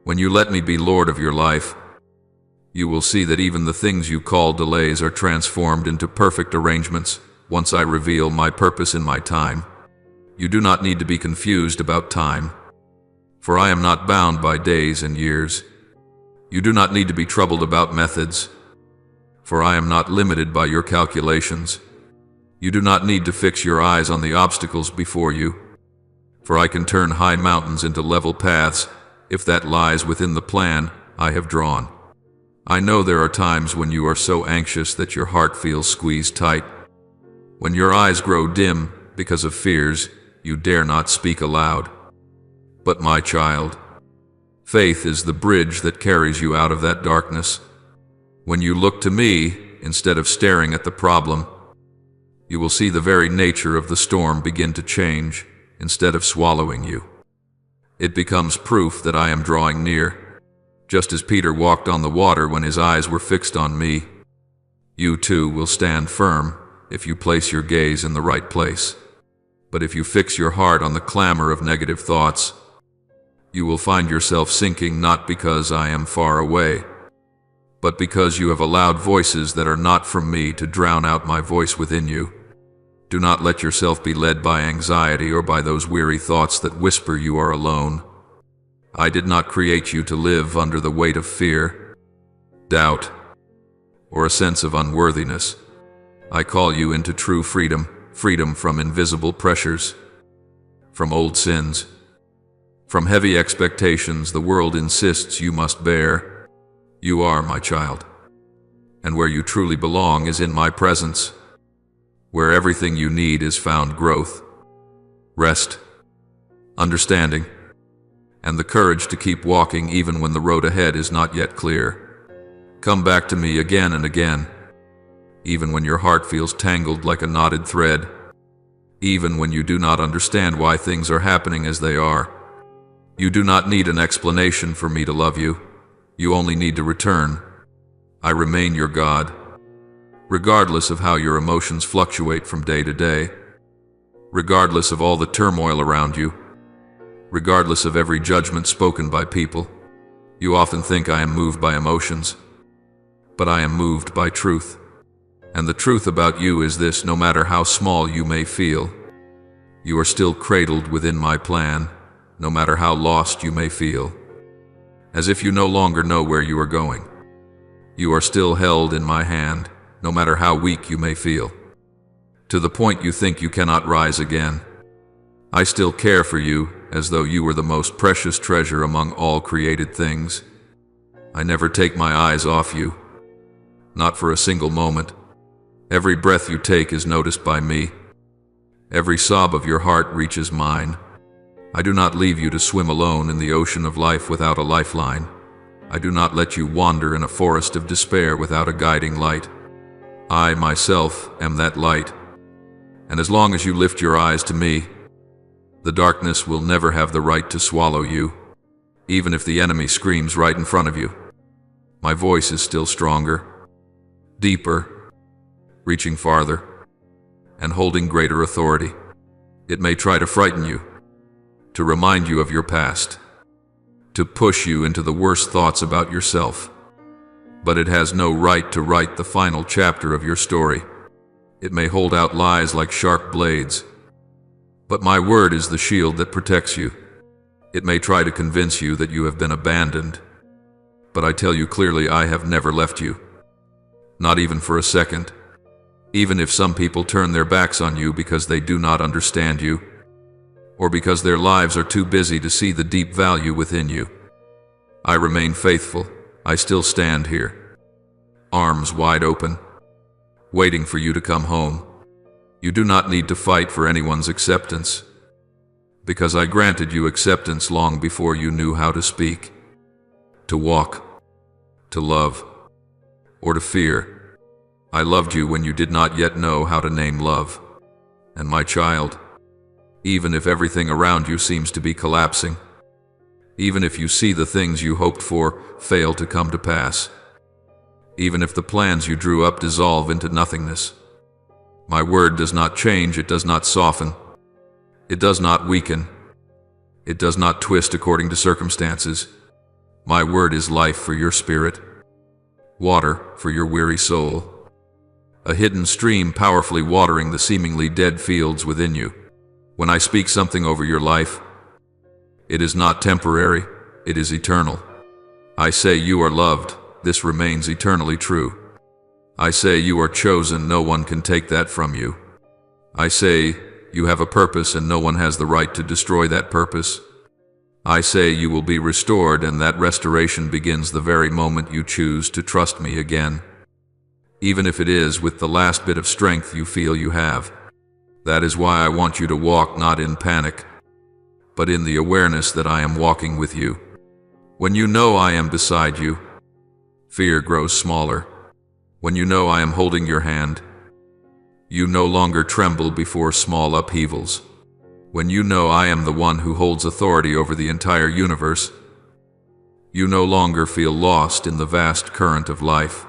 When you let me be Lord of your life, you will see that even the things you call delays are transformed into perfect arrangements once I reveal my purpose in my time. You do not need to be confused about time, for I am not bound by days and years. You do not need to be troubled about methods, for I am not limited by your calculations. You do not need to fix your eyes on the obstacles before you, for I can turn high mountains into level paths if that lies within the plan I have drawn. I know there are times when you are so anxious that your heart feels squeezed tight, when your eyes grow dim because of fears you dare not speak aloud. But my child, faith is the bridge that carries you out of that darkness. When you look to me instead of staring at the problem, you will see the very nature of the storm begin to change instead of swallowing you. It becomes proof that I am drawing near. Just as Peter walked on the water when his eyes were fixed on me, you too will stand firm if you place your gaze in the right place. But if you fix your heart on the clamor of negative thoughts, you will find yourself sinking not because I am far away, but because you have allowed voices that are not from me to drown out my voice within you. Do not let yourself be led by anxiety or by those weary thoughts that whisper you are alone. I did not create you to live under the weight of fear, doubt, or a sense of unworthiness. I call you into true freedom, freedom from invisible pressures, from old sins, from heavy expectations the world insists you must bear. You are my child, and where you truly belong is in my presence, where everything you need is found: growth, rest, understanding, and the courage to keep walking even when the road ahead is not yet clear. Come back to me again and again, even when your heart feels tangled like a knotted thread, even when you do not understand why things are happening as they are. You do not need an explanation for me to love you. You only need to return. I remain your God, regardless of how your emotions fluctuate from day to day. regardless of all the turmoil around you, regardless of every judgment spoken by people. You often think I am moved by emotions, but I am moved by truth. And the truth about you is this: no matter how small you may feel, you are still cradled within my plan, no matter how lost you may feel. As if you no longer know where you are going, you are still held in my hand, no matter how weak you may feel. To the point you think you cannot rise again, I still care for you as though you were the most precious treasure among all created things. I never take my eyes off you, not for a single moment. Every breath you take is noticed by me. Every sob of your heart reaches mine. I do not leave you to swim alone in the ocean of life without a lifeline. I do not let you wander in a forest of despair without a guiding light. I, myself, am that light. And as long as you lift your eyes to me, the darkness will never have the right to swallow you, even if the enemy screams right in front of you. My voice is still stronger, deeper, reaching farther, and holding greater authority. It may try to frighten you, to remind you of your past, to push you into the worst thoughts about yourself, but it has no right to write the final chapter of your story. It may hold out lies like sharp blades, but my word is the shield that protects you. It may try to convince you that you have been abandoned, but I tell you clearly, I have never left you, not even for a second. Even if some people turn their backs on you because they do not understand you, or because their lives are too busy to see the deep value within you, I remain faithful. I still stand here, arms wide open, waiting for you to come home. You do not need to fight for anyone's acceptance, because I granted you acceptance long before you knew how to speak, to walk, to love, or to fear. I loved you when you did not yet know how to name love. And my child, even if everything around you seems to be collapsing, even if you see the things you hoped for fail to come to pass, even if the plans you drew up dissolve into nothingness, my word does not change, it does not soften, it does not weaken, it does not twist according to circumstances. My word is life for your spirit, water for your weary soul, a hidden stream powerfully watering the seemingly dead fields within you. When I speak something over your life, it is not temporary, it is eternal. I say you are loved, this remains eternally true. I say you are chosen, no one can take that from you. I say you have a purpose and no one has the right to destroy that purpose. I say you will be restored, and that restoration begins the very moment you choose to trust me again, even if it is with the last bit of strength you feel you have. That is why I want you to walk not in panic, but in the awareness that I am walking with you. When you know I am beside you, fear grows smaller. When you know I am holding your hand, you no longer tremble before small upheavals. When you know I am the one who holds authority over the entire universe, you no longer feel lost in the vast current of life.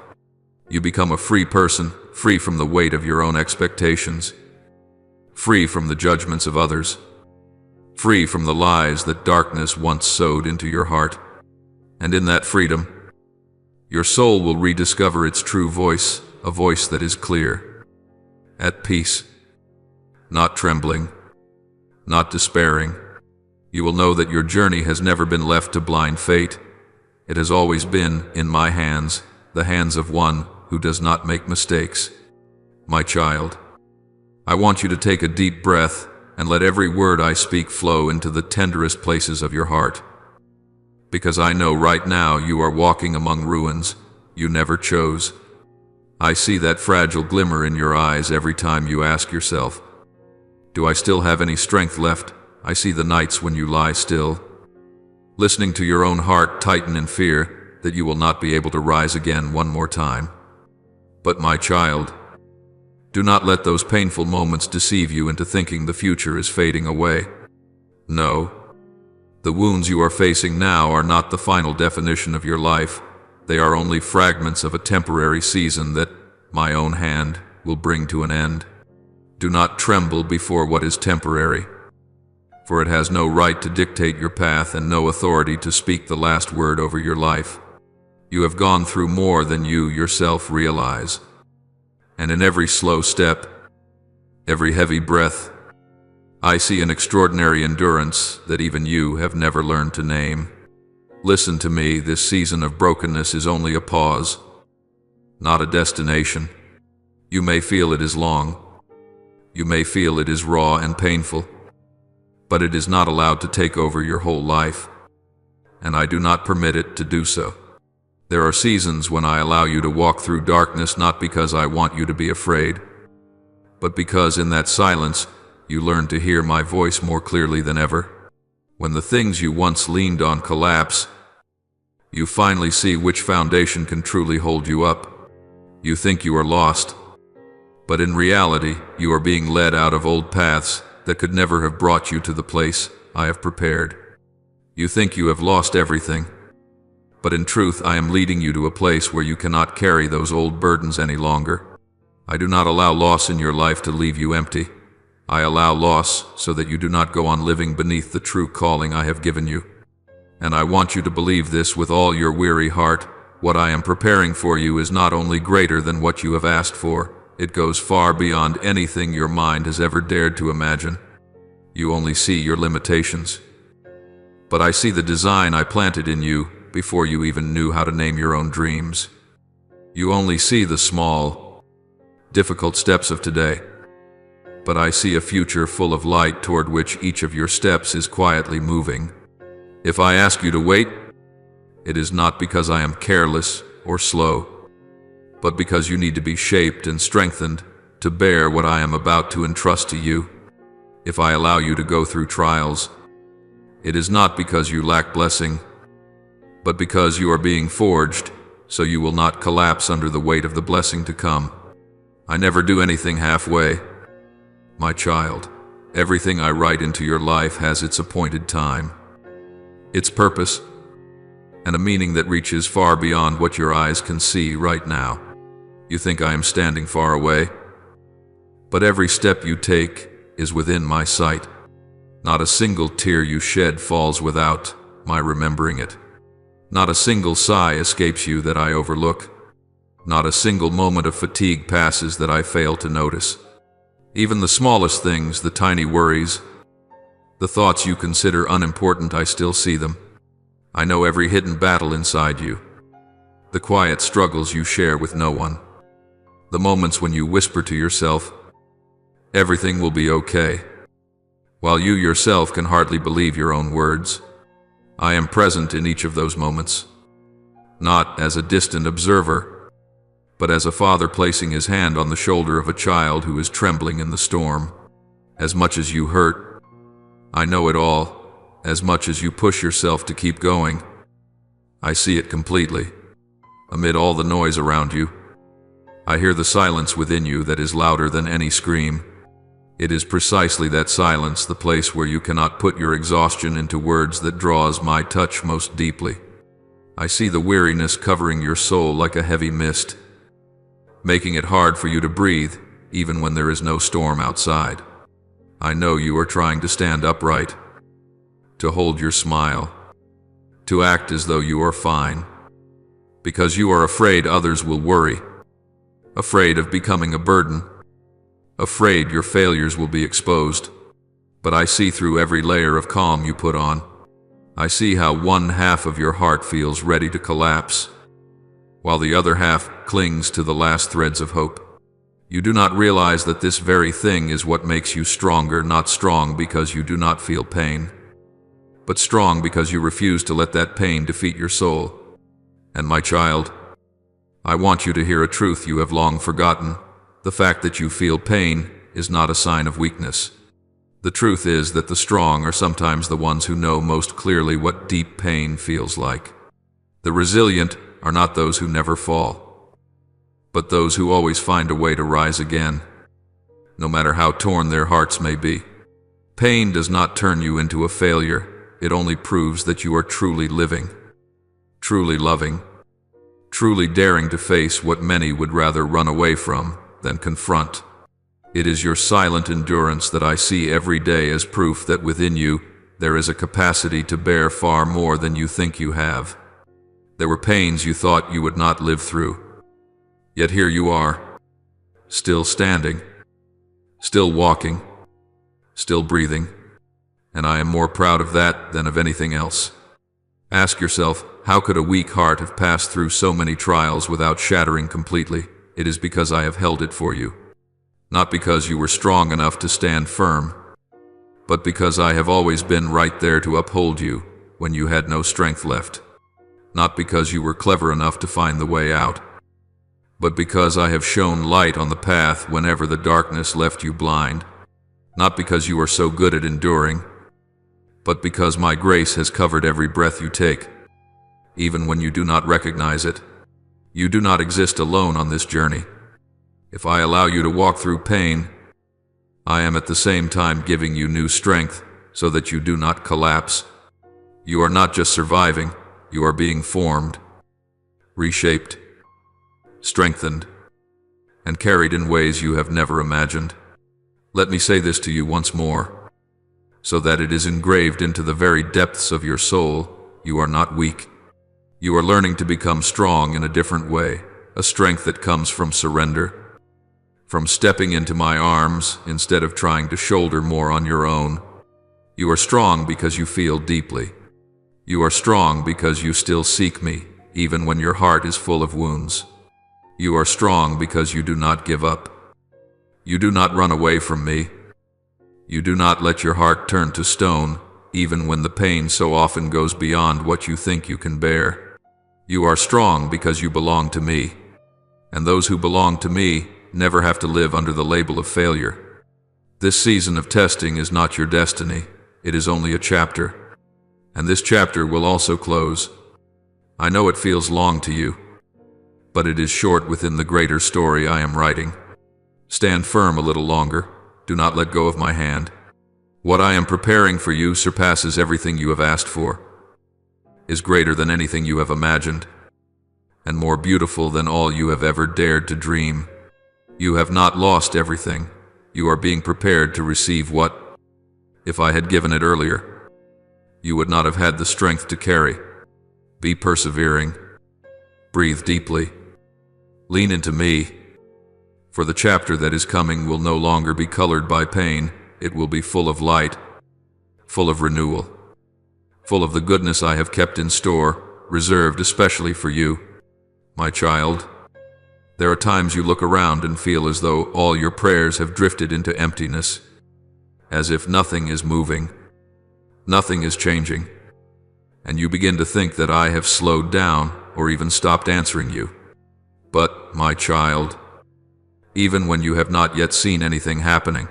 You become a free person, free from the weight of your own expectations, free from the judgments of others, free from the lies that darkness once sowed into your heart. And in that freedom, your soul will rediscover its true voice, a voice that is clear, at peace, not trembling, not despairing. You will know that your journey has never been left to blind fate. It has always been in my hands, the hands of one who does not make mistakes. My child, I want you to take a deep breath and let every word I speak flow into the tenderest places of your heart. Because I know right now you are walking among ruins you never chose. I see that fragile glimmer in your eyes every time you ask yourself, do I still have any strength left? I see the nights when you lie still, listening to your own heart tighten in fear that you will not be able to rise again one more time. But my child, do not let those painful moments deceive you into thinking the future is fading away. No. The wounds you are facing now are not the final definition of your life. They are only fragments of a temporary season that my own hand will bring to an end. Do not tremble before what is temporary, for it has no right to dictate your path and no authority to speak the last word over your life. You have gone through more than you yourself realize, and in every slow step, every heavy breath, I see an extraordinary endurance that even you have never learned to name. Listen to me, this season of brokenness is only a pause, not a destination. You may feel it is long. You may feel it is raw and painful, but it is not allowed to take over your whole life, and I do not permit it to do so. There are seasons when I allow you to walk through darkness not because I want you to be afraid, but because in that silence you learn to hear my voice more clearly than ever. When the things you once leaned on collapse, you finally see which foundation can truly hold you up. You think you are lost, but in reality, you are being led out of old paths that could never have brought you to the place I have prepared. You think you have lost everything, but in truth, I am leading you to a place where you cannot carry those old burdens any longer. I do not allow loss in your life to leave you empty. I allow loss so that you do not go on living beneath the true calling I have given you. And I want you to believe this with all your weary heart. What I am preparing for you is not only greater than what you have asked for, it goes far beyond anything your mind has ever dared to imagine. You only see your limitations. But I see the design I planted in you before you even knew how to name your own dreams. You only see the small, difficult steps of today. But I see a future full of light toward which each of your steps is quietly moving. If I ask you to wait, it is not because I am careless or slow, but because you need to be shaped and strengthened to bear what I am about to entrust to you. If I allow you to go through trials, it is not because you lack blessing, but because you are being forged so you will not collapse under the weight of the blessing to come. I never do anything halfway. My child, everything I write into your life has its appointed time, its purpose, and a meaning that reaches far beyond what your eyes can see right now. You think I am standing far away, but every step you take is within my sight. Not a single tear you shed falls without my remembering it. Not a single sigh escapes you that I overlook. Not a single moment of fatigue passes that I fail to notice. Even the smallest things, the tiny worries, the thoughts you consider unimportant, I still see them. I know every hidden battle inside you, the quiet struggles you share with no one, the moments when you whisper to yourself, "Everything will be okay," while you yourself can hardly believe your own words. I am present in each of those moments, not as a distant observer, but as a father placing his hand on the shoulder of a child who is trembling in the storm. As much as you hurt, I know it all. As much as you push yourself to keep going, I see it completely. Amid all the noise around you, I hear the silence within you that is louder than any scream. It is precisely that silence, the place where you cannot put your exhaustion into words, that draws my touch most deeply. I see the weariness covering your soul like a heavy mist, making it hard for you to breathe, even when there is no storm outside. I know you are trying to stand upright, to hold your smile, to act as though you are fine, because you are afraid others will worry, afraid of becoming a burden, afraid your failures will be exposed. But I see through every layer of calm you put on. I see how one half of your heart feels ready to collapse, while the other half clings to the last threads of hope. You do not realize that this very thing is what makes you stronger, not strong because you do not feel pain, but strong because you refuse to let that pain defeat your soul. And my child, I want you to hear a truth you have long forgotten. The fact that you feel pain is not a sign of weakness. The truth is that the strong are sometimes the ones who know most clearly what deep pain feels like. The resilient are not those who never fall, but those who always find a way to rise again, no matter how torn their hearts may be. Pain does not turn you into a failure. It only proves that you are truly living, truly loving, truly daring to face what many would rather run away from than confront. It is your silent endurance that I see every day as proof that within you there is a capacity to bear far more than you think you have. There were pains you thought you would not live through. Yet here you are, still standing, still walking, still breathing, and I am more proud of that than of anything else. Ask yourself, how could a weak heart have passed through so many trials without shattering completely? It is because I have held it for you. Not because you were strong enough to stand firm, but because I have always been right there to uphold you when you had no strength left. Not because you were clever enough to find the way out, but because I have shone light on the path whenever the darkness left you blind. Not because you are so good at enduring, but because my grace has covered every breath you take, even when you do not recognize it. You do not exist alone on this journey. If I allow you to walk through pain, I am at the same time giving you new strength so that you do not collapse. You are not just surviving, you are being formed, reshaped, strengthened, and carried in ways you have never imagined. Let me say this to you once more, so that it is engraved into the very depths of your soul. You are not weak. You are learning to become strong in a different way, a strength that comes from surrender, from stepping into my arms instead of trying to shoulder more on your own. You are strong because you feel deeply. You are strong because you still seek me, even when your heart is full of wounds. You are strong because you do not give up. You do not run away from me. You do not let your heart turn to stone, even when the pain so often goes beyond what you think you can bear. You are strong because you belong to me, and those who belong to me never have to live under the label of failure. This season of testing is not your destiny, it is only a chapter, and this chapter will also close. I know it feels long to you, but it is short within the greater story I am writing. Stand firm a little longer, do not let go of my hand. What I am preparing for you surpasses everything you have asked for, is greater than anything you have imagined, and more beautiful than all you have ever dared to dream. You have not lost everything. You are being prepared to receive what, if I had given it earlier, you would not have had the strength to carry. Be persevering. Breathe deeply. Lean into me. For the chapter that is coming will no longer be colored by pain. It will be full of light, full of renewal, full of the goodness I have kept in store, reserved especially for you, my child. There are times you look around and feel as though all your prayers have drifted into emptiness, as if nothing is moving, nothing is changing, and you begin to think that I have slowed down or even stopped answering you. But, my child, even when you have not yet seen anything happening,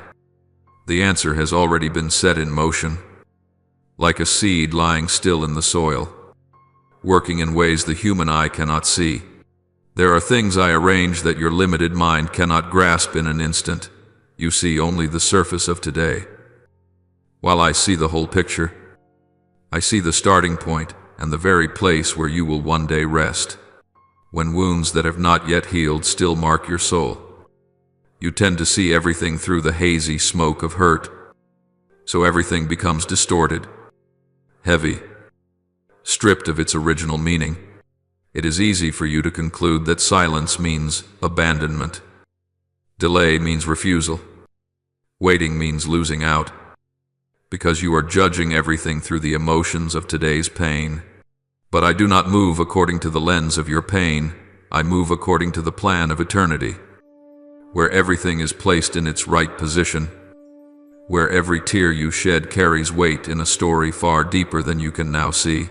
the answer has already been set in motion, like a seed lying still in the soil, working in ways the human eye cannot see. There are things I arrange that your limited mind cannot grasp in an instant. You see only the surface of today, while I see the whole picture. I see the starting point and the very place where you will one day rest, when wounds that have not yet healed still mark your soul. You tend to see everything through the hazy smoke of hurt, so everything becomes distorted, heavy, stripped of its original meaning. It is easy for you to conclude that silence means abandonment. Delay means refusal. Waiting means losing out, because you are judging everything through the emotions of today's pain. But I do not move according to the lens of your pain. I move according to the plan of eternity, where everything is placed in its right position, where every tear you shed carries weight in a story far deeper than you can now see.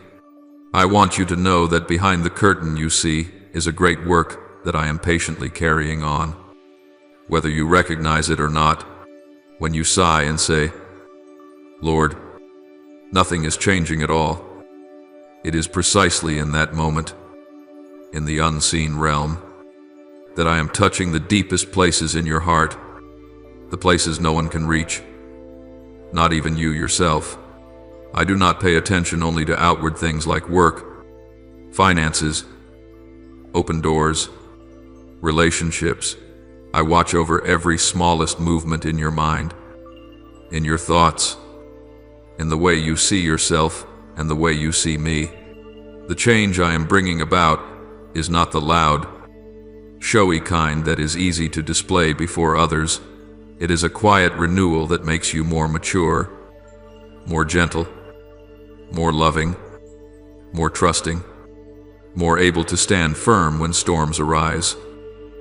I want you to know that behind the curtain you see is a great work that I am patiently carrying on. Whether you recognize it or not, when you sigh and say, "Lord, nothing is changing at all," it is precisely in that moment, in the unseen realm, that I am touching the deepest places in your heart, the places no one can reach, not even you yourself. I do not pay attention only to outward things like work, finances, open doors, relationships, I watch over every smallest movement in your mind, in your thoughts, in the way you see yourself and the way you see me. The change I am bringing about is not the loud, showy kind that is easy to display before others. It is a quiet renewal that makes you more mature, more gentle, more loving, more trusting, more able to stand firm when storms arise.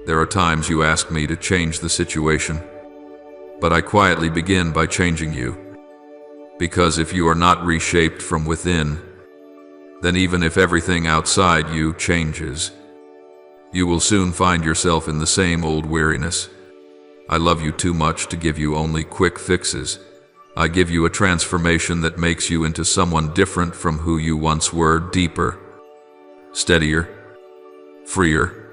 There are times you ask me to change the situation, but I quietly begin by changing you. Because if you are not reshaped from within, then even if everything outside you changes, you will soon find yourself in the same old weariness. I love you too much to give you only quick fixes. I give you a transformation that makes you into someone different from who you once were, deeper, steadier, freer.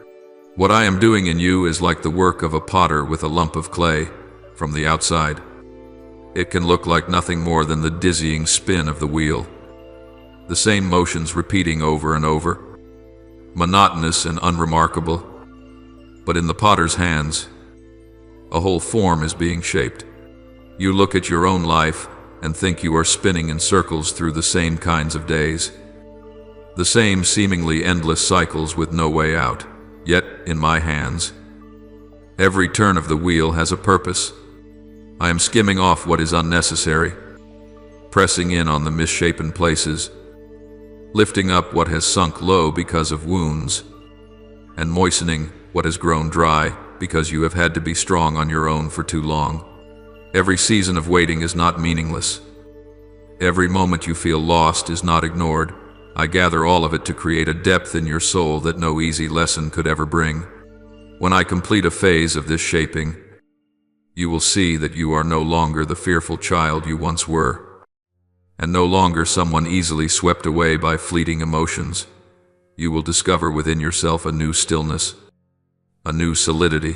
What I am doing in you is like the work of a potter with a lump of clay. From the outside, it can look like nothing more than the dizzying spin of the wheel, the same motions repeating over and over, monotonous and unremarkable. But in the potter's hands, a whole form is being shaped. You look at your own life and think you are spinning in circles through the same kinds of days, the same seemingly endless cycles with no way out. Yet, in my hands, every turn of the wheel has a purpose. I am skimming off what is unnecessary, pressing in on the misshapen places, lifting up what has sunk low because of wounds, and moistening what has grown dry because you have had to be strong on your own for too long. Every season of waiting is not meaningless. Every moment you feel lost is not ignored. I gather all of it to create a depth in your soul that no easy lesson could ever bring. When I complete a phase of this shaping, you will see that you are no longer the fearful child you once were, and no longer someone easily swept away by fleeting emotions. You will discover within yourself a new stillness, a new solidity,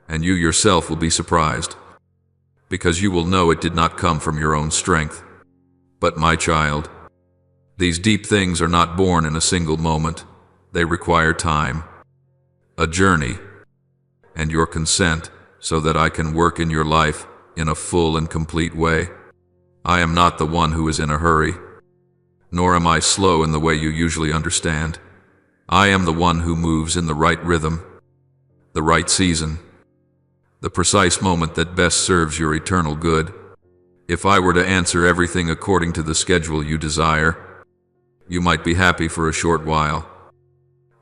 and you yourself will be surprised, because you will know it did not come from your own strength. But my child, these deep things are not born in a single moment. They require time, a journey, and your consent, so that I can work in your life in a full and complete way. I am not the one who is in a hurry, nor am I slow in the way you usually understand. I am the one who moves in the right rhythm, the right season, the precise moment that best serves your eternal good. If I were to answer everything according to the schedule you desire, you might be happy for a short while,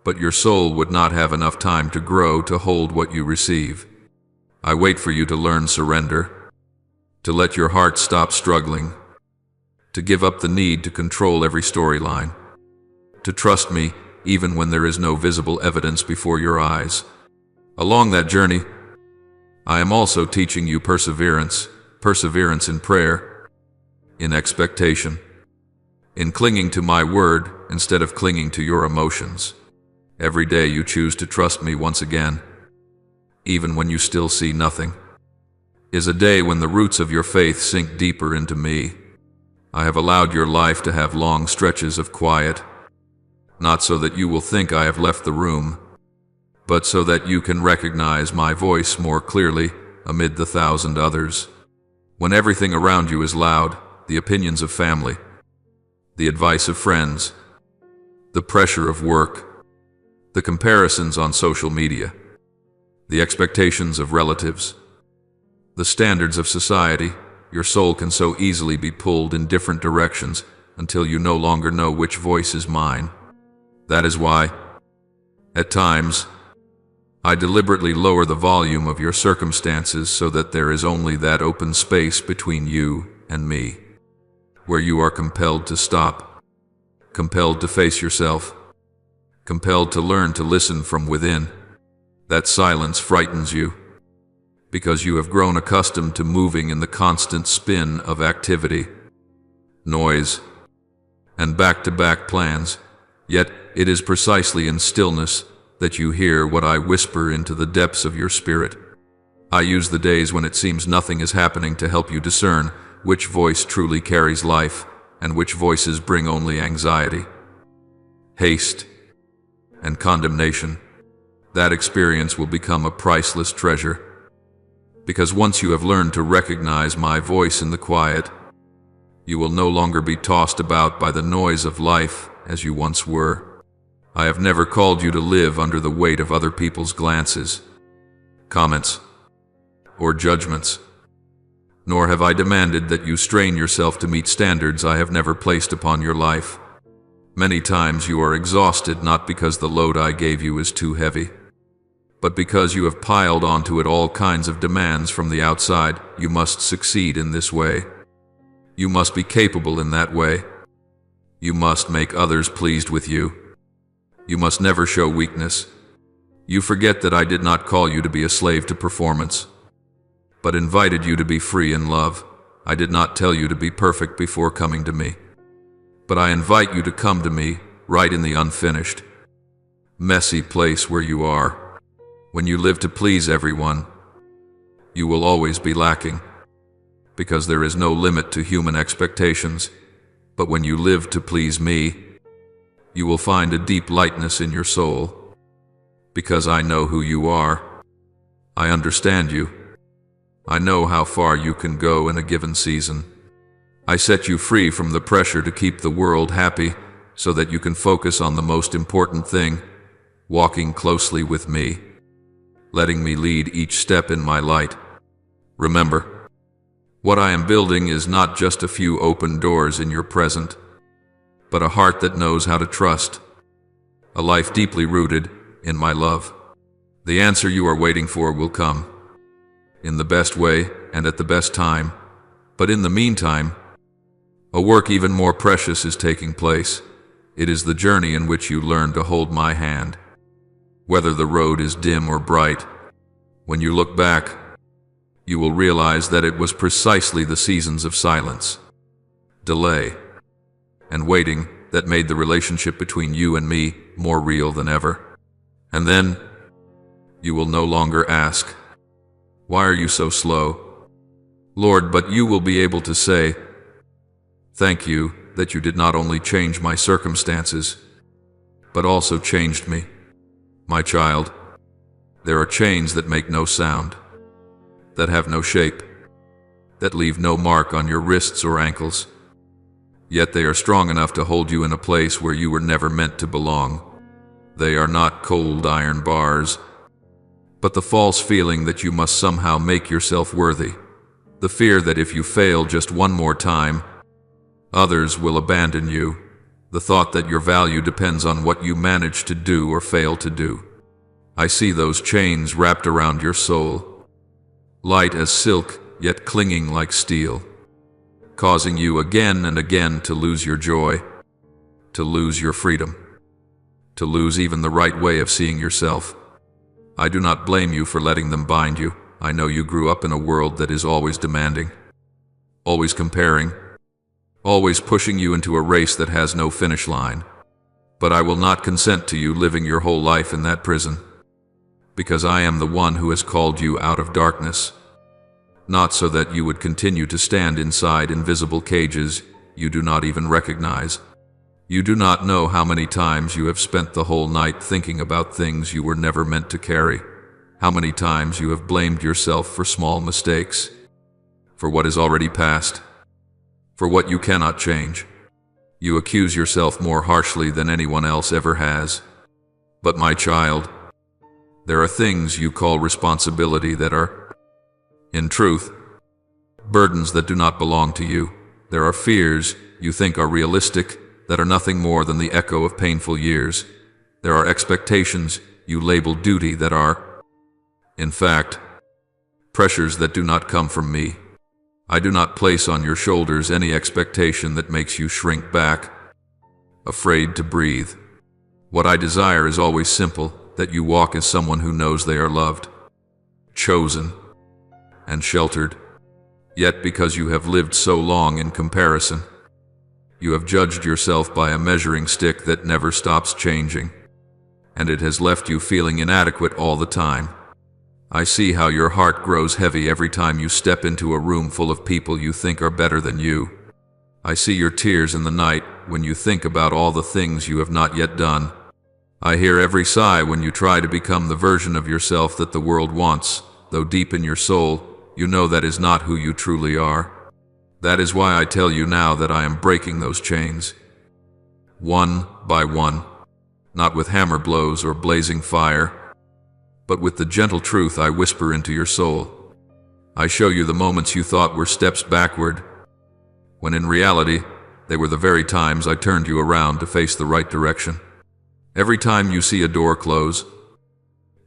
but your soul would not have enough time to grow to hold what you receive. I wait for you to learn surrender, to let your heart stop struggling, to give up the need to control every storyline, to trust me even when there is no visible evidence before your eyes. Along that journey, I am also teaching you perseverance in prayer, in expectation, in clinging to my word instead of clinging to your emotions. Every day you choose to trust me once again, even when you still see nothing, is a day when the roots of your faith sink deeper into me. I have allowed your life to have long stretches of quiet, not so that you will think I have left the room, but so that you can recognize my voice more clearly amid the thousand others. When everything around you is loud, the opinions of family, the advice of friends, the pressure of work, the comparisons on social media, the expectations of relatives, the standards of society, your soul can so easily be pulled in different directions until you no longer know which voice is mine. That is why, at times, I deliberately lower the volume of your circumstances so that there is only that open space between you and me, where you are compelled to stop, compelled to face yourself, compelled to learn to listen from within. That silence frightens you, because you have grown accustomed to moving in the constant spin of activity, noise, and back-to-back plans. Yet it is precisely in stillness that you hear what I whisper into the depths of your spirit. I use the days when it seems nothing is happening to help you discern which voice truly carries life and which voices bring only anxiety, haste, and condemnation. That experience will become a priceless treasure. Because once you have learned to recognize my voice in the quiet, you will no longer be tossed about by the noise of life as you once were. I have never called you to live under the weight of other people's glances, comments, or judgments. Nor have I demanded that you strain yourself to meet standards I have never placed upon your life. Many times you are exhausted not because the load I gave you is too heavy, but because you have piled onto it all kinds of demands from the outside. You must succeed in this way. You must be capable in that way. You must make others pleased with you. You must never show weakness. You forget that I did not call you to be a slave to performance, but invited you to be free in love. I did not tell you to be perfect before coming to me, but I invite you to come to me right in the unfinished, messy place where you are. When you live to please everyone, you will always be lacking, because there is no limit to human expectations. But when you live to please me, you will find a deep lightness in your soul, because I know who you are. I understand you. I know how far you can go in a given season. I set you free from the pressure to keep the world happy so that you can focus on the most important thing, walking closely with me, letting me lead each step in my light. Remember, what I am building is not just a few open doors in your present, but a heart that knows how to trust, a life deeply rooted in my love. The answer you are waiting for will come, in the best way and at the best time. But in the meantime, a work even more precious is taking place. It is the journey in which you learn to hold my hand. Whether the road is dim or bright, when you look back, you will realize that it was precisely the seasons of silence, delay, and waiting that made the relationship between you and me more real than ever. And then, you will no longer ask, "Why are you so slow, Lord?" But you will be able to say, "Thank you that you did not only change my circumstances, but also changed me." My child, there are chains that make no sound, that have no shape, that leave no mark on your wrists or ankles. Yet they are strong enough to hold you in a place where you were never meant to belong. They are not cold iron bars, but the false feeling that you must somehow make yourself worthy, the fear that if you fail just one more time, others will abandon you, the thought that your value depends on what you manage to do or fail to do. I see those chains wrapped around your soul, light as silk, yet clinging like steel, causing you again and again to lose your joy, to lose your freedom, to lose even the right way of seeing yourself. I do not blame you for letting them bind you. I know you grew up in a world that is always demanding, always comparing, always pushing you into a race that has no finish line. But I will not consent to you living your whole life in that prison, because I am the one who has called you out of darkness, not so that you would continue to stand inside invisible cages you do not even recognize. You do not know how many times you have spent the whole night thinking about things you were never meant to carry, how many times you have blamed yourself for small mistakes, for what is already past, for what you cannot change. You accuse yourself more harshly than anyone else ever has. But my child, there are things you call responsibility that are, in truth, burdens that do not belong to you. There are fears you think are realistic that are nothing more than the echo of painful years. There are expectations you label duty that are, in fact, pressures that do not come from me. I do not place on your shoulders any expectation that makes you shrink back, afraid to breathe. What I desire is always simple, that you walk as someone who knows they are loved, chosen, and sheltered. Yet because you have lived so long in comparison, you have judged yourself by a measuring stick that never stops changing, and it has left you feeling inadequate all the time. I see how your heart grows heavy every time you step into a room full of people you think are better than you. I see your tears in the night when you think about all the things you have not yet done. I hear every sigh when you try to become the version of yourself that the world wants, though deep in your soul, you know that is not who you truly are. That is why I tell you now that I am breaking those chains. One by one, not with hammer blows or blazing fire, but with the gentle truth I whisper into your soul. I show you the moments you thought were steps backward, when in reality, they were the very times I turned you around to face the right direction. Every time you see a door close,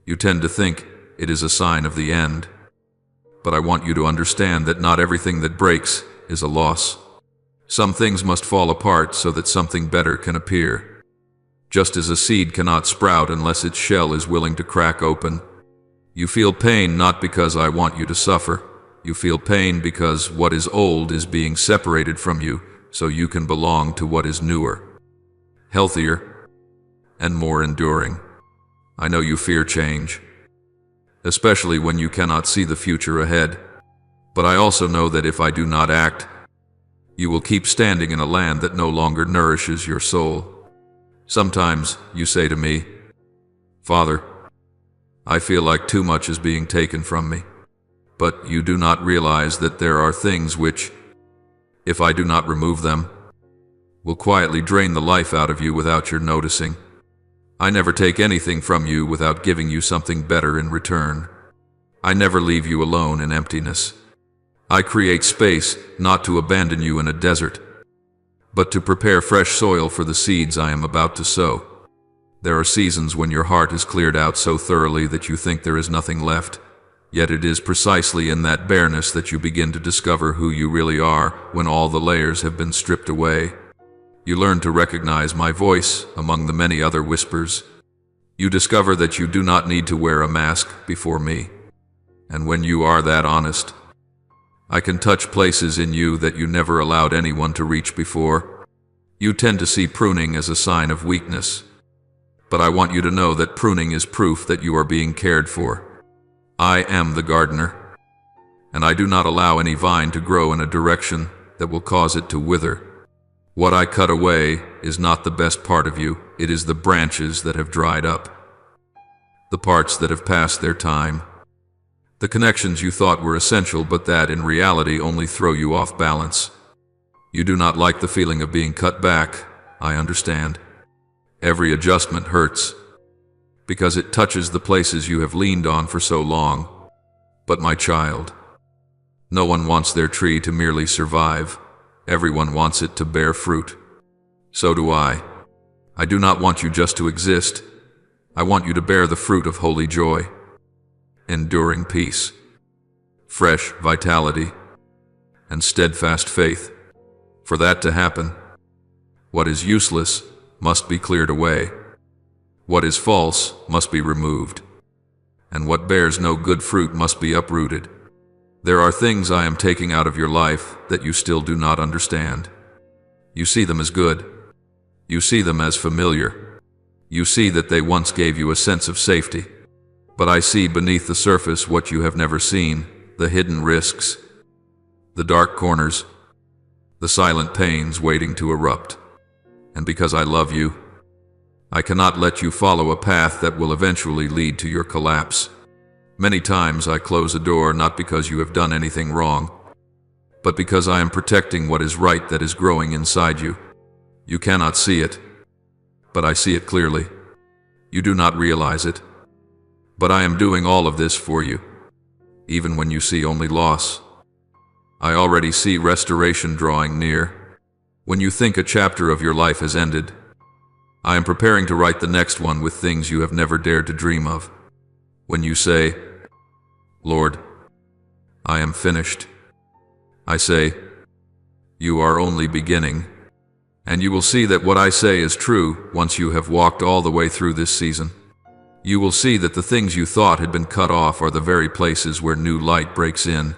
you tend to think it is a sign of the end. But I want you to understand that not everything that breaks is a loss. Some things must fall apart so that something better can appear. Just as a seed cannot sprout unless its shell is willing to crack open. You feel pain not because I want you to suffer. You feel pain because what is old is being separated from you so you can belong to what is newer, healthier, and more enduring. I know you fear change, especially when you cannot see the future ahead. But I also know that if I do not act, you will keep standing in a land that no longer nourishes your soul. Sometimes you say to me, "Father, I feel like too much is being taken from me." But you do not realize that there are things which, if I do not remove them, will quietly drain the life out of you without your noticing. I never take anything from you without giving you something better in return. I never leave you alone in emptiness. I create space not to abandon you in a desert, but to prepare fresh soil for the seeds I am about to sow. There are seasons when your heart is cleared out so thoroughly that you think there is nothing left. Yet it is precisely in that bareness that you begin to discover who you really are when all the layers have been stripped away. You learn to recognize my voice among the many other whispers. You discover that you do not need to wear a mask before me. And when you are that honest, I can touch places in you that you never allowed anyone to reach before. You tend to see pruning as a sign of weakness. But I want you to know that pruning is proof that you are being cared for. I am the gardener, and I do not allow any vine to grow in a direction that will cause it to wither. What I cut away is not the best part of you, it is the branches that have dried up, the parts that have passed their time, the connections you thought were essential but that in reality only throw you off balance. You do not like the feeling of being cut back, I understand. Every adjustment hurts, because it touches the places you have leaned on for so long. But my child, no one wants their tree to merely survive. Everyone wants it to bear fruit. So do I. I do not want you just to exist. I want you to bear the fruit of holy joy, enduring peace, fresh vitality, and steadfast faith. For that to happen, what is useless must be cleared away. What is false must be removed, and what bears no good fruit must be uprooted. There are things I am taking out of your life that you still do not understand. You see them as good. You see them as familiar. You see that they once gave you a sense of safety. But I see beneath the surface what you have never seen, the hidden risks, the dark corners, the silent pains waiting to erupt. And because I love you, I cannot let you follow a path that will eventually lead to your collapse. Many times I close a door not because you have done anything wrong, but because I am protecting what is right that is growing inside you. You cannot see it, but I see it clearly. You do not realize it, but I am doing all of this for you, even when you see only loss. I already see restoration drawing near. When you think a chapter of your life has ended, I am preparing to write the next one with things you have never dared to dream of. When you say, "Lord, I am finished," I say, "You are only beginning." And you will see that what I say is true once you have walked all the way through this season. You will see that the things you thought had been cut off are the very places where new light breaks in.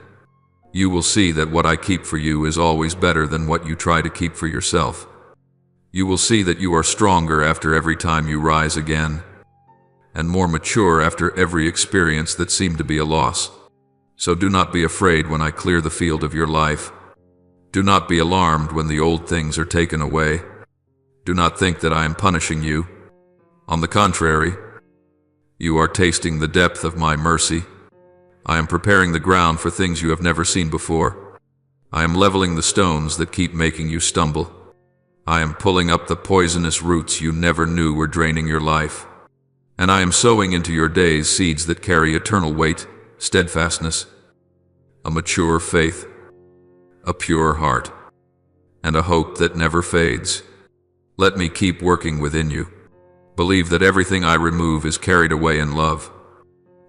You will see that what I keep for you is always better than what you try to keep for yourself. You will see that you are stronger after every time you rise again, and more mature after every experience that seemed to be a loss. So do not be afraid when I clear the field of your life. Do not be alarmed when the old things are taken away. Do not think that I am punishing you. On the contrary, you are tasting the depth of my mercy. I am preparing the ground for things you have never seen before. I am leveling the stones that keep making you stumble. I am pulling up the poisonous roots you never knew were draining your life. And I am sowing into your days seeds that carry eternal weight, steadfastness, a mature faith, a pure heart, and a hope that never fades. Let me keep working within you. Believe that everything I remove is carried away in love.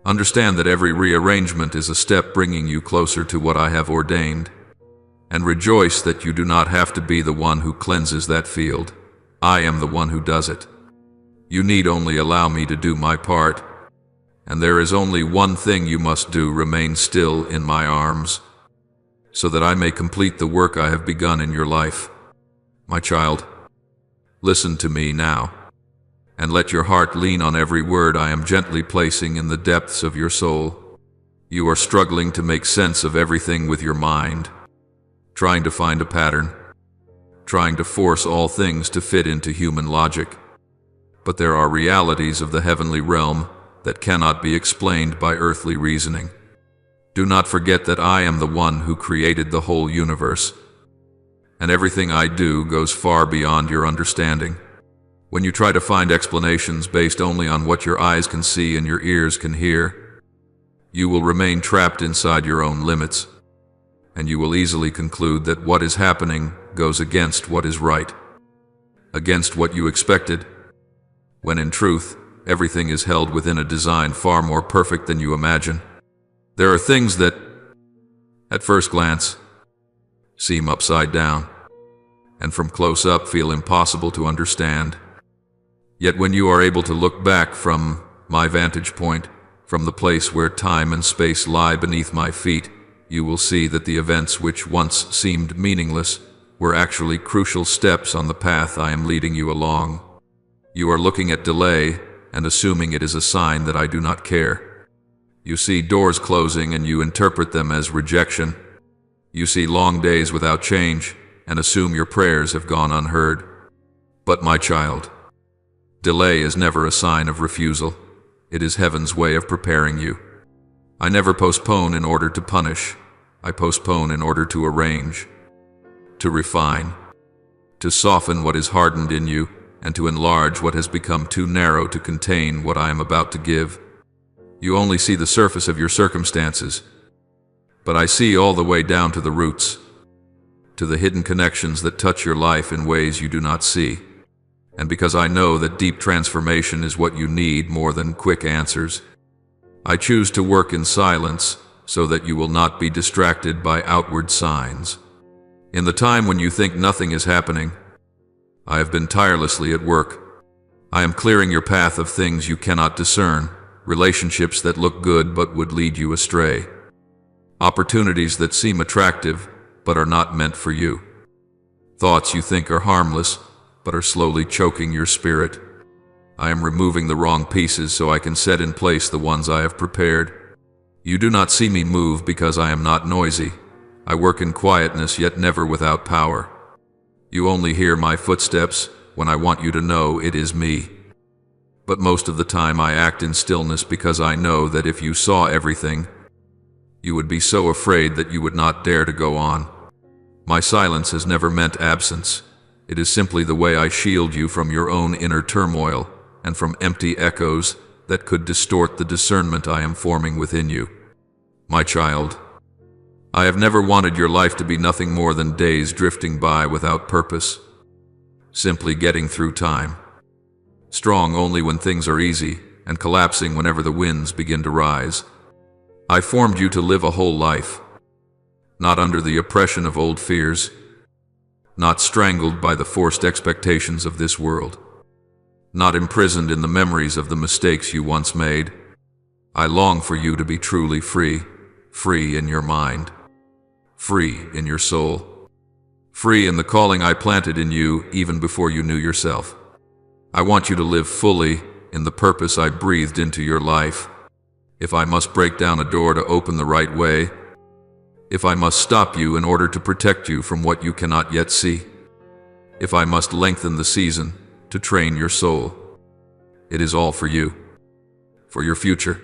Understand that every rearrangement is a step bringing you closer to what I have ordained. And rejoice that you do not have to be the one who cleanses that field. I am the one who does it. You need only allow me to do my part. And there is only one thing you must do: remain still in my arms, so that I may complete the work I have begun in your life. My child, listen to me now, and let your heart lean on every word I am gently placing in the depths of your soul. You are struggling to make sense of everything with your mind, trying to find a pattern, trying to force all things to fit into human logic. But there are realities of the heavenly realm that cannot be explained by earthly reasoning. Do not forget that I am the one who created the whole universe, and everything I do goes far beyond your understanding. When you try to find explanations based only on what your eyes can see and your ears can hear, you will remain trapped inside your own limits, and you will easily conclude that what is happening goes against what is right, against what you expected, when in truth, everything is held within a design far more perfect than you imagine. There are things that, at first glance, seem upside down, and from close up feel impossible to understand. Yet when you are able to look back from my vantage point, from the place where time and space lie beneath my feet, you will see that the events which once seemed meaningless were actually crucial steps on the path I am leading you along. You are looking at delay and assuming it is a sign that I do not care. You see doors closing and you interpret them as rejection. You see long days without change and assume your prayers have gone unheard. But my child, delay is never a sign of refusal. It is heaven's way of preparing you. I never postpone in order to punish. I postpone in order to arrange, to refine, to soften what is hardened in you, and to enlarge what has become too narrow to contain what I am about to give. You only see the surface of your circumstances, but I see all the way down to the roots, to the hidden connections that touch your life in ways you do not see. And because I know that deep transformation is what you need more than quick answers, I choose to work in silence so that you will not be distracted by outward signs. In the time when you think nothing is happening, I have been tirelessly at work. I am clearing your path of things you cannot discern, relationships that look good but would lead you astray, opportunities that seem attractive but are not meant for you, thoughts you think are harmless but are slowly choking your spirit. I am removing the wrong pieces so I can set in place the ones I have prepared. You do not see me move because I am not noisy. I work in quietness, yet never without power. You only hear my footsteps when I want you to know it is me. But most of the time I act in stillness because I know that if you saw everything, you would be so afraid that you would not dare to go on. My silence has never meant absence. It is simply the way I shield you from your own inner turmoil and from empty echoes that could distort the discernment I am forming within you. My child, I have never wanted your life to be nothing more than days drifting by without purpose, simply getting through time, strong only when things are easy and collapsing whenever the winds begin to rise. I formed you to live a whole life, not under the oppression of old fears, not strangled by the forced expectations of this world, not imprisoned in the memories of the mistakes you once made. I long for you to be truly free, free in your mind, free in your soul, free in the calling I planted in you even before you knew yourself. I want you to live fully in the purpose I breathed into your life. If I must break down a door to open the right way, if I must stop you in order to protect you from what you cannot yet see, if I must lengthen the season to train your soul, It is all for you, for your future,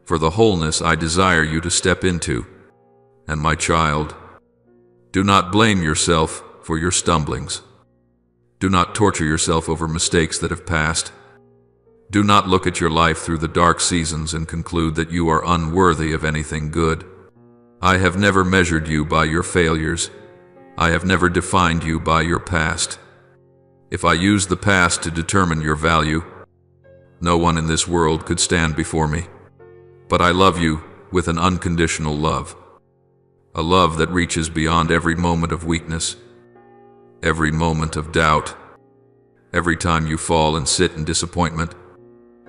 for the wholeness I desire you to step into. And my child, do not blame yourself for your stumblings. Do not torture yourself over mistakes that have passed. Do not look at your life through the dark seasons and conclude that you are unworthy of anything good. I have never measured you by your failures. I have never defined you by your past. If I used the past to determine your value, no one in this world could stand before me. But I love you with an unconditional love. A love that reaches beyond every moment of weakness, every moment of doubt, every time you fall and sit in disappointment.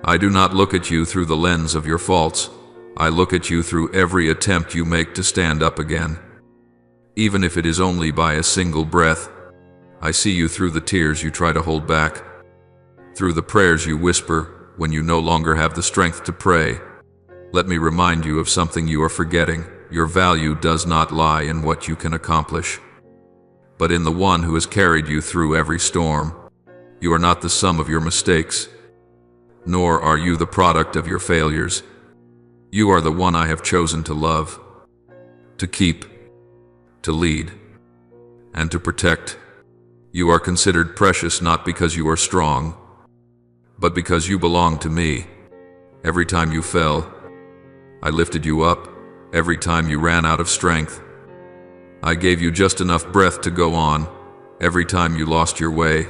I do not look at you through the lens of your faults. I look at you through every attempt you make to stand up again. Even if it is only by a single breath, I see you through the tears you try to hold back, through the prayers you whisper when you no longer have the strength to pray. Let me remind you of something you are forgetting. Your value does not lie in what you can accomplish, but in the one who has carried you through every storm. You are not the sum of your mistakes, nor are you the product of your failures. You are the one I have chosen to love, to keep, to lead, and to protect. You are considered precious not because you are strong, but because you belong to me. Every time you fell, I lifted you up. Every time you ran out of strength, I gave you just enough breath to go on. Every time you lost your way,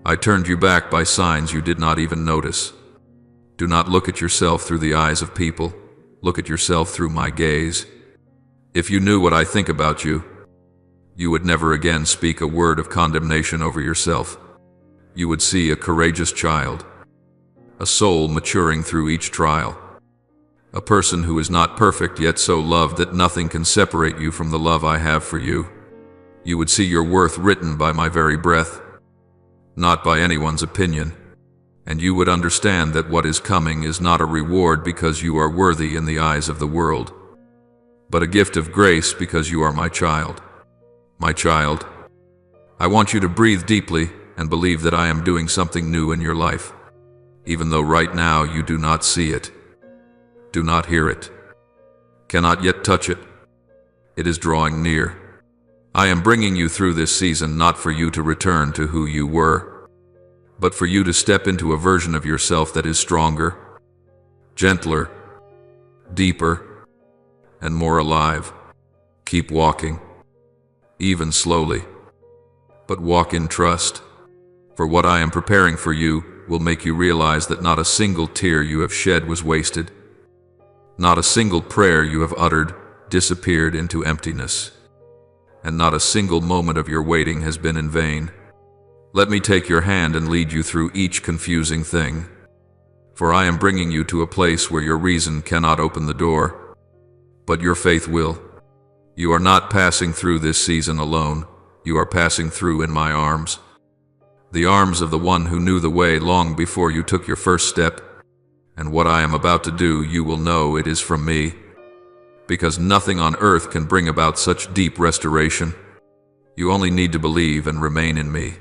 I turned you back by signs you did not even notice. Do not look at yourself through the eyes of people. Look at yourself through my gaze. If you knew what I think about you, you would never again speak a word of condemnation over yourself. You would see a courageous child, a soul maturing through each trial, a person who is not perfect yet so loved that nothing can separate you from the love I have for you. You would see your worth written by my very breath, not by anyone's opinion, and you would understand that what is coming is not a reward because you are worthy in the eyes of the world, but a gift of grace because you are my child. My child, I want you to breathe deeply and believe that I am doing something new in your life, even though right now you do not see it, do not hear it, cannot yet touch it. It is drawing near. I am bringing you through this season not for you to return to who you were, but for you to step into a version of yourself that is stronger, gentler, deeper, and more alive. Keep walking, even slowly, but walk in trust, for what I am preparing for you will make you realize that not a single tear you have shed was wasted. Not a single prayer you have uttered disappeared into emptiness, and not a single moment of your waiting has been in vain. Let me take your hand and lead you through each confusing thing, for I am bringing you to a place where your reason cannot open the door, but your faith will. You are not passing through this season alone. You are passing through in my arms, the arms of the one who knew the way long before you took your first step. And what I am about to do, you will know it is from me, because nothing on earth can bring about such deep restoration. You only need to believe and remain in me,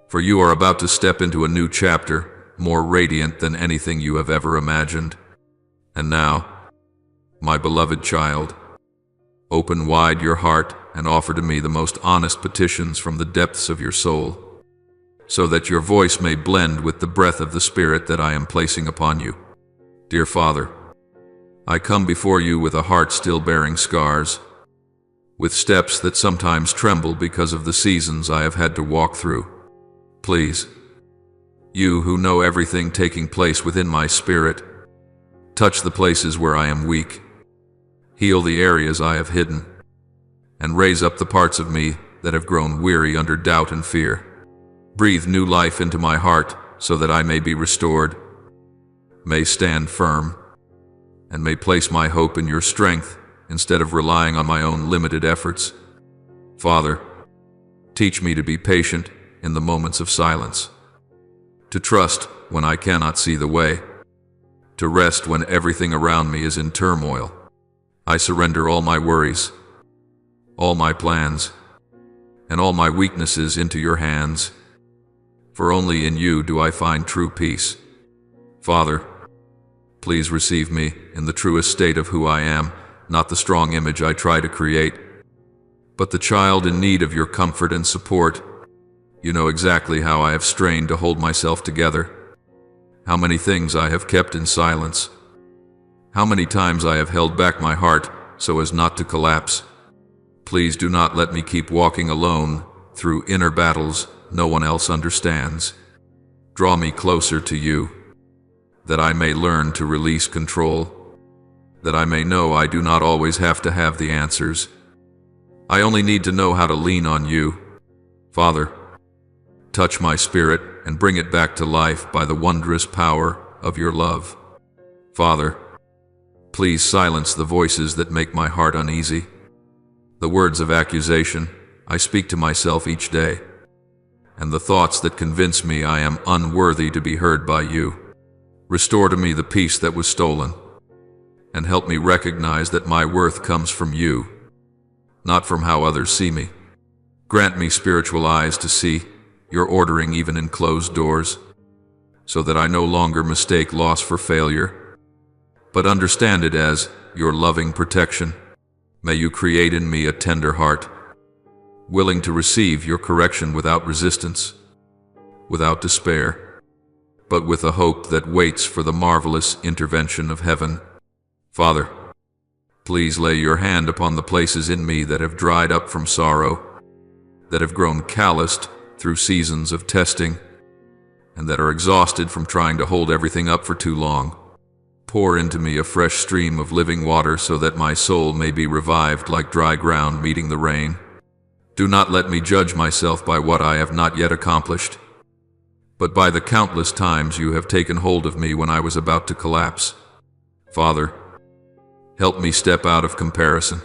for you are about to step into a new chapter, more radiant than anything you have ever imagined. And now, my beloved child, open wide your heart and offer to me the most honest petitions from the depths of your soul, so that your voice may blend with the breath of the Spirit that I am placing upon you. Dear Father, I come before you with a heart still bearing scars, with steps that sometimes tremble because of the seasons I have had to walk through. Please, you who know everything taking place within my spirit, touch the places where I am weak, heal the areas I have hidden, and raise up the parts of me that have grown weary under doubt and fear. Breathe new life into my heart so that I may be restored, may stand firm, and may place my hope in your strength instead of relying on my own limited efforts. Father, teach me to be patient in the moments of silence, to trust when I cannot see the way, to rest when everything around me is in turmoil. I surrender all my worries, all my plans, and all my weaknesses into your hands. for only in you do I find true peace. Father, please receive me in the truest state of who I am, not the strong image I try to create, but the child in need of your comfort and support. You know exactly how I have strained to hold myself together, how many things I have kept in silence, how many times I have held back my heart so as not to collapse. Please do not let me keep walking alone through inner battles no one else understands. Draw me closer to you, that I may learn to release control, that I may know I do not always have to have the answers. I only need to know how to lean on you. Father, touch my spirit and bring it back to life by the wondrous power of your love. Father, please silence the voices that make my heart uneasy, the words of accusation I speak to myself each day, and the thoughts that convince me I am unworthy to be heard by you. Restore to me the peace that was stolen, and help me recognize that my worth comes from you, not from how others see me. Grant me spiritual eyes to see your ordering even in closed doors, so that I no longer mistake loss for failure, but understand it as your loving protection. May you create in me a tender heart, willing to receive your correction without resistance, without despair, but with a hope that waits for the marvelous intervention of heaven. Father, please lay your hand upon the places in me that have dried up from sorrow, that have grown calloused through seasons of testing, and that are exhausted from trying to hold everything up for too long. Pour into me a fresh stream of living water so that my soul may be revived like dry ground meeting the rain. Do not let me judge myself by what I have not yet accomplished, but by the countless times you have taken hold of me when I was about to collapse. Father, help me step out of comparison,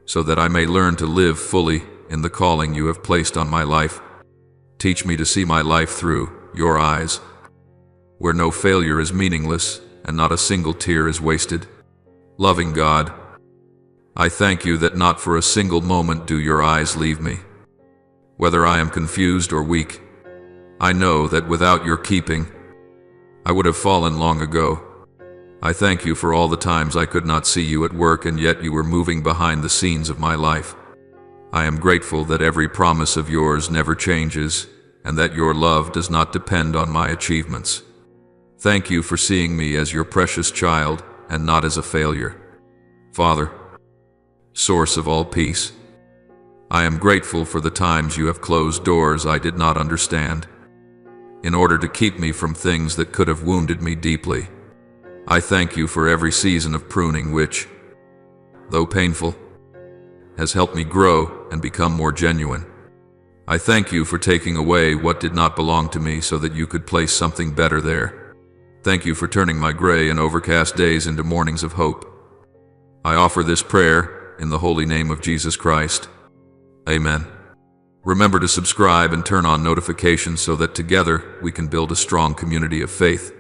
so that I may learn to live fully in the calling you have placed on my life. Teach me to see my life through your eyes, where no failure is meaningless and not a single tear is wasted. Loving God, I thank you that not for a single moment do your eyes leave me. Whether I am confused or weak, I know that without your keeping, I would have fallen long ago. I thank you for all the times I could not see you at work and yet you were moving behind the scenes of my life. I am grateful that every promise of yours never changes and that your love does not depend on my achievements. Thank you for seeing me as your precious child and not as a failure. Father, source of all peace, I am grateful for the times you have closed doors I did not understand, in order to keep me from things that could have wounded me deeply. I thank you for every season of pruning which, though painful, has helped me grow and become more genuine. I thank you for taking away what did not belong to me so that you could place something better there. Thank you for turning my gray and overcast days into mornings of hope. I offer this prayer in the holy name of Jesus Christ. Amen. Remember to subscribe and turn on notifications so that together we can build a strong community of faith.